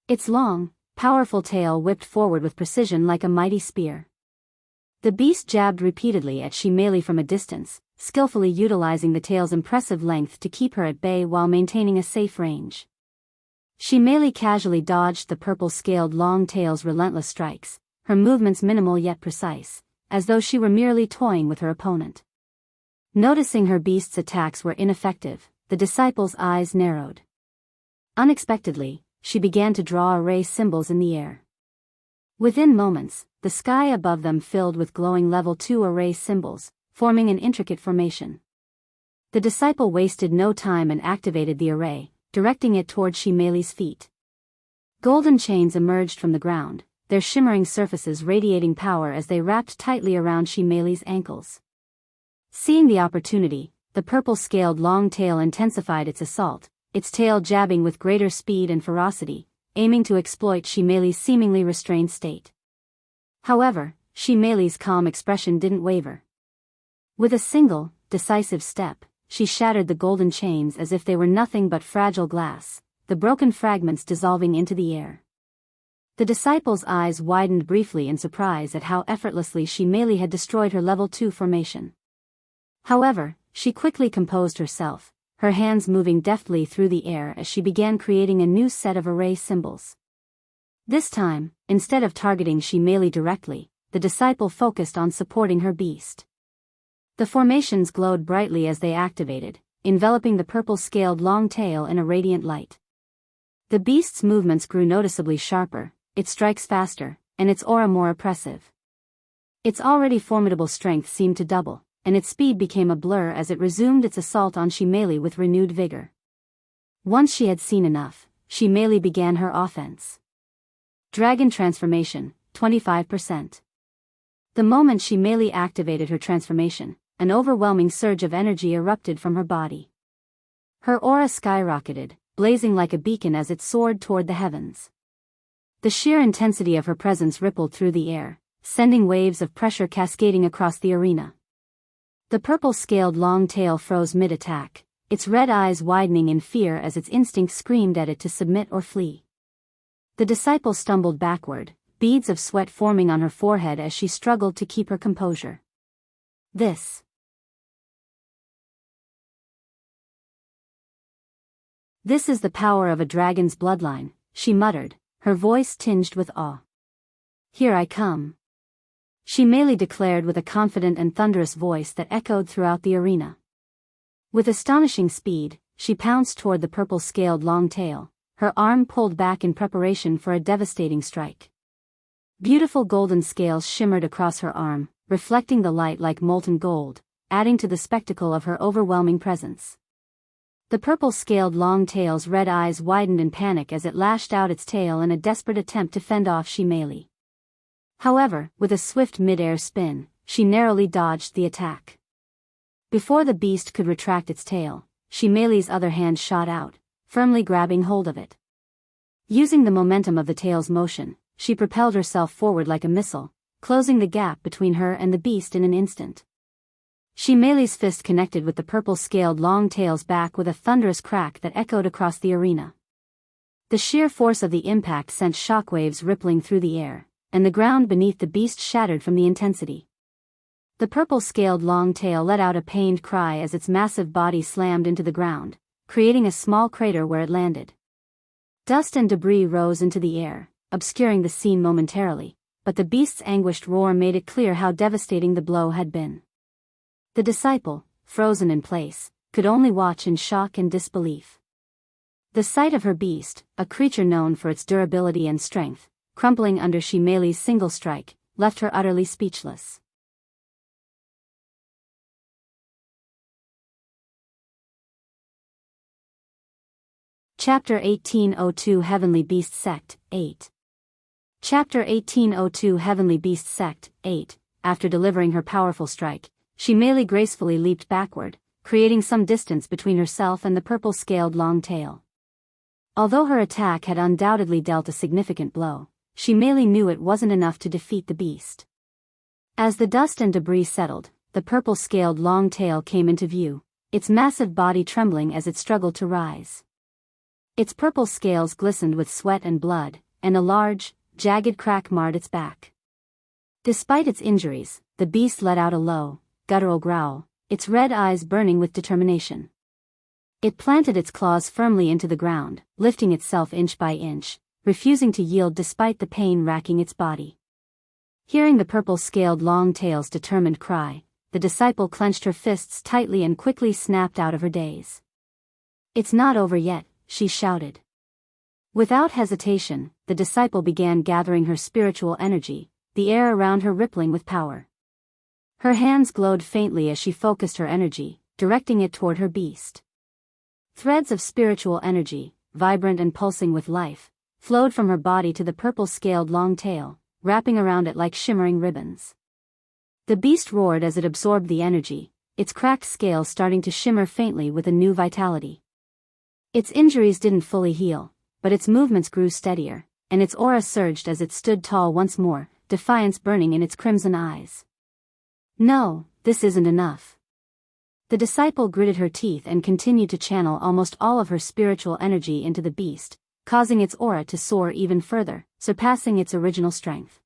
Its long, powerful tail whipped forward with precision like a mighty spear. The beast jabbed repeatedly at Shimeli from a distance, skillfully utilizing the tail's impressive length to keep her at bay while maintaining a safe range. Shimeli casually dodged the purple-scaled long tail's relentless strikes, her movements minimal yet precise, as though she were merely toying with her opponent. Noticing her beast's attacks were ineffective, the disciple's eyes narrowed. Unexpectedly, she began to draw array symbols in the air. Within moments, the sky above them filled with glowing level 2 array symbols, forming an intricate formation. The disciple wasted no time and activated the array, directing it toward Shimeli's feet. Golden chains emerged from the ground, their shimmering surfaces radiating power as they wrapped tightly around Shimeli's ankles. Seeing the opportunity, the purple-scaled long tail intensified its assault, its tail jabbing with greater speed and ferocity, aiming to exploit Shimeli's seemingly restrained state. However, Shimeli's calm expression didn't waver. With a single, decisive step, she shattered the golden chains as if they were nothing but fragile glass, the broken fragments dissolving into the air. The disciple's eyes widened briefly in surprise at how effortlessly Shimeli had destroyed her level 2 formation. However, she quickly composed herself, her hands moving deftly through the air as she began creating a new set of array symbols. This time, instead of targeting Shimeli directly, the disciple focused on supporting her beast. The formations glowed brightly as they activated, enveloping the purple-scaled long tail in a radiant light. The beast's movements grew noticeably sharper, its strikes faster, and its aura more oppressive. Its already formidable strength seemed to double, and its speed became a blur as it resumed its assault on Shimeli with renewed vigor. Once she had seen enough, Shimeli began her offense. Dragon Transformation, 25%. The moment Shimeli activated her transformation, an overwhelming surge of energy erupted from her body. Her aura skyrocketed, blazing like a beacon as it soared toward the heavens. The sheer intensity of her presence rippled through the air, sending waves of pressure cascading across the arena. The purple-scaled long tail froze mid-attack, its red eyes widening in fear as its instinct screamed at it to submit or flee. The disciple stumbled backward, beads of sweat forming on her forehead as she struggled to keep her composure. This is the power of a dragon's bloodline, she muttered, her voice tinged with awe. Here I come. Shimeli declared with a confident and thunderous voice that echoed throughout the arena. With astonishing speed, she pounced toward the purple-scaled long tail, her arm pulled back in preparation for a devastating strike. Beautiful golden scales shimmered across her arm, reflecting the light like molten gold, adding to the spectacle of her overwhelming presence. The purple-scaled long tail's red eyes widened in panic as it lashed out its tail in a desperate attempt to fend off Shimeli. However, with a swift mid-air spin, she narrowly dodged the attack. Before the beast could retract its tail, Shimeli's other hand shot out, firmly grabbing hold of it. Using the momentum of the tail's motion, she propelled herself forward like a missile, closing the gap between her and the beast in an instant. Shimeli's fist connected with the purple-scaled long tail's back with a thunderous crack that echoed across the arena. The sheer force of the impact sent shockwaves rippling through the air, and the ground beneath the beast shattered from the intensity. The purple-scaled long tail let out a pained cry as its massive body slammed into the ground, creating a small crater where it landed. Dust and debris rose into the air, obscuring the scene momentarily, but the beast's anguished roar made it clear how devastating the blow had been. The disciple, frozen in place, could only watch in shock and disbelief. The sight of her beast, a creature known for its durability and strength, crumpling under Shimeli's single strike, left her utterly speechless. Chapter 1802 Heavenly Beast Sect, 8. Chapter 1802 Heavenly Beast Sect, 8. After delivering her powerful strike, Shimeli gracefully leaped backward, creating some distance between herself and the purple-scaled long tail. Although her attack had undoubtedly dealt a significant blow, Shimeli knew it wasn't enough to defeat the beast. As the dust and debris settled, the purple-scaled long tail came into view, its massive body trembling as it struggled to rise. Its purple scales glistened with sweat and blood, and a large, jagged crack marred its back. Despite its injuries, the beast let out a low, guttural growl, its red eyes burning with determination. It planted its claws firmly into the ground, lifting itself inch by inch, refusing to yield despite the pain racking its body. Hearing the purple-scaled long tail's determined cry, the disciple clenched her fists tightly and quickly snapped out of her daze. "It's not over yet," she shouted. Without hesitation, the disciple began gathering her spiritual energy, the air around her rippling with power. Her hands glowed faintly as she focused her energy, directing it toward her beast. Threads of spiritual energy, vibrant and pulsing with life, flowed from her body to the purple-scaled long tail, wrapping around it like shimmering ribbons. The beast roared as it absorbed the energy, its cracked scales starting to shimmer faintly with a new vitality. Its injuries didn't fully heal, but its movements grew steadier, and its aura surged as it stood tall once more, defiance burning in its crimson eyes. No, this isn't enough. The disciple gritted her teeth and continued to channel almost all of her spiritual energy into the beast, causing its aura to soar even further, surpassing its original strength.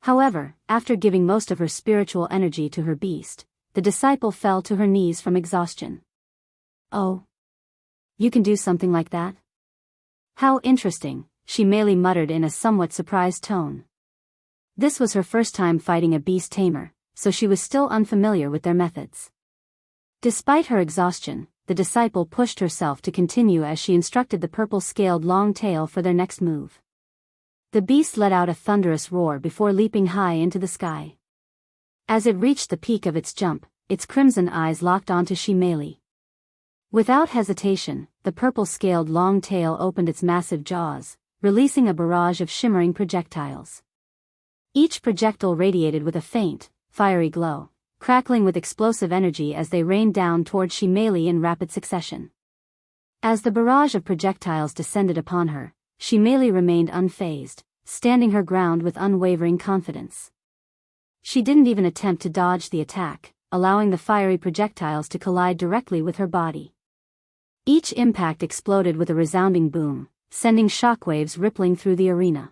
However, after giving most of her spiritual energy to her beast, the disciple fell to her knees from exhaustion. "Oh. You can do something like that? How interesting," she merely muttered in a somewhat surprised tone. This was her first time fighting a beast tamer, so she was still unfamiliar with their methods. Despite her exhaustion, the disciple pushed herself to continue as she instructed the purple-scaled long tail for their next move. The beast let out a thunderous roar before leaping high into the sky. As it reached the peak of its jump, its crimson eyes locked onto Shimeli. Without hesitation, the purple-scaled long tail opened its massive jaws, releasing a barrage of shimmering projectiles. Each projectile radiated with a faint, fiery glow, crackling with explosive energy as they rained down toward Shimeli in rapid succession. As the barrage of projectiles descended upon her, Shimeli remained unfazed, standing her ground with unwavering confidence. She didn't even attempt to dodge the attack, allowing the fiery projectiles to collide directly with her body. Each impact exploded with a resounding boom, sending shockwaves rippling through the arena.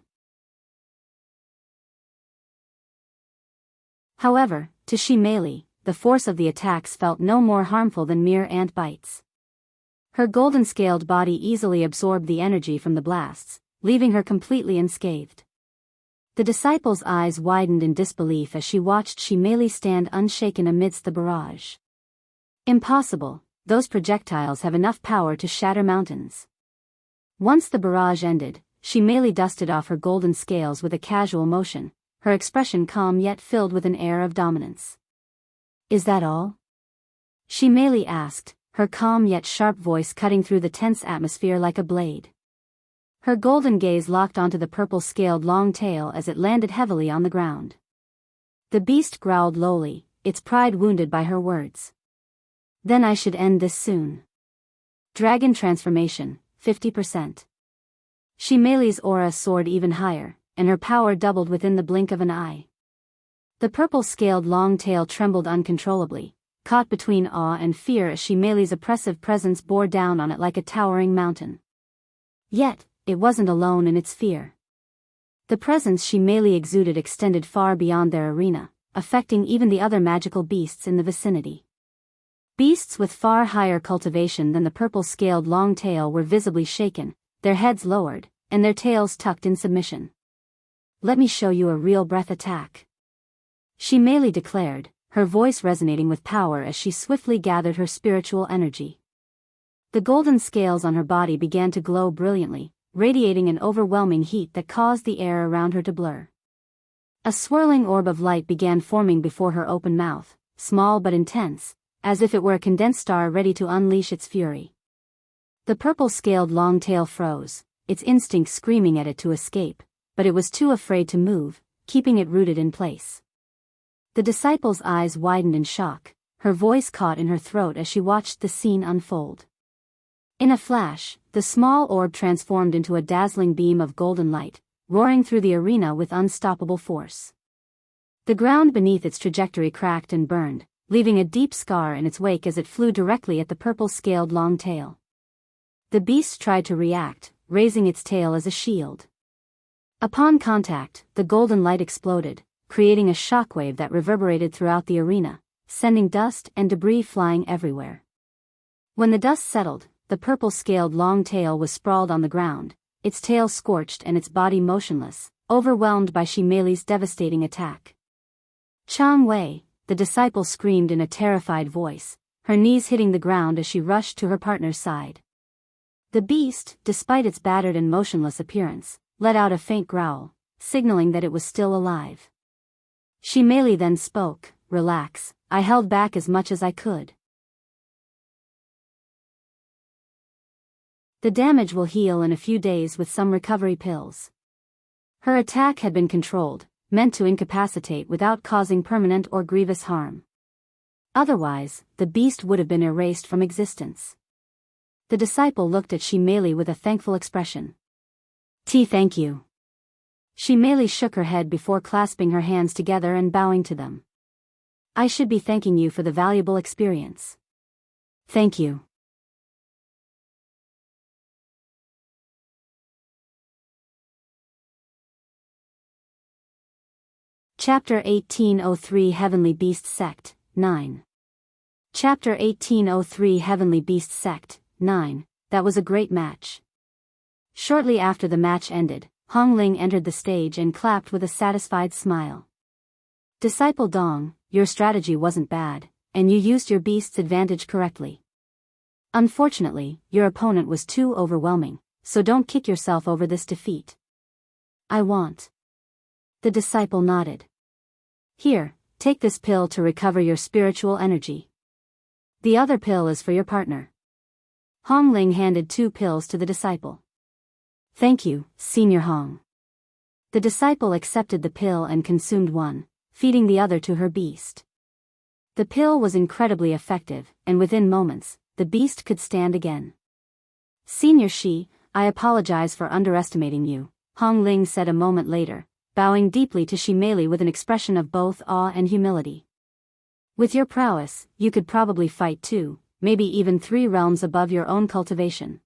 However, to Shimeli, the force of the attacks felt no more harmful than mere ant bites. Her golden-scaled body easily absorbed the energy from the blasts, leaving her completely unscathed. The disciple's eyes widened in disbelief as she watched Shimeli stand unshaken amidst the barrage. Impossible, those projectiles have enough power to shatter mountains. Once the barrage ended, Shimeli dusted off her golden scales with a casual motion, her expression calm yet filled with an air of dominance. "Is that all?" Shimeli asked, her calm yet sharp voice cutting through the tense atmosphere like a blade. Her golden gaze locked onto the purple-scaled long tail as it landed heavily on the ground. The beast growled lowly, its pride wounded by her words. "Then I should end this soon." Dragon transformation, 50%. Shimeli's aura soared even higher, and her power doubled within the blink of an eye. The purple-scaled long tail trembled uncontrollably, caught between awe and fear as Shimeli's oppressive presence bore down on it like a towering mountain. Yet, it wasn't alone in its fear. The presence Shimeli exuded extended far beyond their arena, affecting even the other magical beasts in the vicinity. Beasts with far higher cultivation than the purple-scaled long tail were visibly shaken, their heads lowered, and their tails tucked in submission. "Let me show you a real breath attack," Shimeli declared, her voice resonating with power as she swiftly gathered her spiritual energy. The golden scales on her body began to glow brilliantly, radiating an overwhelming heat that caused the air around her to blur. A swirling orb of light began forming before her open mouth, small but intense, as if it were a condensed star ready to unleash its fury. The purple-scaled long tail froze, its instinct screaming at it to escape, but it was too afraid to move, keeping it rooted in place. The disciple's eyes widened in shock, her voice caught in her throat as she watched the scene unfold. In a flash, the small orb transformed into a dazzling beam of golden light, roaring through the arena with unstoppable force. The ground beneath its trajectory cracked and burned, leaving a deep scar in its wake as it flew directly at the purple-scaled long tail. The beast tried to react, raising its tail as a shield. Upon contact, the golden light exploded, creating a shockwave that reverberated throughout the arena, sending dust and debris flying everywhere. When the dust settled, the purple-scaled long tail was sprawled on the ground, its tail scorched and its body motionless, overwhelmed by Shimeli's devastating attack. "Chang Wei," the disciple screamed in a terrified voice, her knees hitting the ground as she rushed to her partner's side. The beast, despite its battered and motionless appearance, let out a faint growl, signaling that it was still alive. Shimeli then spoke, relax. I held back as much as I could. The damage will heal in a few days with some recovery pills. Her attack had been controlled, meant to incapacitate without causing permanent or grievous harm. Otherwise, the beast would have been erased from existence. The disciple looked at Shimeli with a thankful expression. Thank you. Shimeli shook her head before clasping her hands together and bowing to them. I should be thanking you for the valuable experience. Thank you. Chapter 1803 Heavenly Beast Sect, 9. Chapter 1803 Heavenly Beast Sect, 9. That was a great match. Shortly after the match ended, Hongling entered the stage and clapped with a satisfied smile. Disciple Dong, your strategy wasn't bad, and you used your beast's advantage correctly. Unfortunately, your opponent was too overwhelming, so don't kick yourself over this defeat. I want. The disciple nodded. Here, take this pill to recover your spiritual energy. The other pill is for your partner. Hongling handed 2 pills to the disciple. Thank you, Senior Hong. The disciple accepted the pill and consumed one, feeding the other to her beast. The pill was incredibly effective, and within moments, the beast could stand again. Senior Shi, I apologize for underestimating you, Hongling said a moment later, bowing deeply to Shimeli with an expression of both awe and humility. With your prowess, you could probably fight 2, maybe even 3 realms above your own cultivation.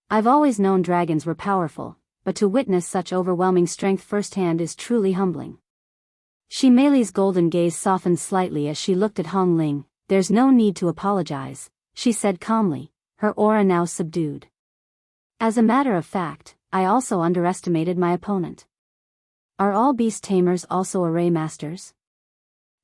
I've always known dragons were powerful, but to witness such overwhelming strength firsthand is truly humbling. Shimeli's golden gaze softened slightly as she looked at Hongling. There's no need to apologize, she said calmly, her aura now subdued. As a matter of fact, I also underestimated my opponent. Are all beast tamers also array masters?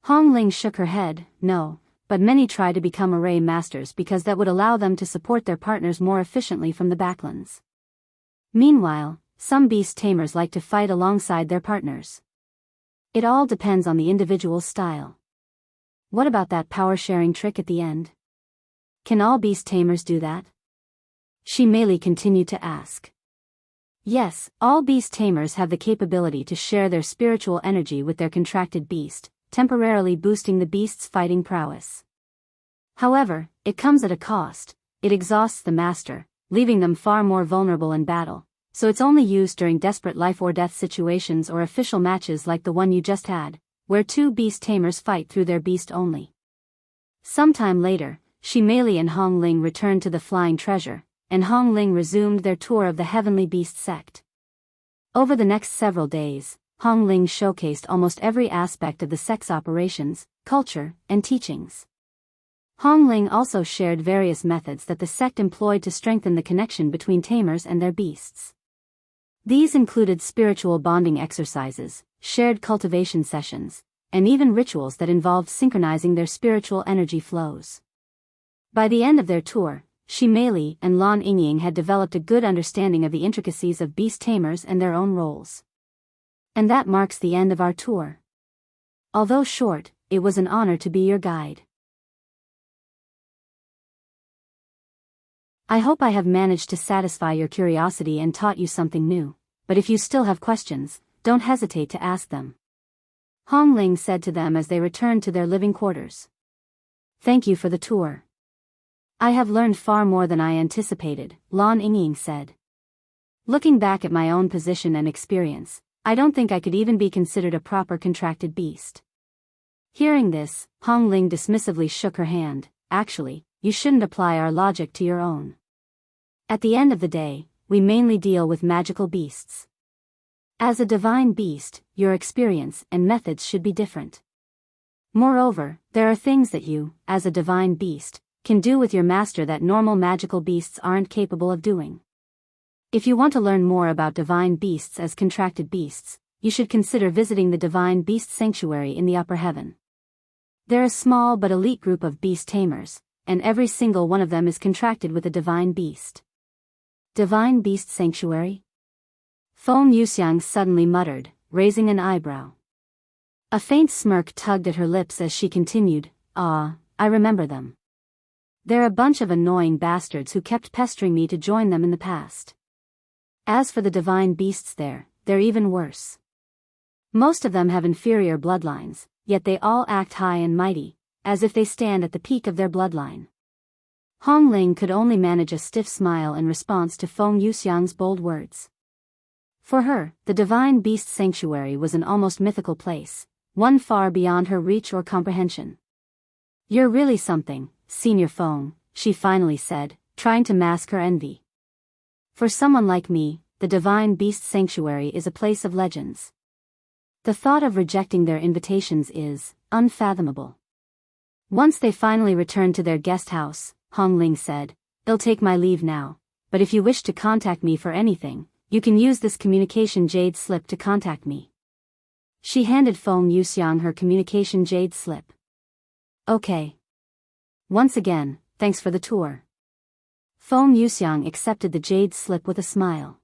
Hongling shook her head. No, but many try to become array masters because that would allow them to support their partners more efficiently from the backlands. Meanwhile, some beast tamers like to fight alongside their partners. It all depends on the individual's style. What about that power-sharing trick at the end? Can all beast tamers do that? Shimeli continued to ask. Yes, all beast tamers have the capability to share their spiritual energy with their contracted beast, temporarily boosting the beast's fighting prowess. However, it comes at a cost. It exhausts the master, leaving them far more vulnerable in battle, so it's only used during desperate life-or-death situations or official matches like the one you just had, where 2 beast tamers fight through their beast only. Sometime later, Shimeli and Hongling returned to the Flying Treasure, and Hongling resumed their tour of the Heavenly Beast Sect. Over the next several days, Hongling showcased almost every aspect of the sect's operations, culture, and teachings. Hongling also shared various methods that the sect employed to strengthen the connection between tamers and their beasts. These included spiritual bonding exercises, shared cultivation sessions, and even rituals that involved synchronizing their spiritual energy flows. By the end of their tour, Shimeli and Lan Yingying had developed a good understanding of the intricacies of beast tamers and their own roles. And that marks the end of our tour. Although short, it was an honor to be your guide. I hope I have managed to satisfy your curiosity and taught you something new, but if you still have questions, don't hesitate to ask them. Hongling said to them as they returned to their living quarters. Thank you for the tour. I have learned far more than I anticipated, Lan Yingying said. Looking back at my own position and experience, I don't think I could even be considered a proper contracted beast. Hearing this, Hongling dismissively shook her hand. Actually, you shouldn't apply our logic to your own. At the end of the day, we mainly deal with magical beasts. As a divine beast, your experience and methods should be different. Moreover, there are things that you, as a divine beast, can do with your master that normal magical beasts aren't capable of doing. If you want to learn more about divine beasts as contracted beasts, you should consider visiting the Divine Beast Sanctuary in the Upper Heaven. They're a small but elite group of beast tamers, and every single one of them is contracted with a divine beast. Divine Beast Sanctuary? Feng Yuxiang suddenly muttered, raising an eyebrow. A faint smirk tugged at her lips as she continued, "Ah, I remember them. They're a bunch of annoying bastards who kept pestering me to join them in the past. As for the divine beasts they're even worse. Most of them have inferior bloodlines, yet they all act high and mighty, as if they stand at the peak of their bloodline." Hong Ling could only manage a stiff smile in response to Feng Yuxiang's bold words. For her, the divine beast sanctuary was an almost mythical place, one far beyond her reach or comprehension. "You're really something, Senior Feng," she finally said, trying to mask her envy. "For someone like me, the divine beast sanctuary is a place of legends. The thought of rejecting their invitations is unfathomable." Once they finally returned to their guest house, Hong Ling said, "I'll take my leave now, but if you wish to contact me for anything, you can use this communication jade slip to contact me." She handed Feng Yuxiang her communication jade slip. "Okay. Once again, thanks for the tour." Feng Yuxiang accepted the jade slip with a smile.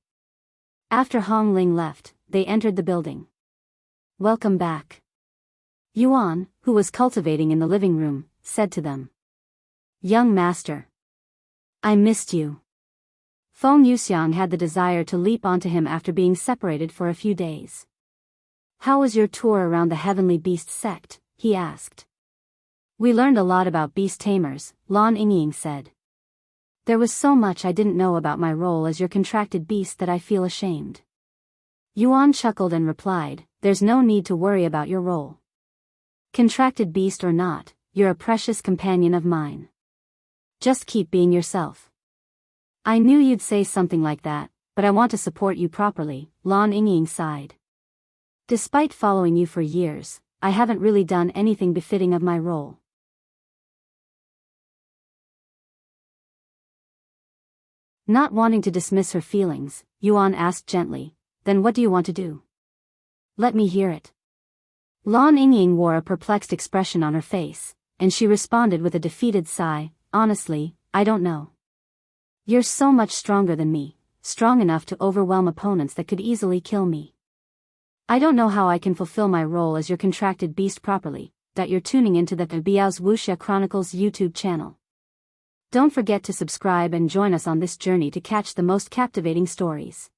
After Hong Ling left, they entered the building. "Welcome back." Yuan, who was cultivating in the living room, said to them. "Young master. I missed you." Feng Yuxiang had the desire to leap onto him after being separated for a few days. "How was your tour around the Heavenly Beast Sect?" he asked. "We learned a lot about beast tamers," Lan Yingying said. "There was so much I didn't know about my role as your contracted beast that I feel ashamed." Yuan chuckled and replied, "There's no need to worry about your role. Contracted beast or not, you're a precious companion of mine. Just keep being yourself." "I knew you'd say something like that, but I want to support you properly," Lan Yingying sighed. "Despite following you for years, I haven't really done anything befitting of my role." Not wanting to dismiss her feelings, Yuan asked gently, "Then what do you want to do? Let me hear it." Lan Yingying wore a perplexed expression on her face, and she responded with a defeated sigh, "Honestly, I don't know. You're so much stronger than me, strong enough to overwhelm opponents that could easily kill me. I don't know how I can fulfill my role as your contracted beast properly." You're tuning into the Biyao's Wuxia Chronicles YouTube channel. Don't forget to subscribe and join us on this journey to catch the most captivating stories.